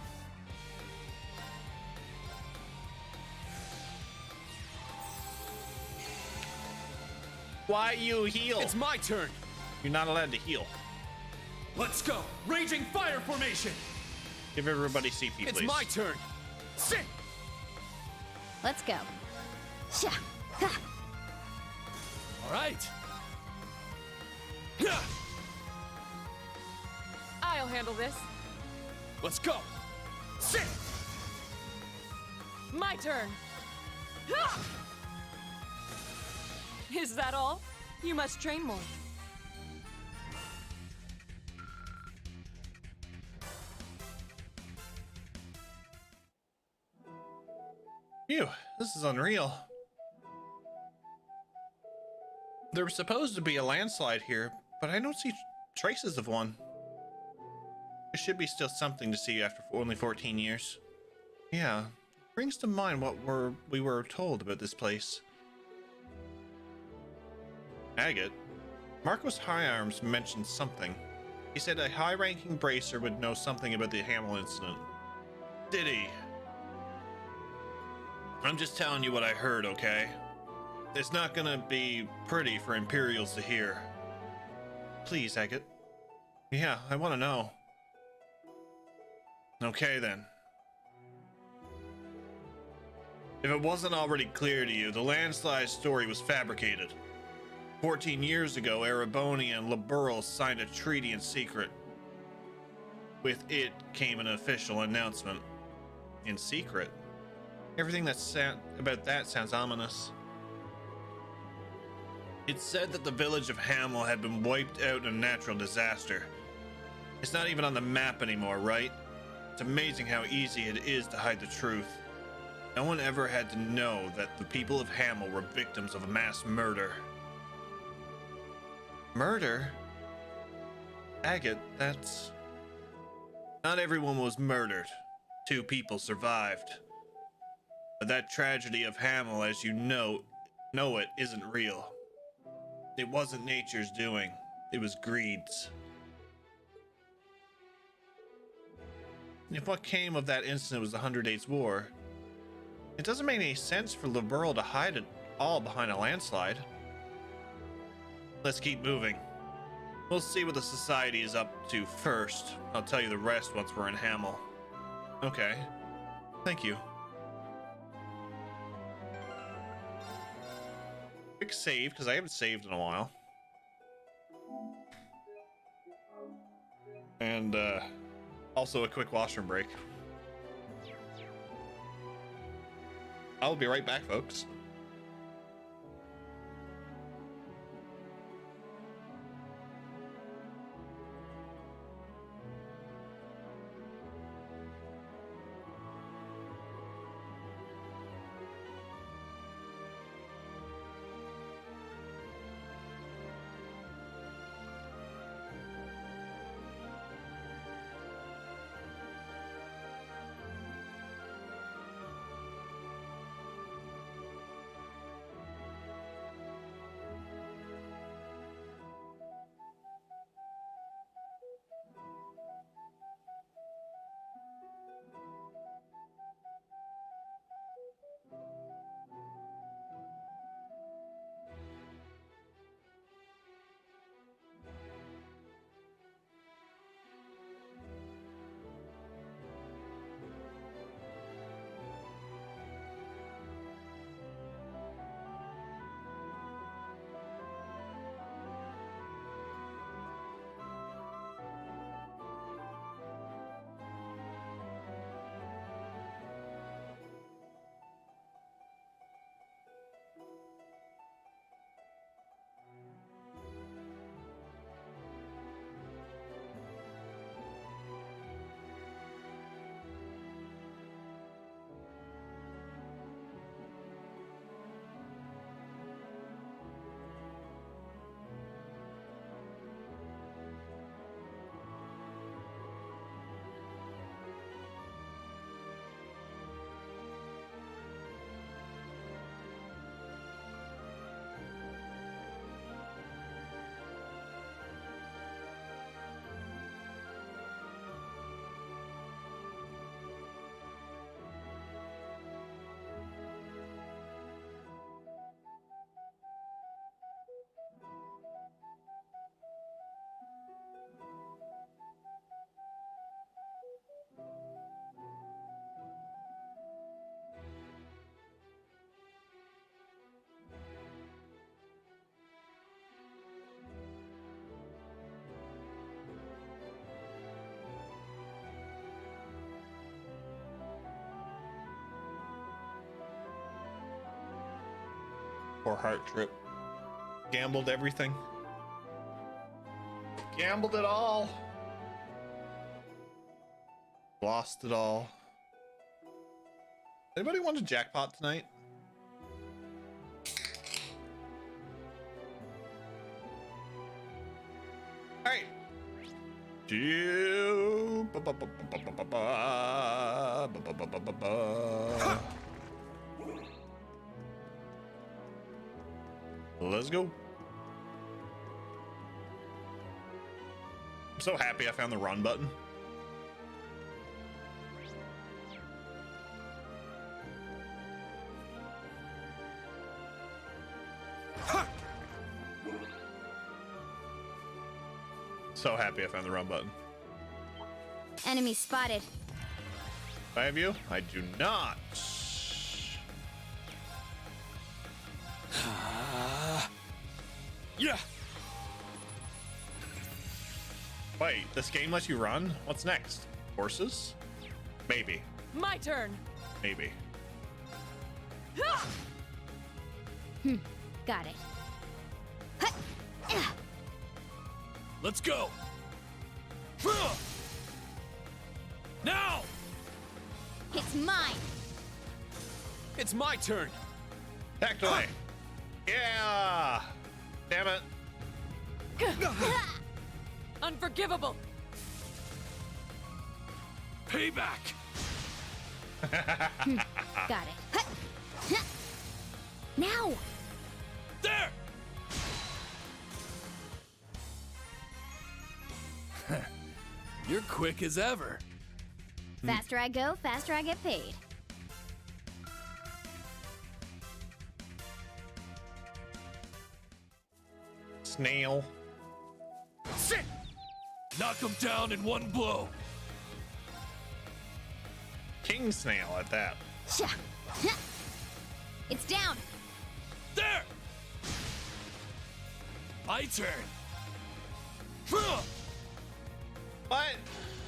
Why you heal? It's my turn. You're not allowed to heal. Let's go! Raging fire formation! Give everybody CP, please. It's my turn. Sit! Let's go. Sha! Ha! All right. I'll handle this. Let's go. Sit! My turn. Ah! Is that all? You must train more. Phew, this is unreal. There was supposed to be a landslide here, but I don't see traces of one. There should be still something to see after only 14 years. Yeah, brings to mind what we were told about this place. Agate? Marcos Higharms mentioned something. He said a high-ranking bracer would know something about the Hamel incident. Did he? I'm just telling you what I heard, okay? It's not gonna be pretty for Imperials to hear. please, Agate. Yeah, I want to know. Okay, then. If it wasn't already clear to you, the landslide story was fabricated. 14 years ago, Ereboni and Liberal signed a treaty in secret. With it came an official announcement. In secret? Everything about that sounds ominous. It said that the village of Hamel had been wiped out in a natural disaster. It's not even on the map anymore, right? It's amazing how easy it is to hide the truth. No one ever had to know that the people of Hamel were victims of a mass murder. Murder? Agate, that's... Not everyone was murdered. 2 people survived. But that tragedy of Hamel, as you know it, isn't real. It wasn't nature's doing. It was greed's. If what came of that incident was the 100 Days War, it doesn't make any sense for Liberal to hide it all behind a landslide. Let's keep moving. We'll see what the society is up to first. I'll tell you the rest once we're in Hamel. Okay. Thank you. Quick save, because I haven't saved in a while. And, also a quick washroom break. I'll be right back, folks. Poor Heart Trip. Gambled everything. Gambled it all. Lost it all. Anybody want a jackpot tonight? Alright. Let's go. I'm so happy I found the run button. So happy I found the wrong button. Enemy spotted. Do I have you? I do not. Yeah. Wait, this game lets you run? What's next? Horses? Maybe. My turn. Maybe. Got it. Let's go. Now. It's mine. It's my turn. Tactile. Yeah. Damn it. Unforgivable. Payback. Got it. Now. There. You're quick as ever. Faster I go, faster I get paid. Snail. Sit. Knock him down in one blow. King snail at that. It's down. There. My turn. What?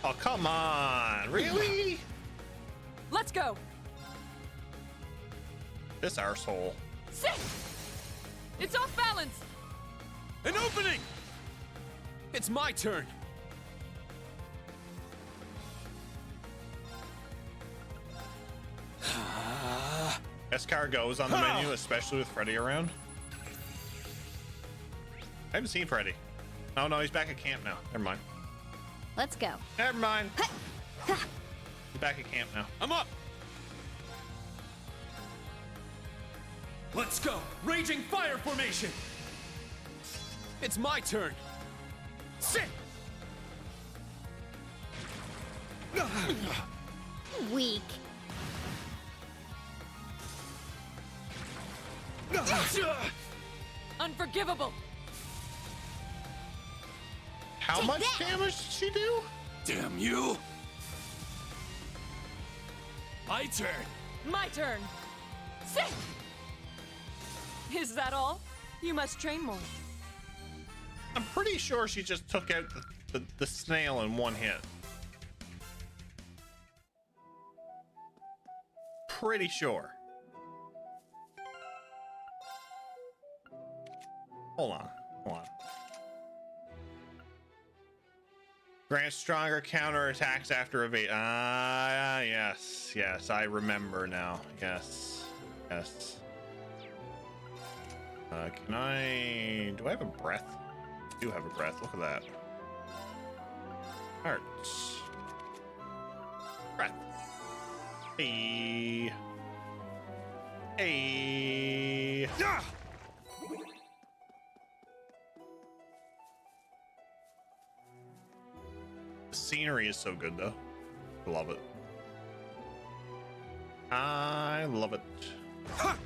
Oh, come on. Really? Let's go. This arsehole. Sit. It's off balance. An opening. It's my turn. Escargot is on the menu, especially with Freddy around. I haven't seen Freddy. Oh no, he's back at camp now. Never mind. Let's go. Never mind. He's back at camp now. I'm up. Let's go. Raging fire formation. It's my turn. Sit. Weak. Unforgivable. How much damage did she do? Damn you. My turn. My turn. Sit. Is that all? You must train more. I'm pretty sure she just took out the snail in one hit. Pretty sure. Hold on. Grants stronger counterattacks after evade. Yes, I remember now. Yes. Do I have a breath? I do have a breath. Look at that. Hearts. Breath. Hey. Ah! The scenery is so good, though. Love it. I love it. Ha!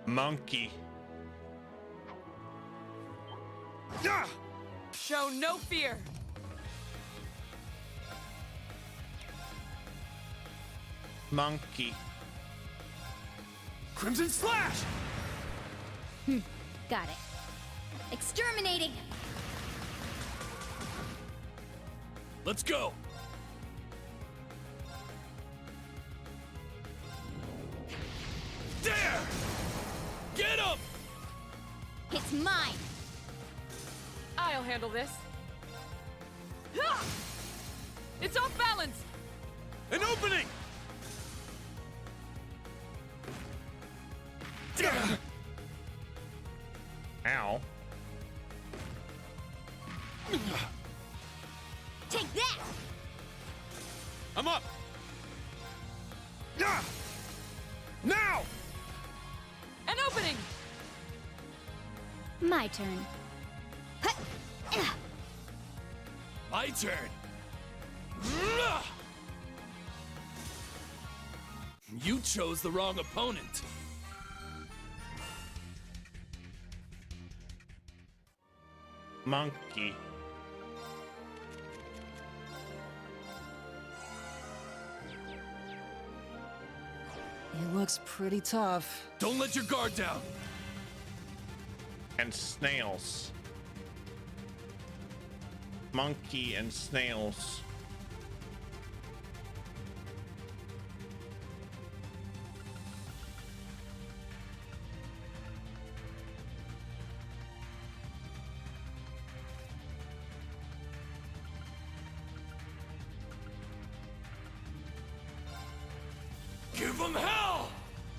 Monkey. Yeah! Show no fear. Monkey. Crimson Slash! Got it. Exterminating! Let's go! There! Get him! It's mine! I'll handle this. It's off balance! An opening! Ow. Take that! I'm up! Now! An opening! My turn. My turn! You chose the wrong opponent. Monkey. He looks pretty tough. Don't let your guard down. And snails. Monkey and snails. Give them hell!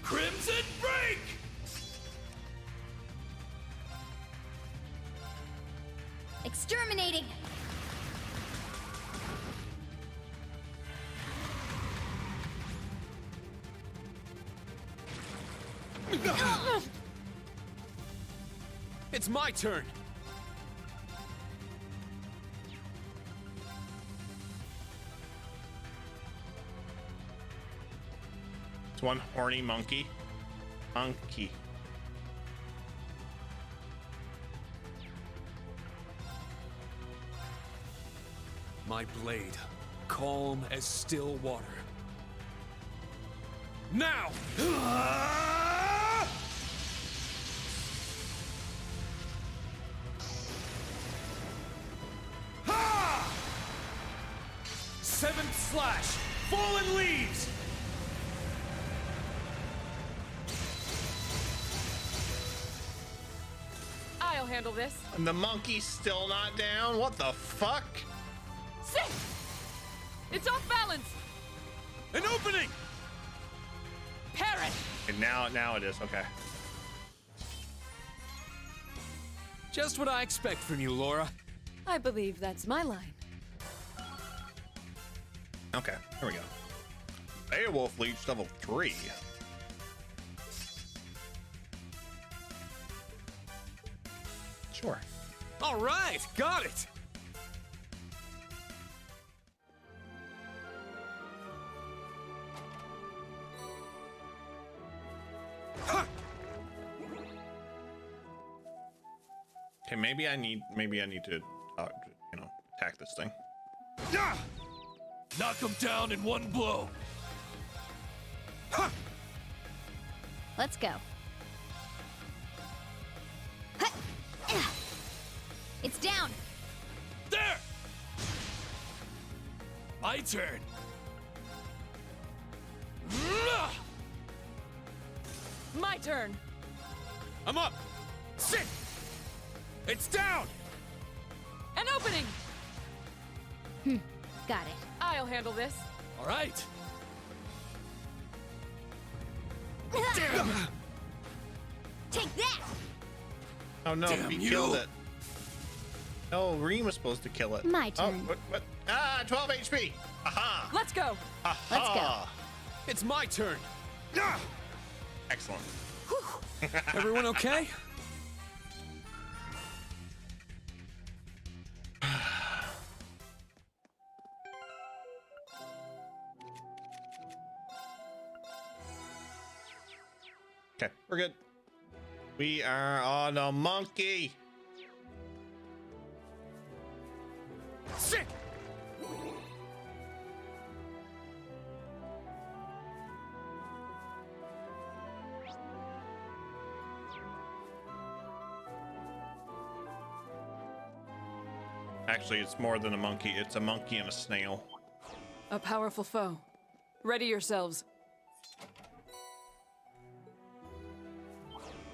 Crimson Break! Exterminating! It's my turn. It's one horny monkey. Monkey. My blade, calm as still water. Now! Ha! Seventh slash! Fallen leaves! I'll handle this. And the monkey's still not down? What the fuck? Sit! It's off balance! An opening! Parrot! And now it is, okay. Just what I expect from you, Laura. I believe that's my line. Okay, here we go. Beowulf Leech level 3. Sure. All right, got it. Okay, maybe I need to, attack this thing. Yeah! Knock him down in one blow. Ha! Let's go. It's down. There! My turn. My turn. I'm up. Sit! It's down! An opening! Got it. I'll handle this. All right. Damn! Take that! Oh no, Damn he you. killed it. No, Reen was supposed to kill it. My turn. Oh, what? Ah, 12 HP. Aha. Let's go. Aha. Let's go. It's my turn. Yeah! Excellent. Everyone okay? Okay, we're good. We are on a monkey. Sit! Actually, it's more than a monkey. It's a monkey and a snail. A powerful foe. Ready yourselves.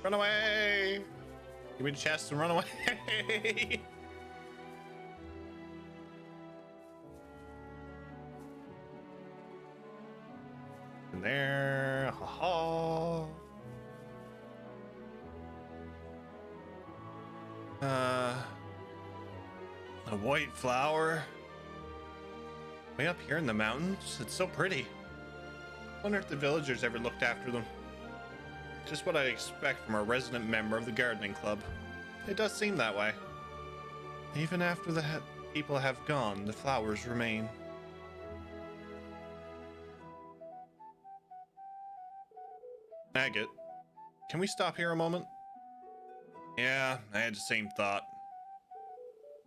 Run away! Give me the chest and run away! In there, ha ha. A white flower. Way up here in the mountains. It's so pretty. Wonder if the villagers ever looked after them. Just what I expect from a resident member of the gardening club. It does seem that way. Even after the people have gone, the flowers remain. Agate, can we stop here a moment? Yeah, I had the same thought.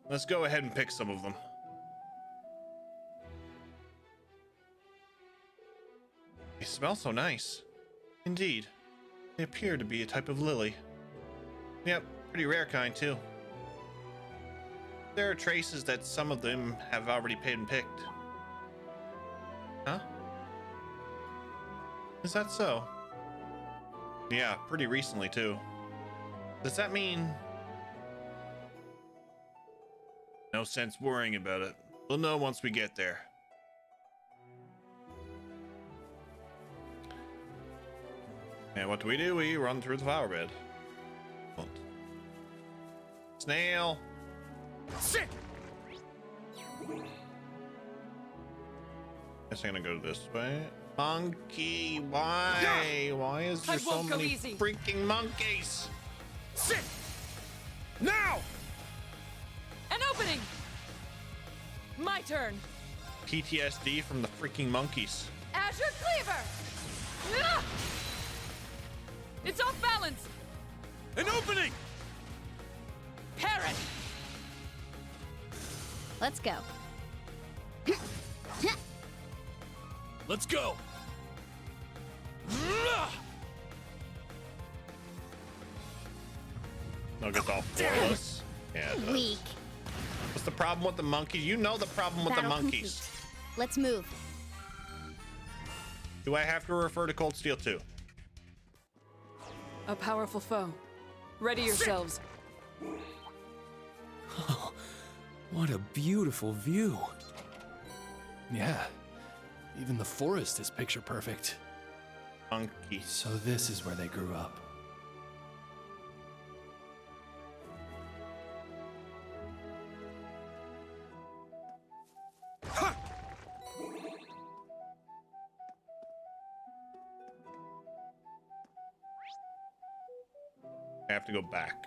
Let's go ahead and pick some of them. They smell so nice. Indeed. They appear to be a type of lily. Yep, pretty rare kind too. There are traces that some of them have already been picked. Huh? Is that so? Yeah, pretty recently too. Does that mean... No sense worrying about it. We'll know once we get there. And what do? We run through the flower bed. Snail! Sit! Guess I'm gonna go this way. Monkey, why? Why is there so many freaking monkeys? Sit! Now! An opening! My turn. PTSD from the freaking monkeys. Azure Cleaver! Ah! It's off balance! An opening! Parrot! Let's go. Let's go. No, gets all four of us. Yeah, it does. Weak. What's the problem with the monkeys? You know the problem with the Battle monkeys. complete. Let's move. Do I have to refer to Cold Steel too? A powerful foe. Ready yourselves. Oh, what a beautiful view. Yeah, even the forest is picture perfect. Monkey. So this is where they grew up. I have to go back.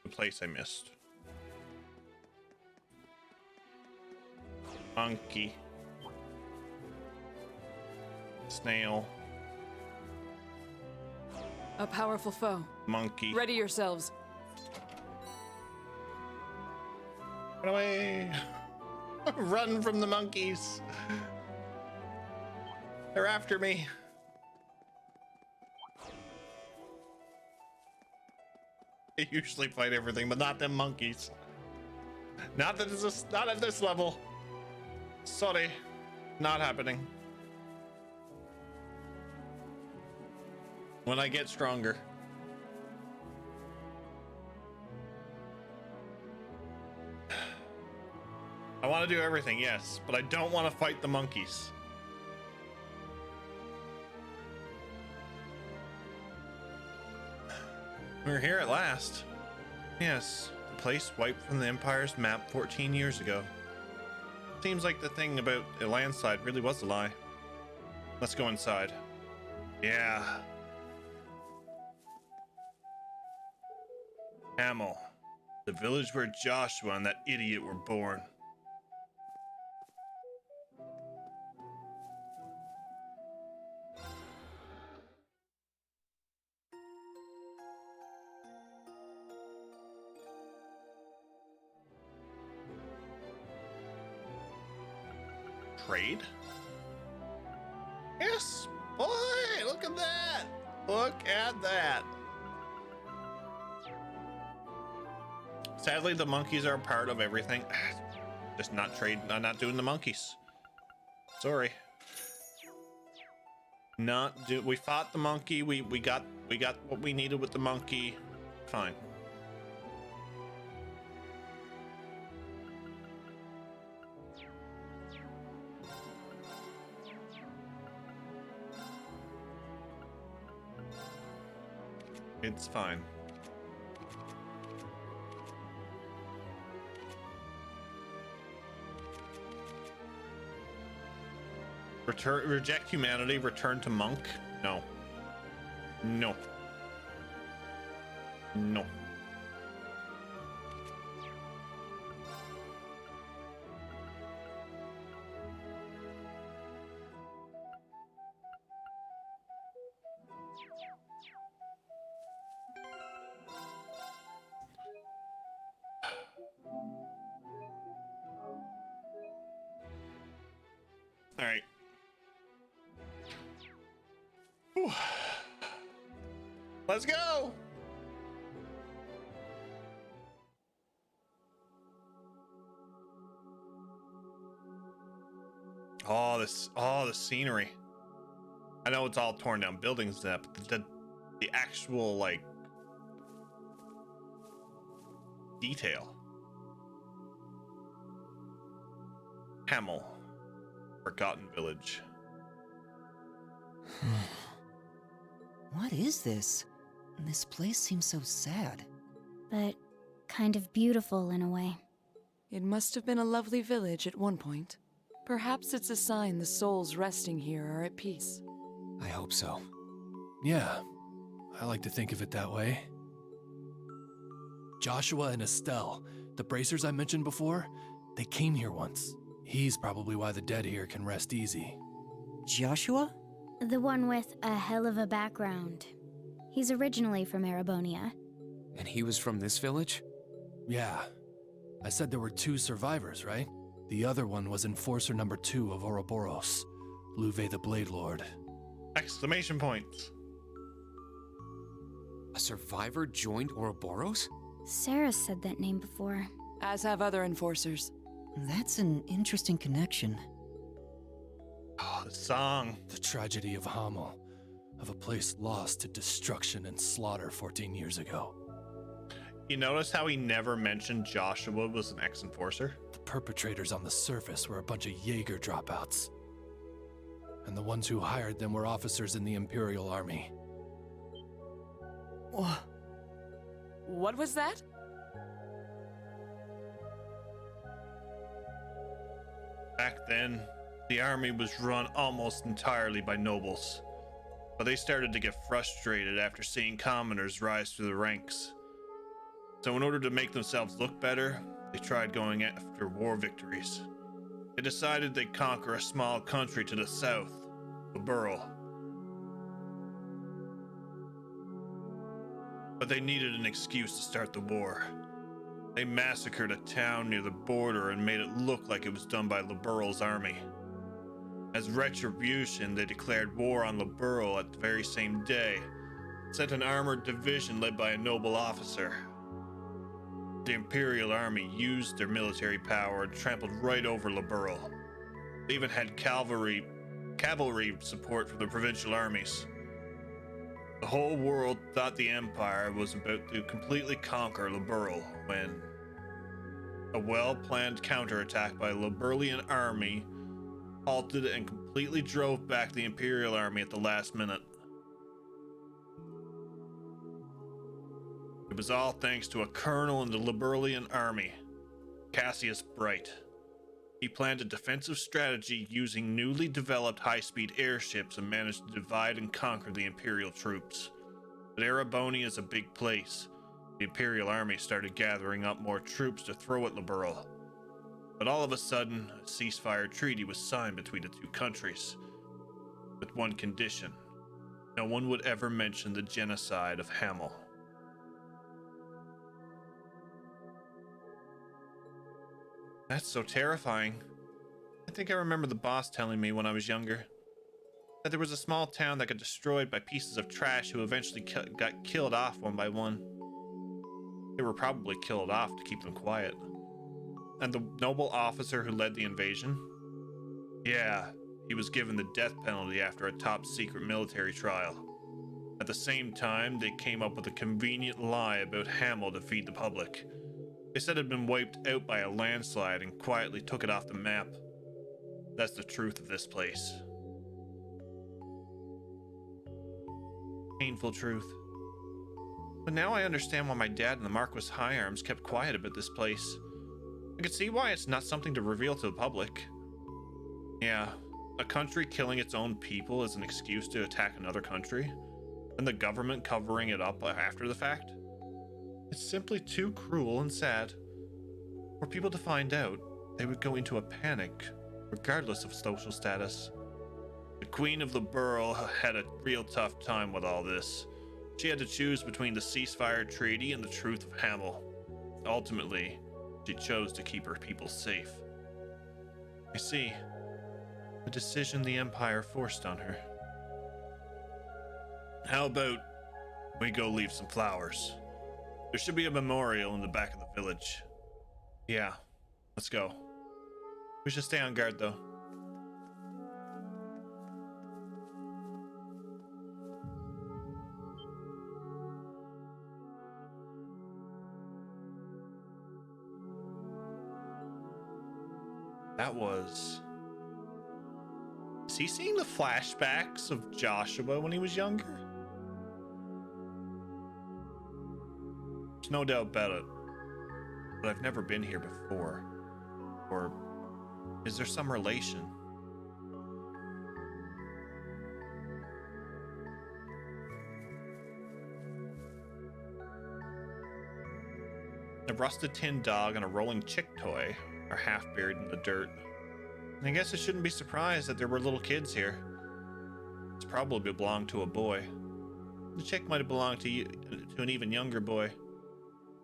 The place I missed. Monkey. Snail. A powerful foe. Monkey. Ready yourselves. Run away. Run from the monkeys. They're after me. I usually fight everything, but not them monkeys. Not that it's not at this level. Sorry, not happening. When I get stronger. I want to do everything, yes, but I don't want to fight the monkeys. We're here at last. Yes, the place wiped from the Empire's map 14 years ago. Seems like the thing about a landslide really was a lie. Let's go inside. Yeah. Hamel, the village where Joshua and that idiot were born. Trade? Yes, boy, look at that. Look at that. Sadly, the monkeys are a part of everything. Just not trade, not doing the monkeys. Sorry. We fought the monkey. We got what we needed with the monkey. Fine. It's fine. Reject humanity, return to monk? No. No. No. All right. Whew. Let's go. Oh, the scenery. I know it's all torn down buildings now, but the actual like detail. Hamel, forgotten village. What is this? This place seems so sad. But kind of beautiful in a way. It must have been a lovely village at one point. Perhaps it's a sign the souls resting here are at peace. I hope so. Yeah, I like to think of it that way. Joshua and Estelle, the bracers I mentioned before, they came here once. He's probably why the dead here can rest easy. Joshua? The one with a hell of a background. He's originally from Erebonia. And he was from this village? Yeah. I said there were 2 survivors, right? The other one was Enforcer number 2 of Ouroboros, Louve the Blade Lord. Exclamation points. A survivor joined Ouroboros? Sarah said that name before. As have other enforcers. That's an interesting connection. Oh, the song. The tragedy of Hamel, of a place lost to destruction and slaughter 14 years ago. You notice how he never mentioned Joshua was an ex-enforcer? The perpetrators on the surface were a bunch of Jaeger dropouts. And the ones who hired them were officers in the Imperial Army. What was that? Back then, the army was run almost entirely by nobles. But they started to get frustrated after seeing commoners rise through the ranks. So in order to make themselves look better, they tried going after war victories. They decided they'd conquer a small country to the south, Liberl. But they needed an excuse to start the war. They massacred a town near the border and made it look like it was done by Liberl's army. As retribution, they declared war on Liberl at the very same day, sent an armored division led by a noble officer. The Imperial Army used their military power and trampled right over Liberl. They even had cavalry support from the provincial armies. The whole world thought the Empire was about to completely conquer Liberl when a well-planned counterattack by the Liberlian army halted and completely drove back the Imperial Army at the last minute. It was all thanks to a colonel in the Liberlian army, Cassius Bright. He planned a defensive strategy using newly developed high-speed airships and managed to divide and conquer the Imperial troops. But Erebonia is a big place. The Imperial army started gathering up more troops to throw at Liberl. But all of a sudden, a ceasefire treaty was signed between the 2 countries. With one condition: no one would ever mention the genocide of Hamel. That's so terrifying. I think I remember the boss telling me when I was younger that there was a small town that got destroyed by pieces of trash who eventually got killed off one by one. They were probably killed off to keep them quiet. And the noble officer who led the invasion? Yeah, he was given the death penalty after a top secret military trial. At the same time, they came up with a convenient lie about Hamel to feed the public. They said it had been wiped out by a landslide and quietly took it off the map. That's the truth of this place. Painful truth. But now I understand why my dad and the Marquis High Arms kept quiet about this place. I could see why it's not something to reveal to the public. Yeah, a country killing its own people is an excuse to attack another country, and the government covering it up after the fact? It's simply too cruel and sad. Were people to find out, they would go into a panic, regardless of social status. The Queen of Liberl had a real tough time with all this. She had to choose between the ceasefire treaty and the truth of Hamel. Ultimately, she chose to keep her people safe. I see. The decision the Empire forced on her. How about we go leave some flowers? There should be a memorial in the back of the village. Yeah, let's go. We should stay on guard, though. That was... Is he seeing the flashbacks of Joshua when he was younger? There's no doubt about it. But I've never been here before. Or is there some relation? A rusted tin dog and a rolling chick toy are half buried in the dirt. And I guess I shouldn't be surprised that there were little kids here. It's probably belonged to a boy. The chick might have belonged to an even younger boy.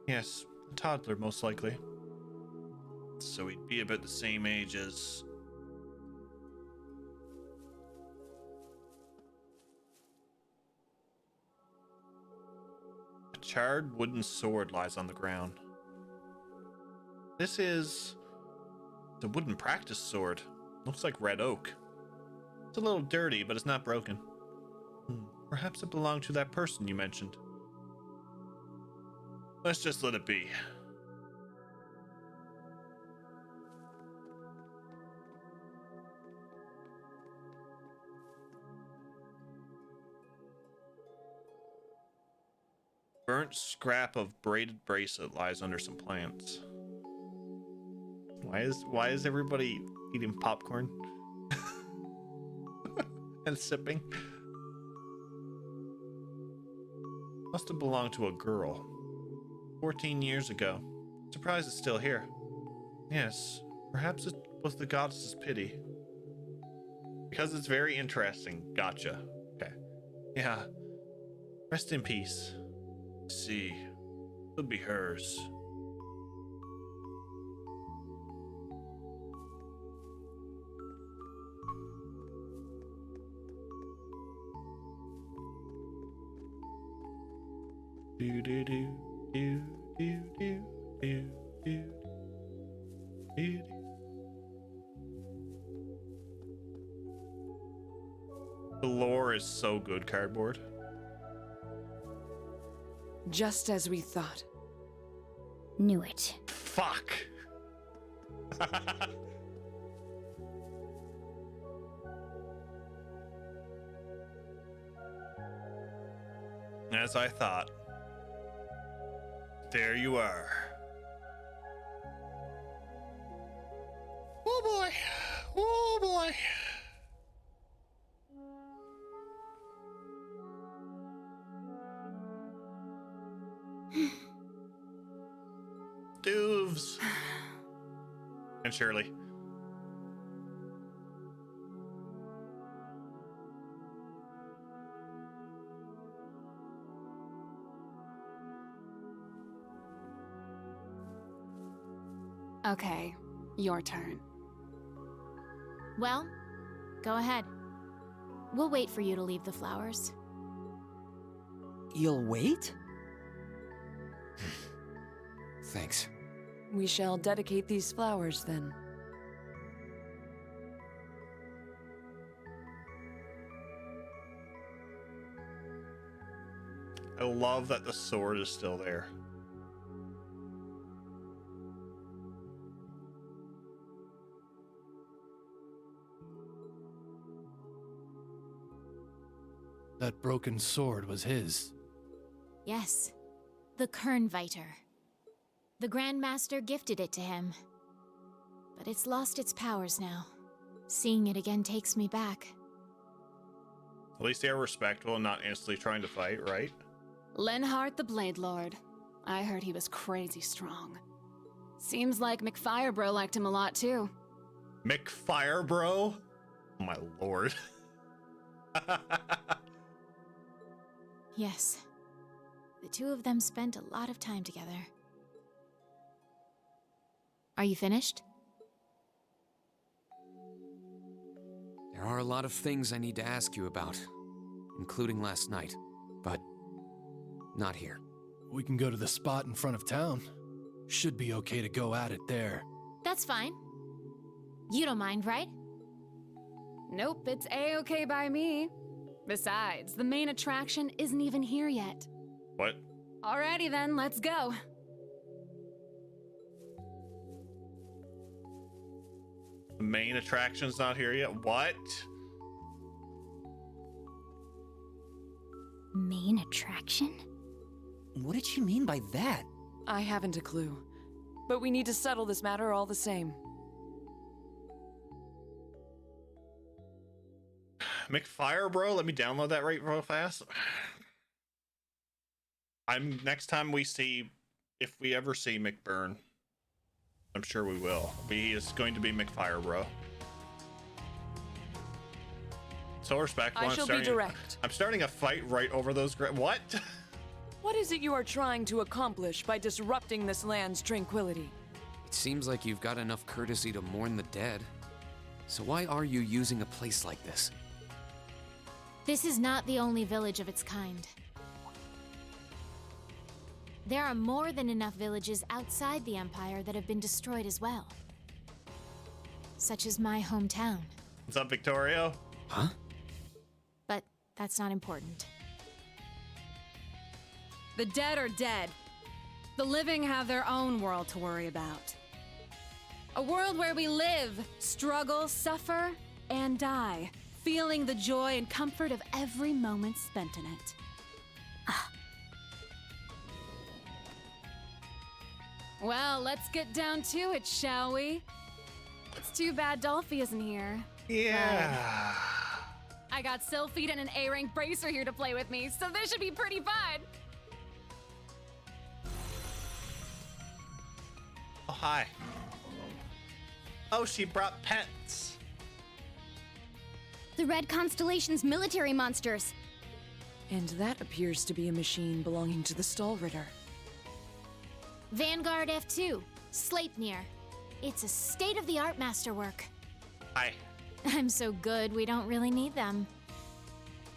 Yes, a toddler most likely. So he'd be about the same age as... A charred wooden sword lies on the ground. This is... It's a wooden practice sword. Looks like red oak. It's a little dirty, but it's not broken. Perhaps it belonged to that person you mentioned. Let's just let it be. Burnt scrap of braided bracelet lies under some plants. Why is everybody eating popcorn and sipping? Must have belonged to a girl. 14 years ago. Surprised it's still here. Yes, perhaps it was the goddess's pity. Because it's very interesting. Gotcha. Okay. Yeah. Rest in peace. See. Could be hers. Do do do do do do do do do. The lore is so good, cardboard. Just as we thought. Knew it. Fuck. As I thought. There you are. Oh boy. Oh boy. Doves. And Shirley. Okay, your turn. Well, go ahead. We'll wait for you to leave the flowers. You'll wait? Thanks. We shall dedicate these flowers then. I love that the sword is still there. That broken sword was his. Yes, the Kernviter. The Grand Master gifted it to him. But it's lost its powers now. Seeing it again takes me back. At least they are respectful and not instantly trying to fight, right? Lenhart the Blade Lord. I heard he was crazy strong. Seems like McFirebro liked him a lot too. McFirebro? Oh my lord. Yes. The two of them spent a lot of time together. Are you finished? There are a lot of things I need to ask you about, including last night, but not here. We can go to the spot in front of town. Should be okay to go at it there. That's fine. You don't mind, right? Nope, it's A-okay by me. Besides, the main attraction isn't even here yet. What? Alrighty then, let's go. The main attraction's not here yet? What? Main attraction? What did she mean by that? I haven't a clue. But we need to settle this matter all the same. McFire, bro? Let me download that right real fast. Next time we see, if we ever see McBurn, I'm sure we will. He is going to be McFire, bro. So respectful. I shall be direct. I'm starting a fight right over those. What? What is it you are trying to accomplish by disrupting this land's tranquility? It seems like you've got enough courtesy to mourn the dead. So why are you using a place like this? This is not the only village of its kind. There are more than enough villages outside the Empire that have been destroyed as well. Such as my hometown. What's up, Victorio? Huh? But that's not important. The dead are dead. The living have their own world to worry about. A world where we live, struggle, suffer, and die, feeling the joy and comfort of every moment spent in it. Well, let's get down to it, shall we? It's too bad Dolphy isn't here. Yeah. I got Sylphid and an A-rank bracer here to play with me, so this should be pretty fun. Oh, hi. Oh, she brought pets. The Red Constellation's military monsters. And that appears to be a machine belonging to the Stallritter. Vanguard F2, Sleipnir. It's a state-of-the-art masterwork. Hi. I'm so good, we don't really need them.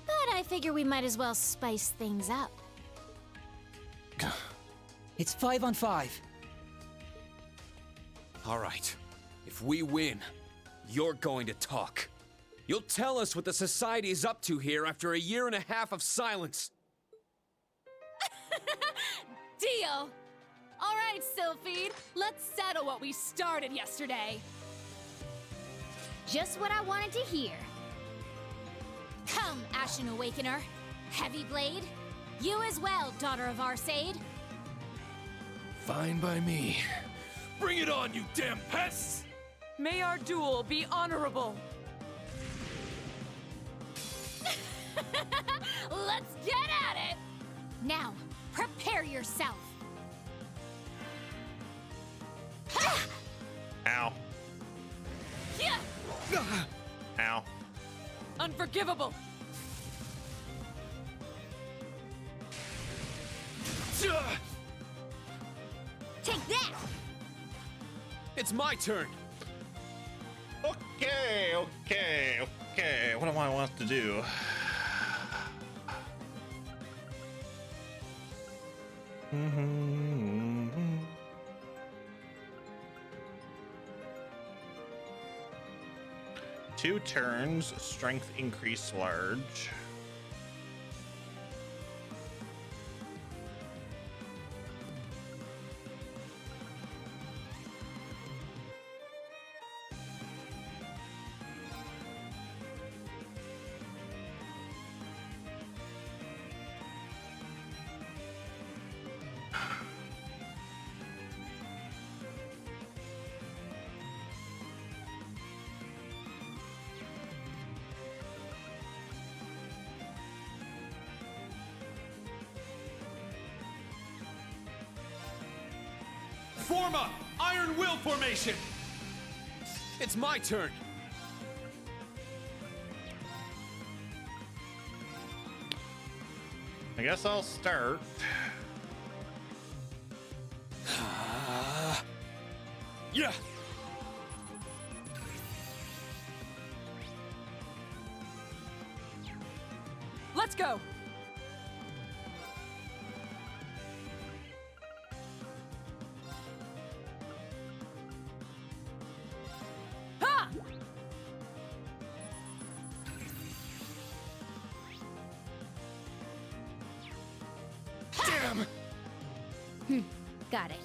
But I figure we might as well spice things up. It's 5 on 5. All right. If we win, you're going to talk. You'll tell us what the society is up to here after a year and a half of silence. Deal! All right, Sylphid, let's settle what we started yesterday. Just what I wanted to hear. Come, Ashen Awakener. Heavy Blade. You as well, Daughter of Arsaid. Fine by me. Bring it on, you damn pests! May our duel be honorable. Let's get at it! Now, prepare yourself. Ow. Yeah. Ow. Unforgivable. Take that! It's my turn. Okay. What do I want to do? Two turns, strength increase large. Form up! Iron Will formation! It's my turn. I guess I'll start. Yeah. Let's go! Ha! Damn! Got it.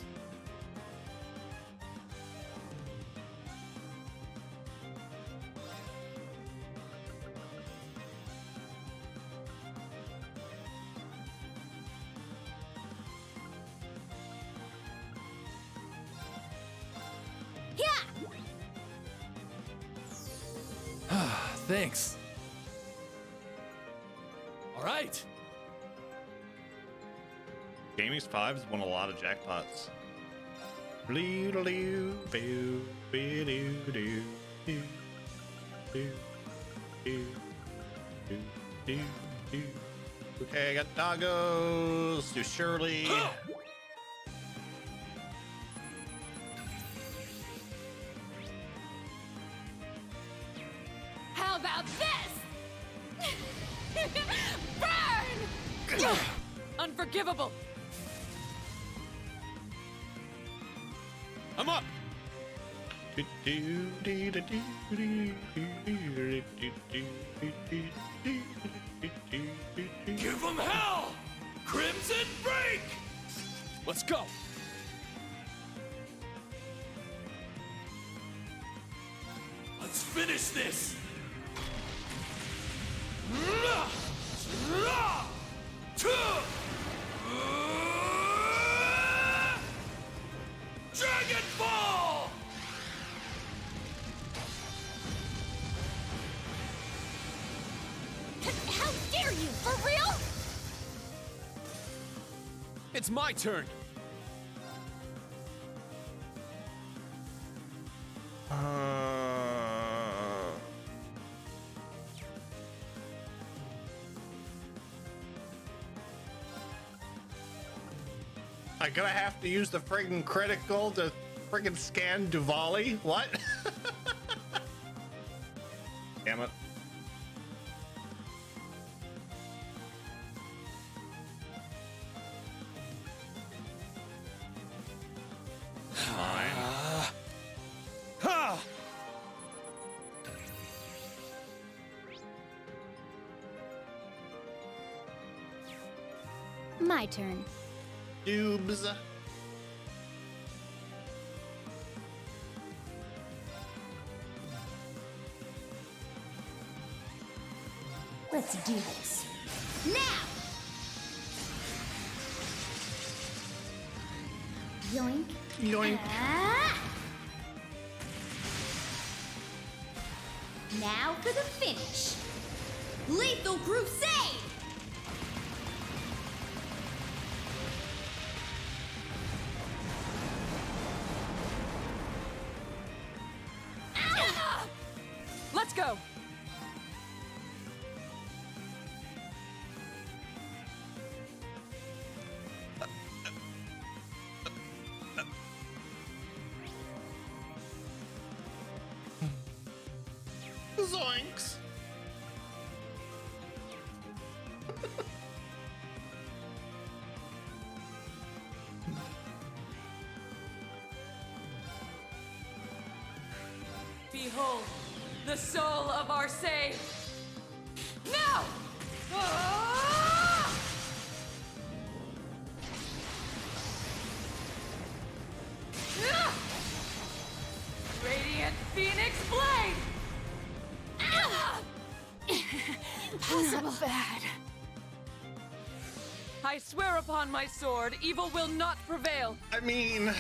Thanks. All right. Gaming's 5's won a lot of jackpots. Okay, I got doggos to Shirley. How about this? Burn! Unforgivable! I'm up! Give them hell! Crimson Break! Let's go! Let's finish this! Dragon Ball! How dare you? For real? It's my turn! I'm gonna have to use the friggin' critical to friggin' scan Duvali? What? Damn it. My turn. Dubes. Let's do this. Now! Yoink. Yoink. Now for the finish. Lethal Crusade! Let's go! Zoinks. Behold, the soul of our sage! Now! Ah! Ah! Radiant Phoenix Blade! Ah! Impossible. Not bad. I swear upon my sword, evil will not prevail. I mean,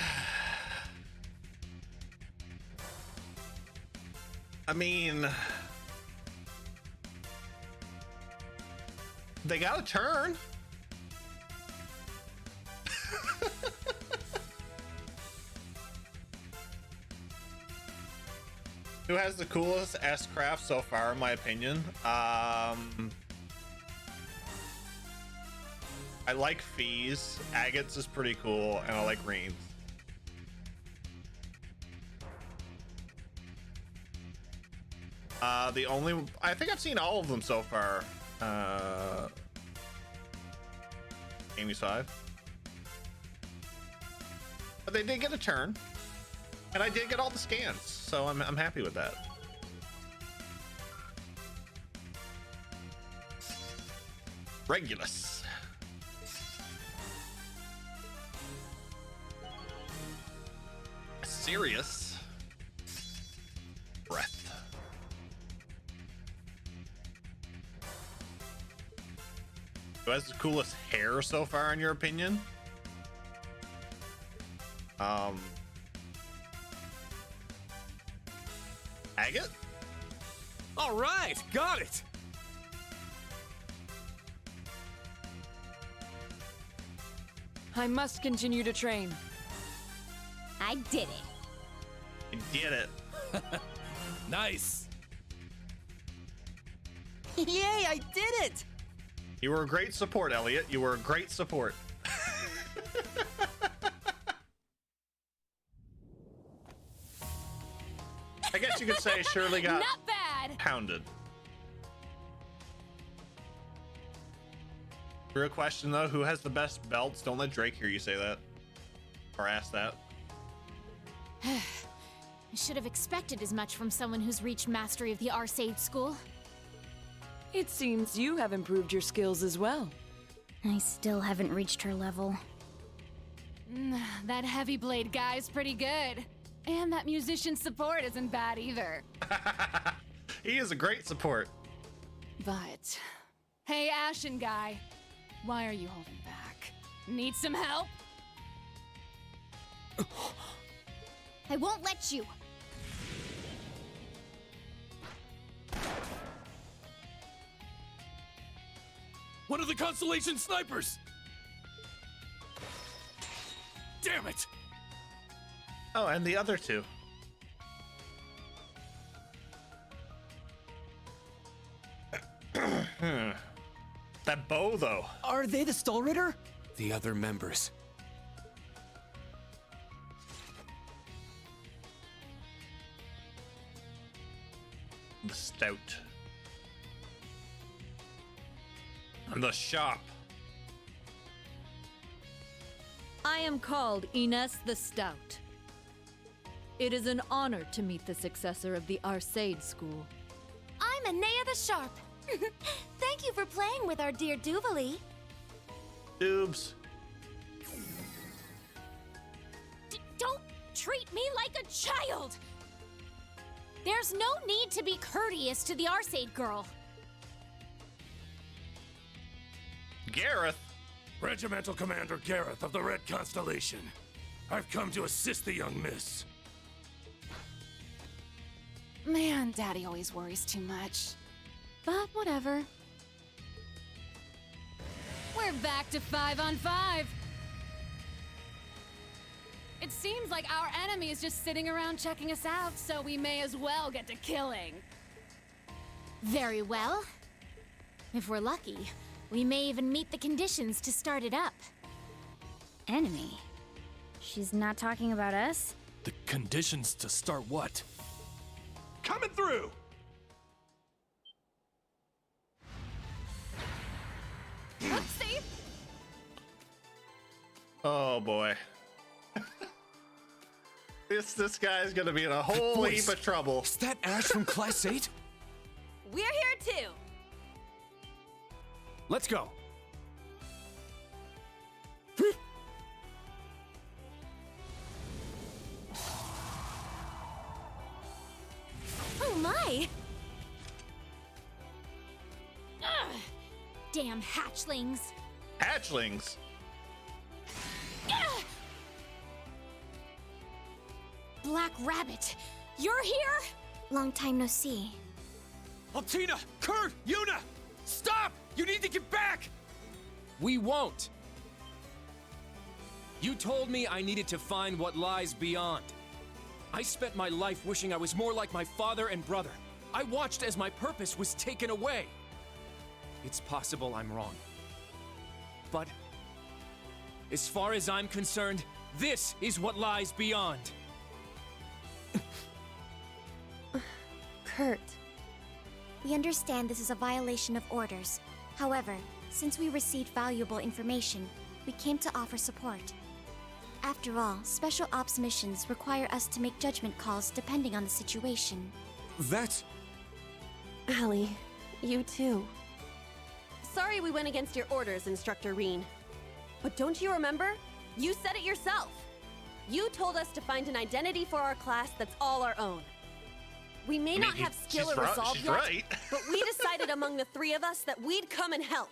they got a turn. Who has the coolest S-craft so far, in my opinion? I like Fee's. Agate's is pretty cool, and I like Reen's. I think I've seen all of them so far. Amy's 5. But they did get a turn. And I did get all the scans, so I'm happy with that. Regulus. Serious. Breath. Who has the coolest hair so far, in your opinion? Agate? All right, got it. I must continue to train. I did it. You did it. Nice. Yay, I did it! You were a great support, Elliot. You were a great support. I guess you could say Shirley got Not bad. pounded. Real question though, who has the best belts? Don't let Drake hear you say that. Or ask that. I should have expected as much from someone who's reached mastery of the Arcade School. It seems you have improved your skills as well. I still haven't reached her level. That heavy blade guy's pretty good. And that musician support isn't bad either. He is a great support. But, hey Ashen guy, why are you holding back? Need some help? I won't let you. One of the Constellation snipers! Damn it! Oh, and the other two. That bow, though. Are they the Stolritter? The other members. The stout. And the shop. I am called Ines the Stout. It is an honor to meet the successor of the Arcade School. I'm Anea the Sharp. Thank you for playing with our dear Duvalie. Doobs. Don't treat me like a child! There's no need to be courteous to the Arcade girl. Gareth. Regimental Commander Gareth of the Red Constellation. I've come to assist the young miss. Man, Daddy always worries too much. But whatever. We're back to 5-on-5. It seems like our enemy is just sitting around checking us out, so we may as well get to killing. Very well. If we're lucky, we may even meet the conditions to start it up. Enemy? She's not talking about us? The conditions to start what? Coming through! Oopsie! Oh boy. This guy's gonna be in a whole heap of trouble. Is that Ash from Class 8? We're here too. Let's go. Oh my! Ugh. Damn hatchlings. Hatchlings. Ugh. Black Rabbit, you're here? Long time no see. Altina! Kurt! Yuna! Stop! You need to get back! We won't. You told me I needed to find what lies beyond. I spent my life wishing I was more like my father and brother. I watched as my purpose was taken away. It's possible I'm wrong. But as far as I'm concerned, this is what lies beyond. Kurt, we understand this is a violation of orders, However, since we received valuable information, we came to offer support. After all, special ops missions require us to make judgment calls depending on the situation. That's... Allie, you too. Sorry we went against your orders, Instructor Reen. But don't you remember? You said it yourself. You told us to find an identity for our class that's all our own. We may not have skill or resolve yet, right. but we decided among the three of us that we'd come and help.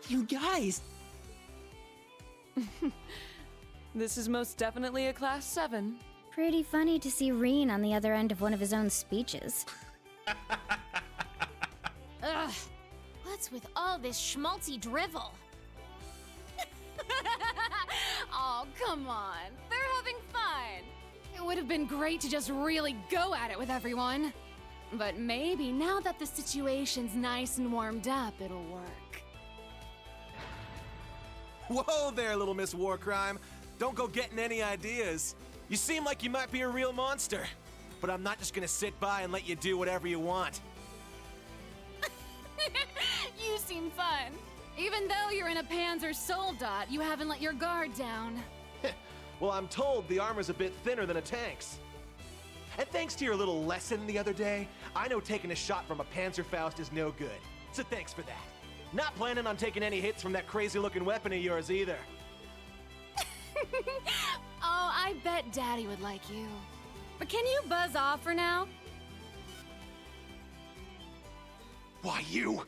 You guys! This is most definitely a Class 7. Pretty funny to see Reen on the other end of one of his own speeches. Ugh. What's with all this schmaltzy drivel? Oh, come on. They're having fun. It would have been great to just really go at it with everyone. But maybe now that the situation's nice and warmed up, it'll work. Whoa there, little Miss Warcrime. Don't go getting any ideas. You seem like you might be a real monster. But I'm not just gonna sit by and let you do whatever you want. You seem fun. Even though you're in a Panzer Soldat, you haven't let your guard down. Well, I'm told the armor's a bit thinner than a tank's. And thanks to your little lesson the other day, I know taking a shot from a Panzerfaust is no good. So thanks for that. Not planning on taking any hits from that crazy-looking weapon of yours either. Oh, I bet Daddy would like you. But can you buzz off for now? Why, you?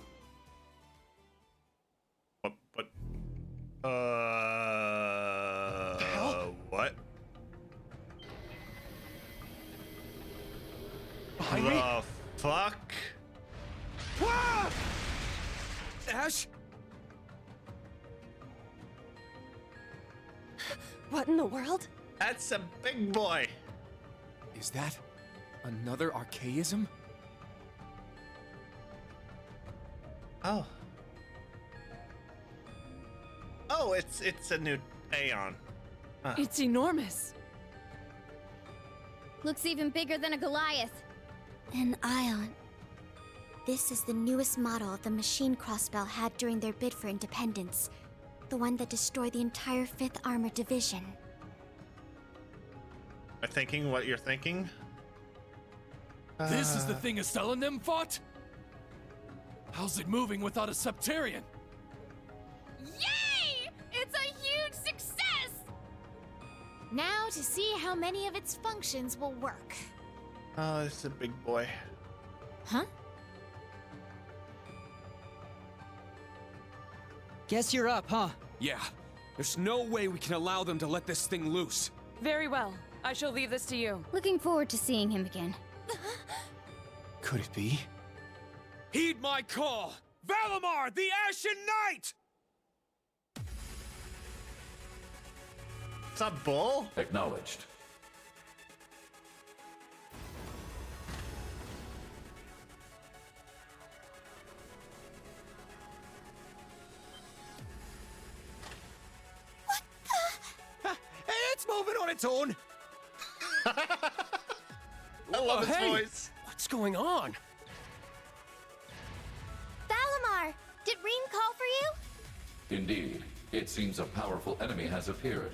What? Behind the me? Fuck? Ah! Ash? What in the world? That's a big boy. Is that another archaism? Oh. Oh, it's a new Aeon. Huh. It's enormous. Looks even bigger than a Goliath. An Ion. This is the newest model the machine crossbell had during their bid for independence. The one that destroyed the entire 5th Armored Division. Am I thinking what you're thinking? This is the thing Estelle and them fought? How's it moving without a Septarian? Yay! It's a huge success! Now to see how many of its functions will work. Oh, it's a big boy. Huh? Guess you're up, huh? Yeah. There's no way we can allow them to let this thing loose. Very well. I shall leave this to you. Looking forward to seeing him again. Could it be? Heed my call! Valimar, the Ashen Knight! What's up, Bull? Acknowledged. It's moving on its own. I love its voice. What's going on? Valimar! Did Reen call for you? Indeed. It seems a powerful enemy has appeared.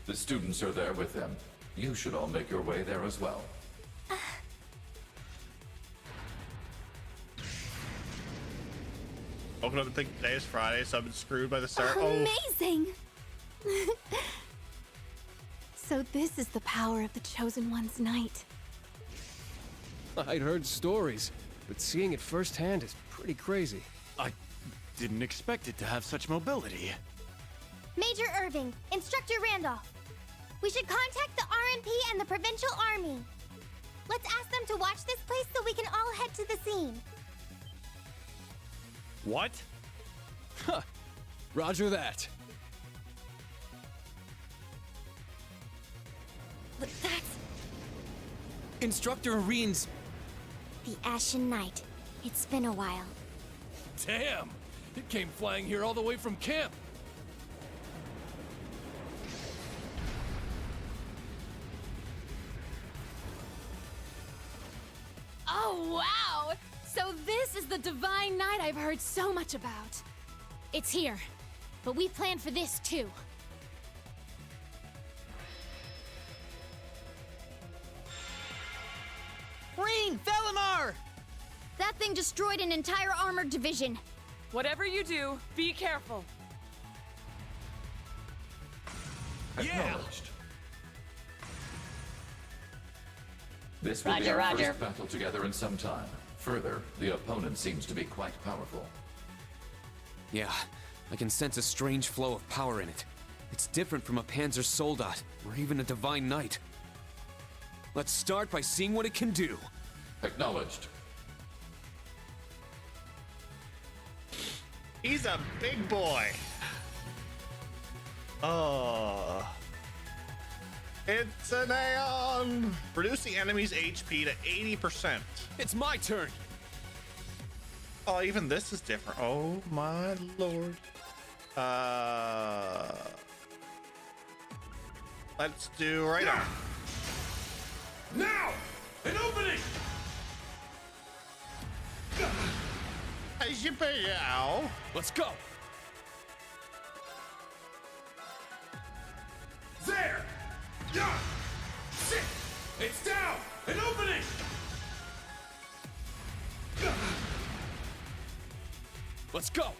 The students are there with them. You should all make your way there as well. Woken up and think today is Friday, so I've been screwed by the start. Amazing! So this is the power of the Chosen One's night. I'd heard stories, but seeing it firsthand is pretty crazy. I didn't expect it to have such mobility. Major Irving, Instructor Randolph. We should contact the RMP and the Provincial Army. Let's ask them to watch this place so we can all head to the scene. What? Huh. Roger that. But that's Instructor Reen's... the Ashen Knight. It's been a while. Damn! It came flying here all the way from camp. Oh, wow! So this is the divine night I've heard so much about. It's here, but we planned for this too. Reen! Valimar! That thing destroyed an entire armored division. Whatever you do, be careful. Acknowledged. This will be Roger, our Roger. first battle together in some time. Further, the opponent seems to be quite powerful. Yeah, I can sense a strange flow of power in it. It's different from a Panzer Soldat, or even a Divine Knight. Let's start by seeing what it can do. Acknowledged. He's a big boy. Oh. It's an Aeon! Reduce the enemy's HP to 80%. It's my turn! Oh, even this is different. Oh my lord. Let's do right arm. Now! An opening! Let's go! There! Yeah! Sit! It's down! An opening! Let's go!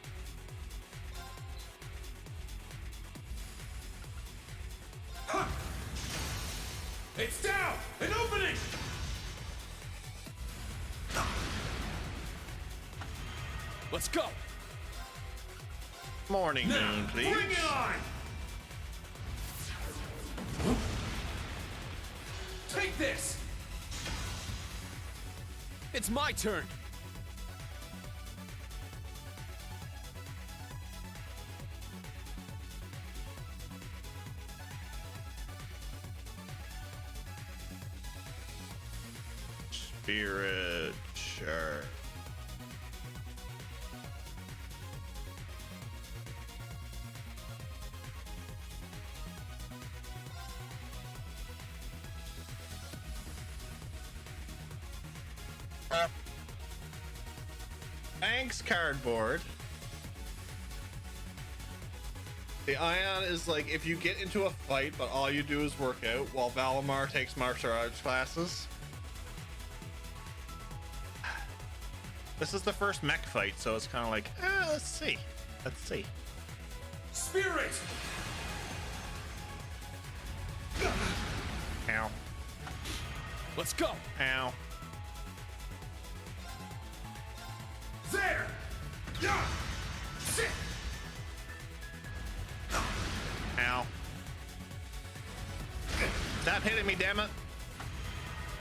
Ha! It's down! An opening! Let's go! Morning moon, please. Bring it on! Take this! It's my turn! Spirit Shark. Thanks, cardboard. The Ion is like if you get into a fight, but all you do is work out, while Valimar takes martial arts classes. This is the first mech fight, so it's kind of like, let's see. Let's see. Spirit! Ow. Let's go! Ow. There! Yeah! Sit! Ow. Stop hitting me, damn it.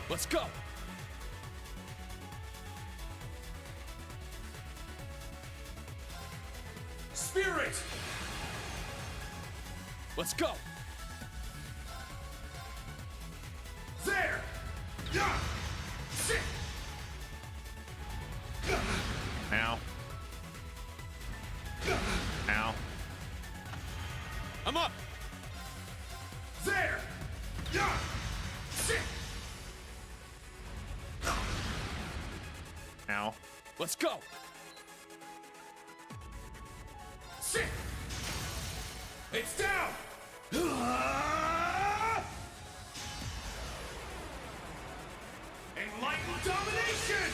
Let's go! Spirit! Let's go! There! Yeah! Sit! Ow. Ow. I'm up! There! Yeah! Sit! Ow. Let's go! Sit! It's down! Enlightened domination!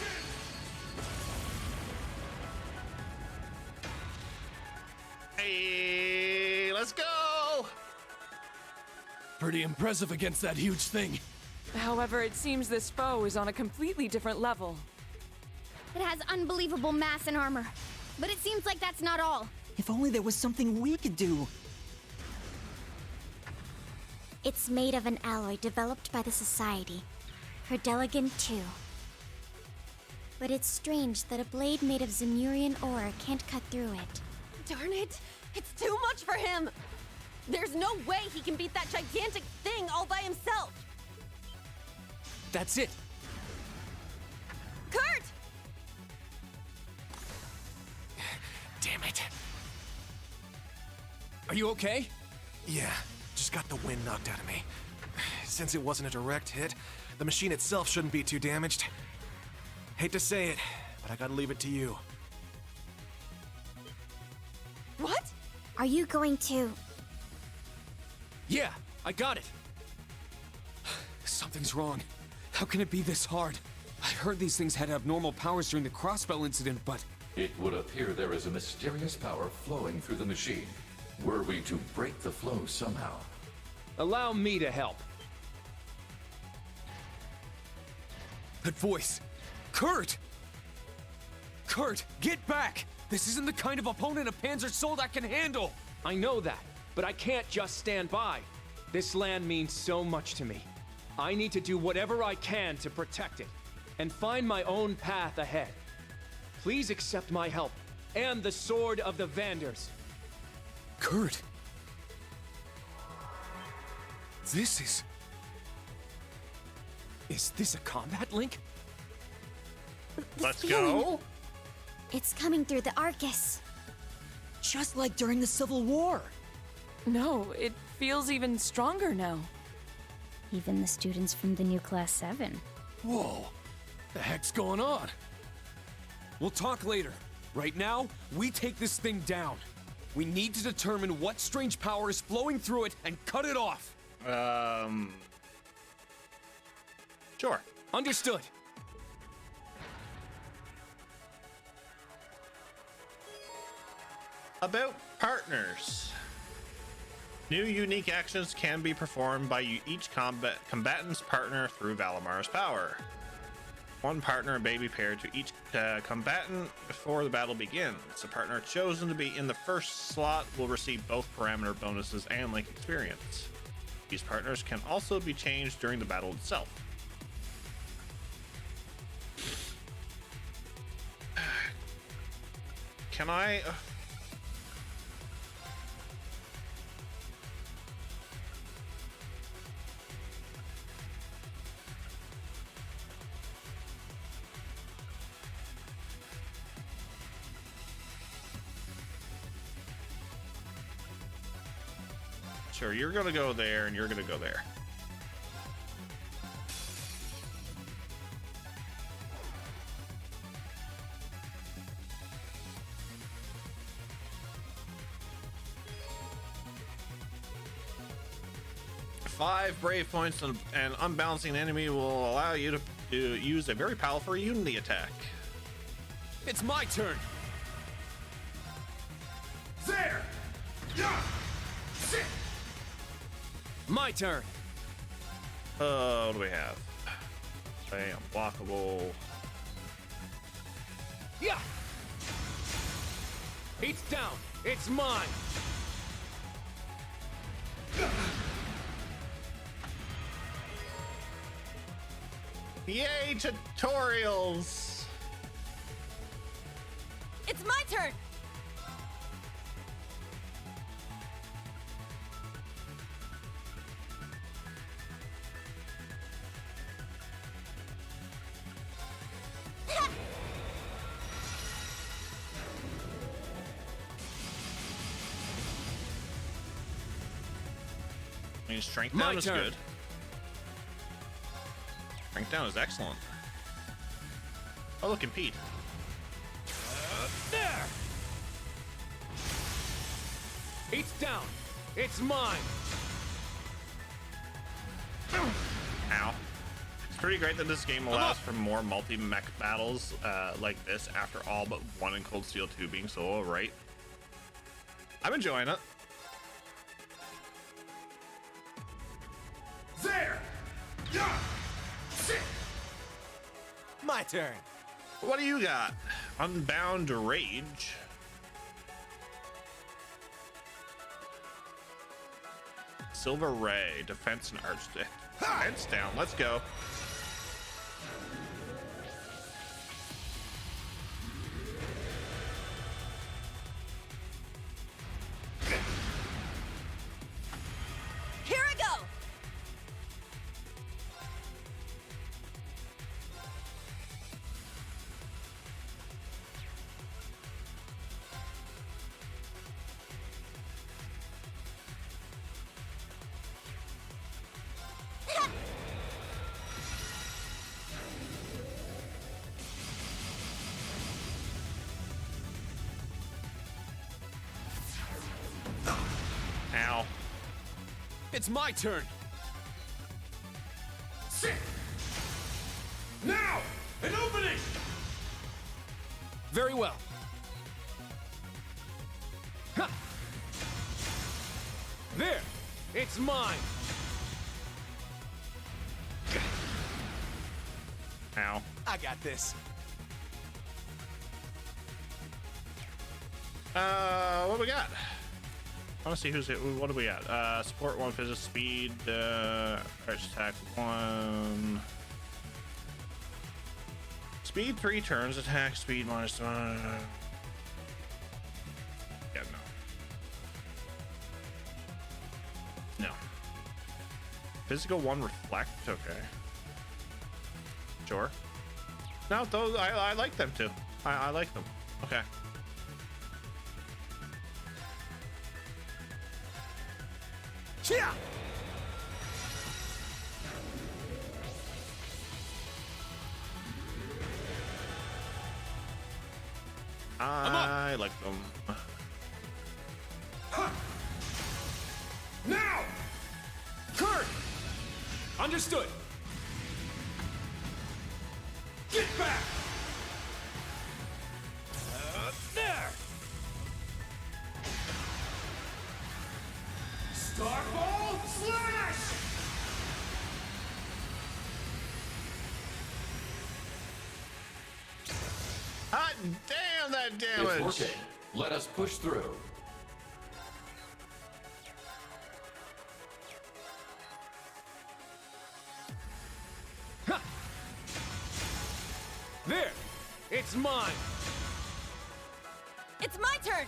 Hey, let's go! Pretty impressive against that huge thing. However, it seems this foe is on a completely different level. It has unbelievable mass and armor. But it seems like that's not all. If only there was something we could do. It's made of an alloy developed by the Society. Delegan 2. But it's strange that a blade made of Zemurian ore can't cut through it. Darn it! It's too much for him! There's no way he can beat that gigantic thing all by himself! That's it! Kurt! Damn it. Are you okay? Yeah, just got the wind knocked out of me. Since it wasn't a direct hit, the machine itself shouldn't be too damaged. Hate to say it, but I gotta leave it to you. What? Are you going to... Yeah, I got it. Something's wrong. How can it be this hard? I heard these things had abnormal powers during the crossbell incident, but... It would appear there is a mysterious power flowing through the machine. Were we to break the flow somehow? Allow me to help. That voice! Kurt! Kurt, get back! This isn't the kind of opponent a Panzer Soldat can handle! I know that, but I can't just stand by. This land means so much to me. I need to do whatever I can to protect it, and find my own path ahead. Please accept my help, and the Sword of the Vanders. Kurt! This is... Is this a combat link? Let's feeling. go. It's coming through the Arcus. Just like during the Civil War. No, it feels even stronger now. Even the students from the new Class 7. Whoa. The heck's going on? We'll talk later. Right now, we take this thing down. We need to determine what strange power is flowing through it and cut it off. Sure. Understood. About partners. New unique actions can be performed by each combatant's partner through Valamar's power. One partner may be paired to each combatant before the battle begins. The partner chosen to be in the first slot will receive both parameter bonuses and link experience. These partners can also be changed during the battle itself. Can I... Sure, you're gonna go there and you're gonna go there. Five brave points and an unbalancing enemy will allow you to use a very powerful unity attack. It's my turn. There! Yeah! Sit! My turn. What do we have? Okay, unblockable. Yeah! It's down. It's mine. Yay, tutorials! It's my turn! I mean, strength My down is turn. good. Strength down is excellent. Oh, look, Pete. There! It's down. It's mine. Ow. It's pretty great that this game allows for more multi-mech battles like this after all but one in Cold Steel 2 being solo, right? I'm enjoying it. There! Yeah! Sit! My turn. What do you got? Unbound Rage. Silver Ray, defense and arch. Defense down. Let's go. Here I go! It's my turn! Sit! Now! An opening! Very well. Ha! There! It's mine! Ow. I got this. What we got? I want to see who's it. What do we got? Support 1, physical speed, crouch attack 1. Speed 3 turns, attack speed -1. Yeah, no. No. Physical 1 reflect, okay. Sure. No, those I like them too. I like them. Okay. Yeah. I like them. Huh. Now! Kurt! Understood. Get back! There! Starball slash! Hot damn that It's damage! working. Let us push through. Ha! There! It's mine! It's my turn!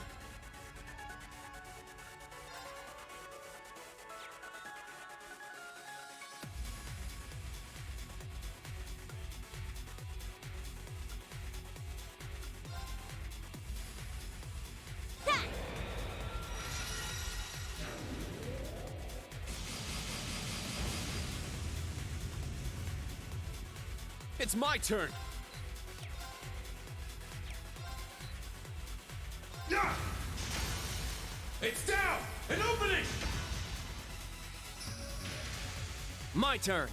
It's my turn! Yeah! It's down! An opening! My turn!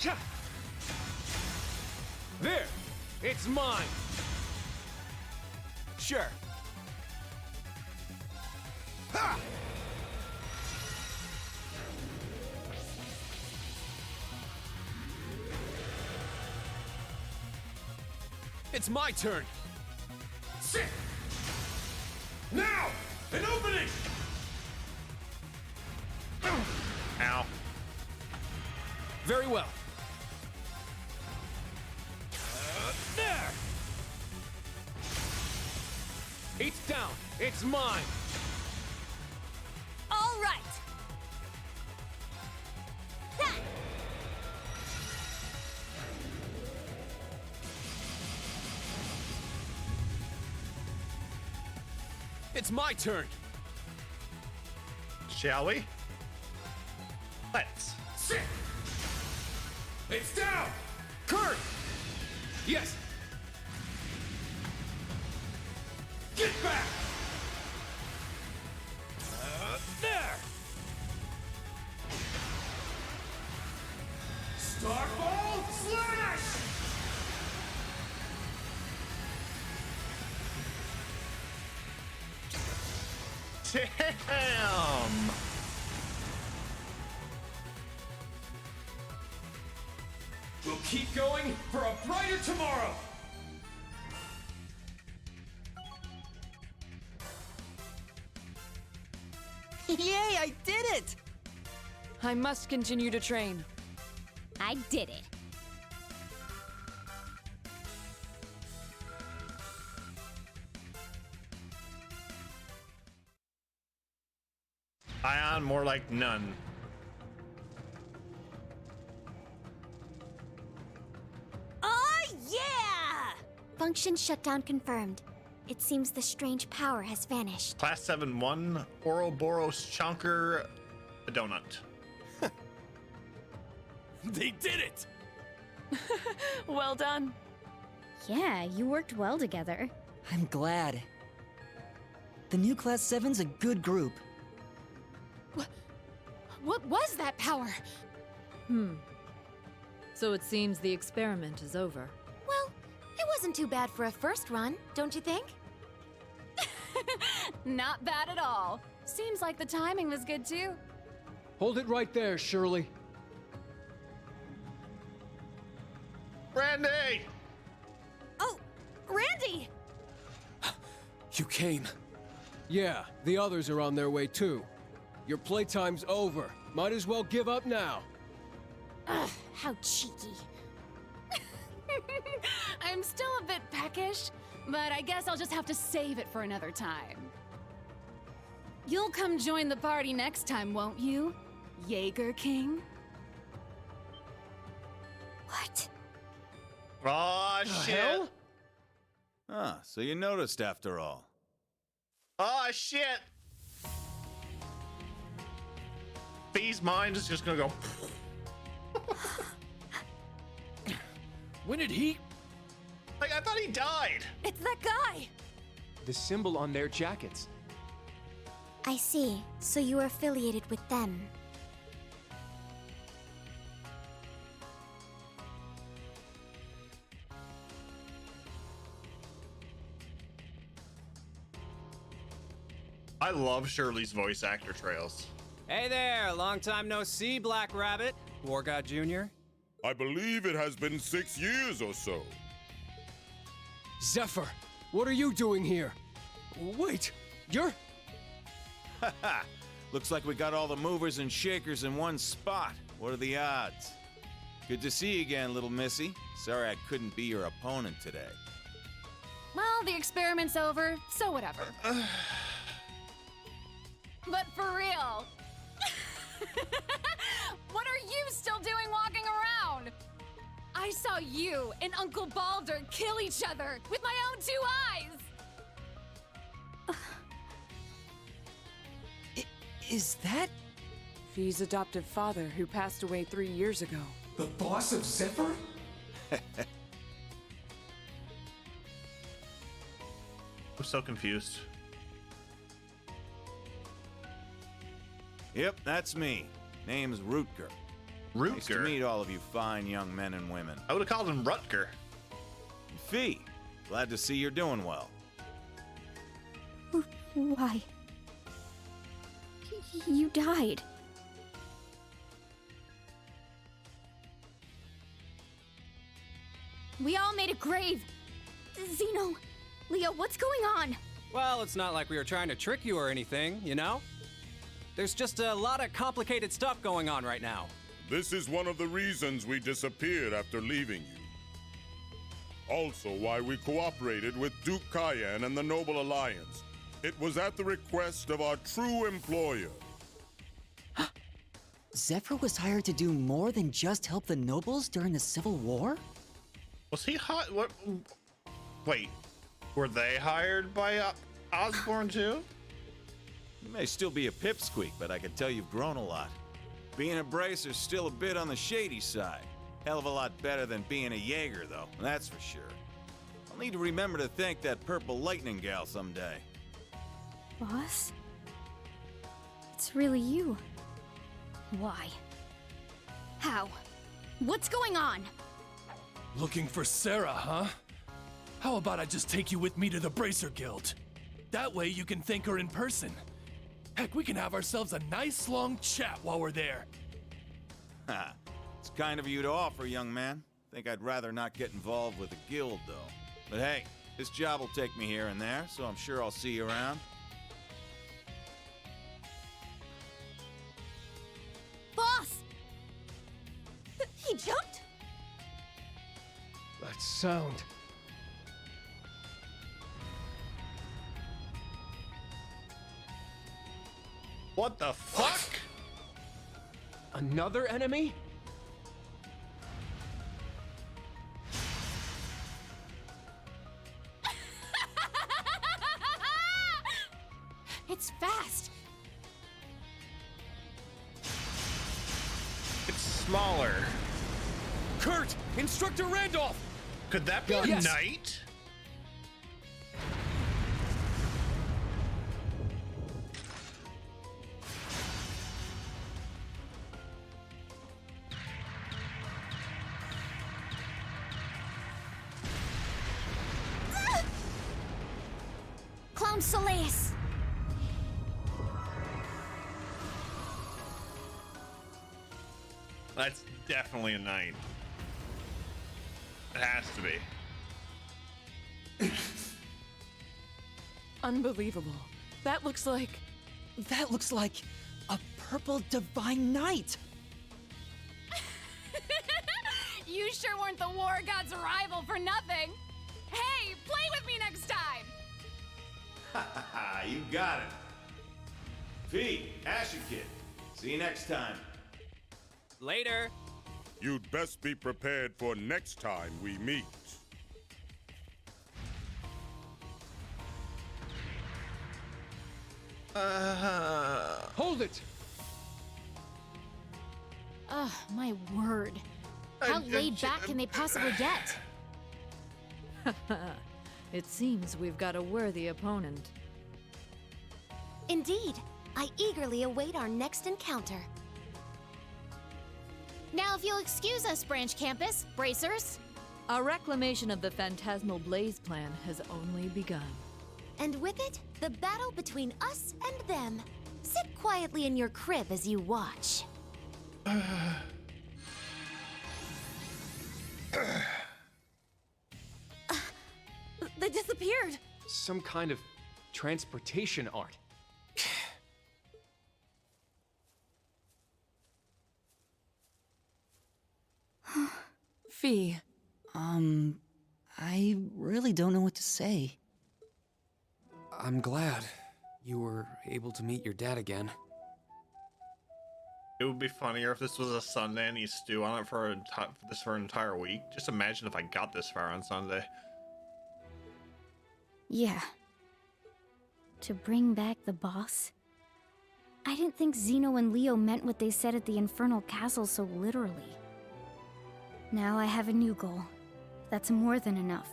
Yeah. There! It's mine! Sure. Ha! It's my turn! Sit! Now! An opening! Ow. Very well. There! It's down! It's mine! All right! Ha! It's my turn! Shall we? Let's. Sit! It's down! Kurt! Yes! Get back! There! Starball slash! Damn! We'll keep going for a brighter tomorrow! Yay, I did it! I must continue to train. I did it. Ion, more like none. Oh, yeah! Function shutdown confirmed. It seems the strange power has vanished. Class 7-1, Ouroboros Chonker, a donut. They did it! Well done. Yeah, you worked well together. I'm glad. The new Class 7's a good group. What was that power? So it seems the experiment is over. Well, it wasn't too bad for a first run, don't you think? Not bad at all. Seems like the timing was good too. Hold it right there, Shirley. Randy! Oh, Randy! You came. Yeah, the others are on their way too. Your playtime's over. Might as well give up now. Ugh, how cheeky. I'm still a bit peckish, but I guess I'll just have to save it for another time. You'll come join the party next time, won't you, Jaeger King? What? Oh, shit. Hell? Ah, so you noticed after all. Oh, shit. Fee's mind is just gonna go. When did he? Like, I thought he died. It's that guy. The symbol on their jackets. I see. So you are affiliated with them. I love Shirley's voice actor trails. Hey there, long time no see, Black Rabbit. War God Jr. I believe it has been 6 years or so. Zephyr, what are you doing here? Wait, you're... Haha, looks like we got all the movers and shakers in one spot. What are the odds? Good to see you again, little missy. Sorry I couldn't be your opponent today. Well, the experiment's over, so whatever. But for real, what are you still doing walking around? I saw you and Uncle Balder kill each other with my own 2 eyes! Is that... Fee's adoptive father, who passed away 3 years ago. The boss of Zephyr? I'm so confused. Yep, that's me. Name's Rutger. Rutger? Nice to meet all of you fine young men and women. I would have called him Rutger. Fee, glad to see you're doing well. Why? You died. We all made a grave. Zeno, Leo, what's going on? Well, it's not like we were trying to trick you or anything, you know? There's just a lot of complicated stuff going on right now. This is one of the reasons we disappeared after leaving you. Also why we cooperated with Duke Cayenne and the Noble Alliance. It was at the request of our true employer. Zephyr was hired to do more than just help the nobles during the Civil War? Was he hot? What? Wait, were they hired by Osborne too? You may still be a pipsqueak, but I can tell you've grown a lot. Being a bracer's still a bit on the shady side. Hell of a lot better than being a Jaeger, though, that's for sure. I'll need to remember to thank that purple lightning gal someday. Boss? It's really you. Why? How? What's going on? Looking for Sarah, huh? How about I just take you with me to the Bracer Guild? That way you can thank her in person. Heck, we can have ourselves a nice long chat while we're there. Ha, it's kind of you to offer, young man. Think I'd rather not get involved with the guild, though. But hey, this job will take me here and there, so I'm sure I'll see you around. Boss! He jumped? That sound. What the fuck? Another enemy? It's fast. It's smaller. Kurt! Instructor Randolph! Could that be a knight? Parm Soleus! That's definitely a knight. It has to be. Unbelievable. That looks like a purple divine knight. You sure weren't the war god's rival for nothing. Hey, play with me next time. You got it. V, Asher Kid. See you next time. Later. You'd best be prepared for next time we meet. Hold it! Ugh, my word. How laid back can they possibly get? It seems we've got a worthy opponent. Indeed. I eagerly await our next encounter. Now, if you'll excuse us, Branch Campus, bracers. Our reclamation of the Phantasmal Blaze plan has only begun. And with it, the battle between us and them. Sit quietly in your crib as you watch. They disappeared. Some kind of transportation art. Fee. I really don't know what to say. I'm glad you were able to meet your dad again. It would be funnier if this was a Sunday and you stew on it for an entire week. Just imagine if I got this far on Sunday. Yeah. To bring back the boss? I didn't think Zeno and Leo meant what they said at the Infernal Castle so literally. Now I have a new goal. That's more than enough.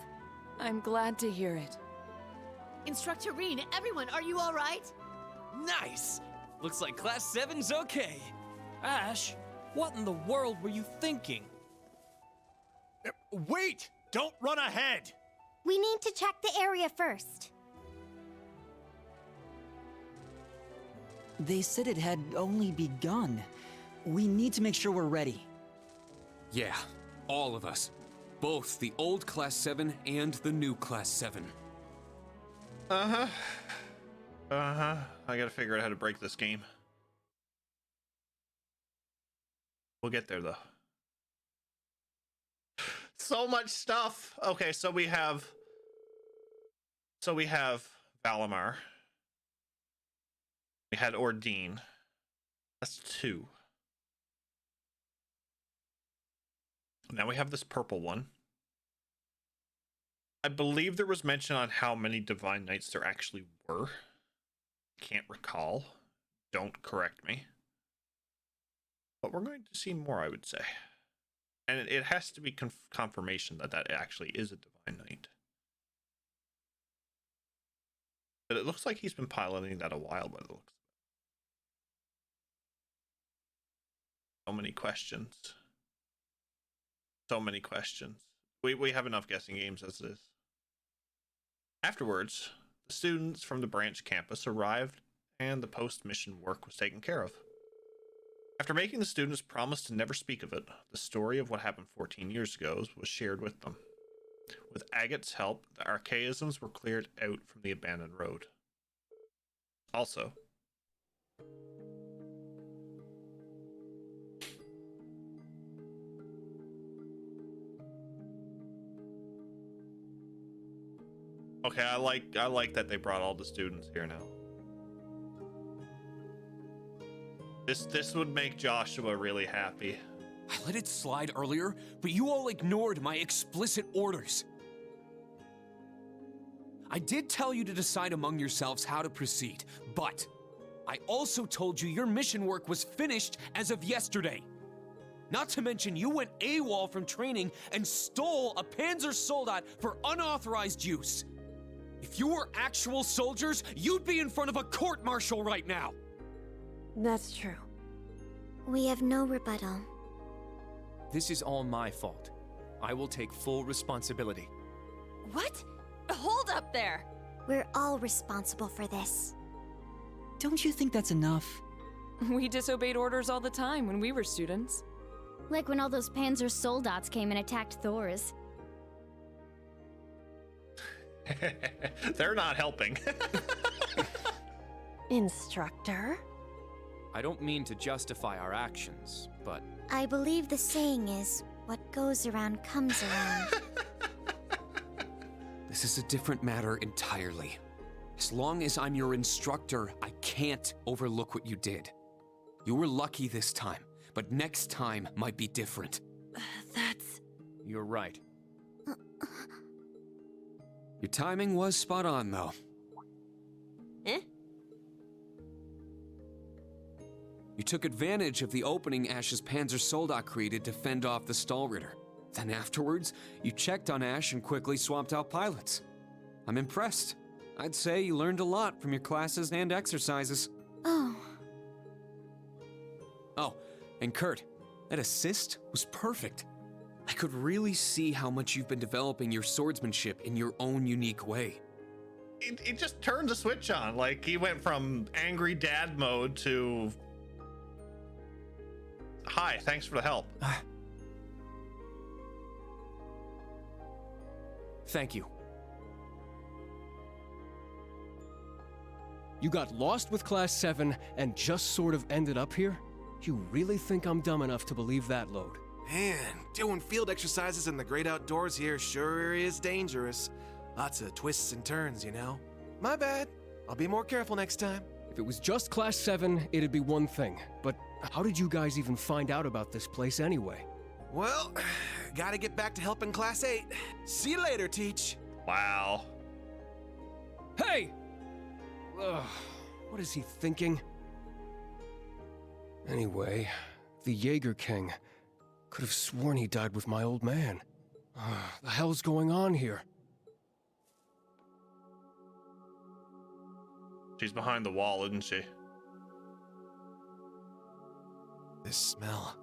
I'm glad to hear it. Instructor Reen, everyone, are you all right? Nice! Looks like Class 7's okay. Ash, what in the world were you thinking? Wait! Don't run ahead! We need to check the area first. They said it had only begun. We need to make sure we're ready. Yeah, all of us. Both the old Class 7 and the new Class 7. I gotta figure out how to break this game. We'll get there, though. So much stuff! Okay, so we have Valimar. We had Ordine. That's 2. Now we have this purple one. I believe there was mention on how many Divine Knights there actually were. Can't recall. Don't correct me. But we're going to see more, I would say. And it has to be confirmation that that actually is a Divine Knight. But it looks like he's been piloting that a while by the looks. So many questions. So many questions. We have enough guessing games as it is. Afterwards, the students from the branch campus arrived and the post-mission work was taken care of. After making the students promise to never speak of it, the story of what happened 14 years ago was shared with them. With Agate's help, the archaisms were cleared out from the abandoned road. Also, okay, I like that they brought all the students here now. This would make Joshua really happy. I let it slide earlier, but you all ignored my explicit orders. I did tell you to decide among yourselves how to proceed, but I also told you your mission work was finished as of yesterday. Not to mention you went AWOL from training and stole a Panzer Soldat for unauthorized use. If you were actual soldiers, you'd be in front of a court-martial right now. That's true. We have no rebuttal. This is all my fault. I will take full responsibility. What? Hold up there! We're all responsible for this. Don't you think that's enough? We disobeyed orders all the time when we were students. Like when all those Panzer Soldats came and attacked Thors. They're not helping. Instructor? I don't mean to justify our actions, but I believe the saying is, what goes around comes around. This is a different matter entirely. As long as I'm your instructor, I can't overlook what you did. You were lucky this time, but next time might be different. That's... You're right. Your timing was spot on, though. Eh? You took advantage of the opening Ash's Panzer Soldat created to fend off the Stahlritter. Then afterwards, you checked on Ash and quickly swapped out pilots. I'm impressed. I'd say you learned a lot from your classes and exercises. Oh. Oh, and Kurt, that assist was perfect. I could really see how much you've been developing your swordsmanship in your own unique way. It just turned the switch on. Like, he went from angry dad mode to... Hi, thanks for the help. Thank you. You got lost with Class 7 and just sort of ended up here? You really think I'm dumb enough to believe that load? Man, doing field exercises in the great outdoors here sure is dangerous. Lots of twists and turns, you know. My bad. I'll be more careful next time. If it was just Class 7, it'd be one thing. But how did you guys even find out about this place anyway? Well, gotta get back to helping Class 8. See you later, Teach. Wow. Hey! Ugh, what is he thinking? Anyway, the Jaeger King. Could have sworn he died with my old man. The hell's going on here? She's behind the wall, isn't she? This smell.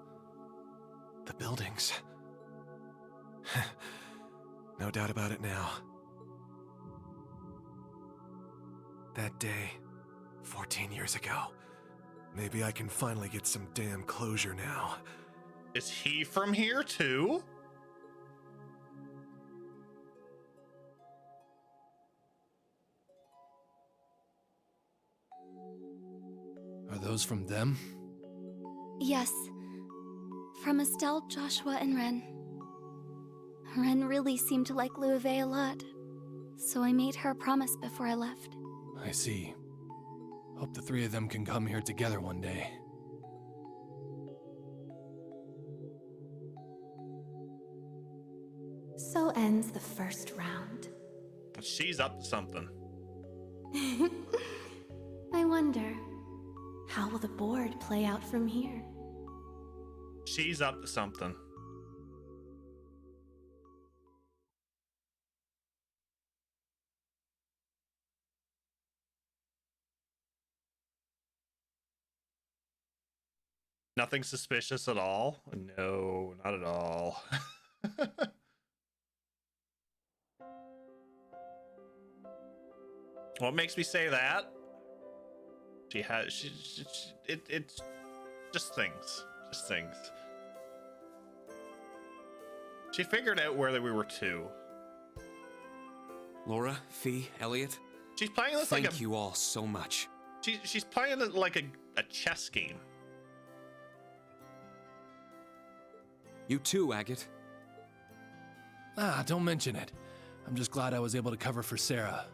The buildings. No doubt about it now. That day, 14 years ago. Maybe I can finally get some damn closure now. Is he from here too? Are those from them? Yes. From Estelle, Joshua, and Ren. Ren really seemed to like Louvet a lot, so I made her a promise before I left. I see. Hope the three of them can come here together one day. So ends the first round. She's up to something. I wonder, how will the board play out from here? She's up to something. Nothing suspicious at all? No, not at all. What makes me say that? It's just things. Just things. She figured out where we were too. Laura, Fee, Elliot. She's playing this Thank you all so much. She's playing it like a chess game. You too, Agate. Don't mention it. I'm just glad I was able to cover for Sarah.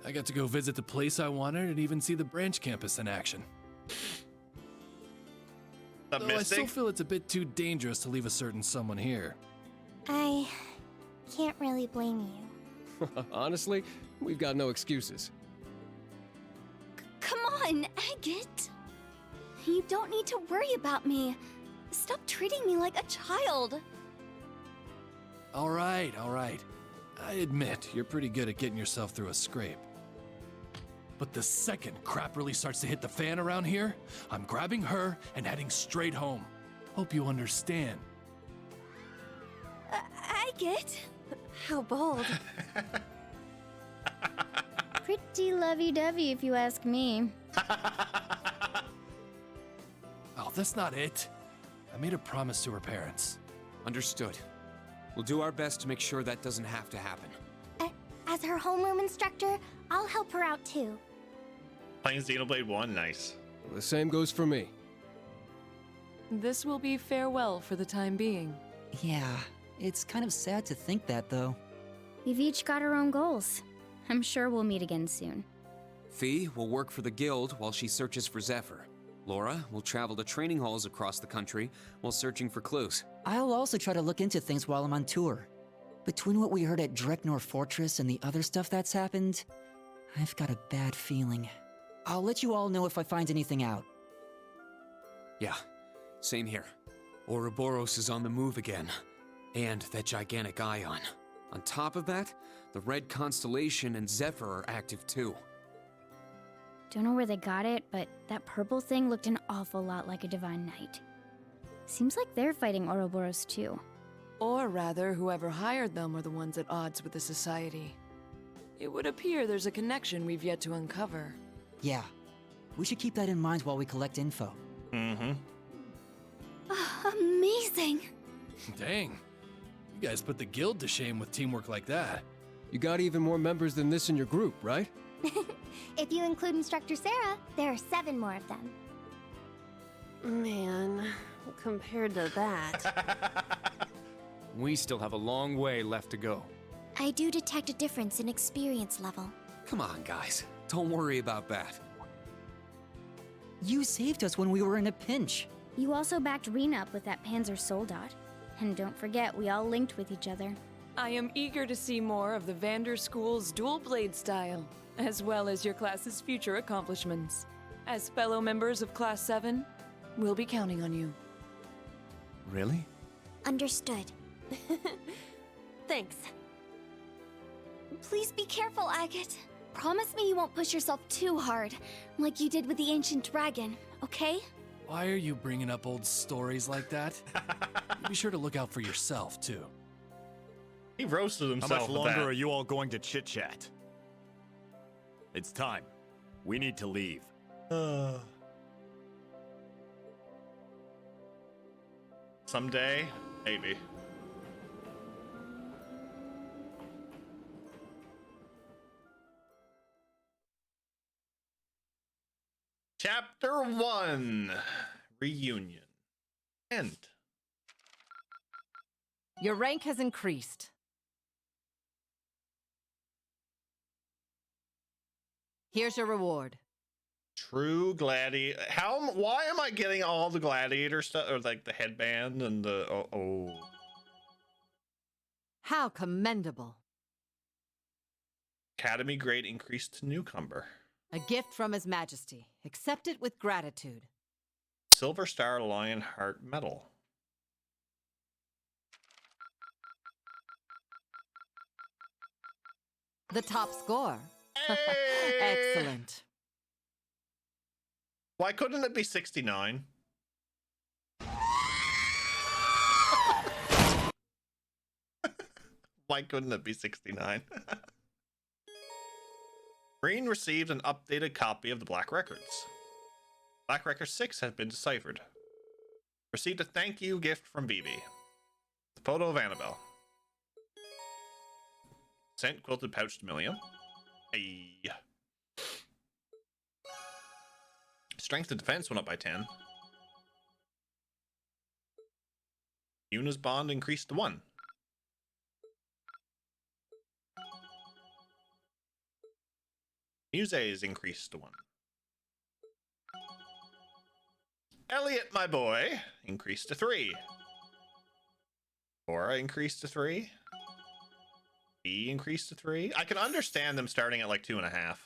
I got to go visit the place I wanted and even see the branch campus in action. Though I still feel it's a bit too dangerous to leave a certain someone here. I can't really blame you. Honestly, we've got no excuses. Come on, Agate! You don't need to worry about me. Stop treating me like a child. All right. I admit, you're pretty good at getting yourself through a scrape. But the second crap really starts to hit the fan around here, I'm grabbing her and heading straight home. Hope you understand. Agate? How bold. Pretty lovey-dovey, if you ask me. Oh, that's not it. I made a promise to her parents. Understood. We'll do our best to make sure that doesn't have to happen. As her homeroom instructor, I'll help her out too. Playing Xenoblade 1, nice. The same goes for me. This will be farewell for the time being. Yeah, it's kind of sad to think that, though. We've each got our own goals. I'm sure we'll meet again soon. Fee will work for the guild while she searches for Zephyr. Laura will travel to training halls across the country while searching for clues. I'll also try to look into things while I'm on tour. Between what we heard at Dreknor Fortress and the other stuff that's happened, I've got a bad feeling. I'll let you all know if I find anything out. Yeah, same here. Ouroboros is on the move again. And that gigantic ion. On top of that, the Red Constellation and Zephyr are active too. Don't know where they got it, but that purple thing looked an awful lot like a Divine Knight. Seems like they're fighting Ouroboros too. Or rather, whoever hired them are the ones at odds with the Society. It would appear there's a connection we've yet to uncover. Yeah, we should keep that in mind while we collect info. Mm-hmm. Amazing! Dang. You guys put the guild to shame with teamwork like that. You got even more members than this in your group, right? If you include Instructor Sarah, there are 7 more of them. Man, compared to that. We still have a long way left to go. I do detect a difference in experience level. Come on, guys. Don't worry about that. You saved us when we were in a pinch. You also backed Reen up with that Panzer Soldat. And don't forget, we all linked with each other. I am eager to see more of the Vander School's dual blade style, as well as your class's future accomplishments. As fellow members of Class 7, we'll be counting on you. Really? Understood. Thanks. Please be careful, Agate. Promise me you won't push yourself too hard, like you did with the ancient dragon, okay? Why are you bringing up old stories like that? Be sure to look out for yourself, too. He roasted himself. How much with longer that. are you all going to chit-chat? It's time. We need to leave. Someday, maybe. Chapter 1, Reunion. End. Your rank has increased. Here's your reward. True gladiator. Why am I getting all the gladiator stuff, or like the headband and the oh. How commendable. Academy grade increased to newcomer. A gift from His Majesty. Accept it with gratitude. Silver Star Lion Heart Medal. The top score. Hey! Excellent. Why couldn't it be 69? Why couldn't it be 69? Reen received an updated copy of the Black Records. Black Record 6 has been deciphered. Received a thank you gift from Vivi. The photo of Annabelle. Sent quilted pouch to Milliam. Hey. Strength and defense went up by 10. Yuna's bond increased to 1. Muse's increased to 1. Elliot, my boy, increased to 3. Cora increased to 3. B increased to 3. I can understand them starting at like 2.5.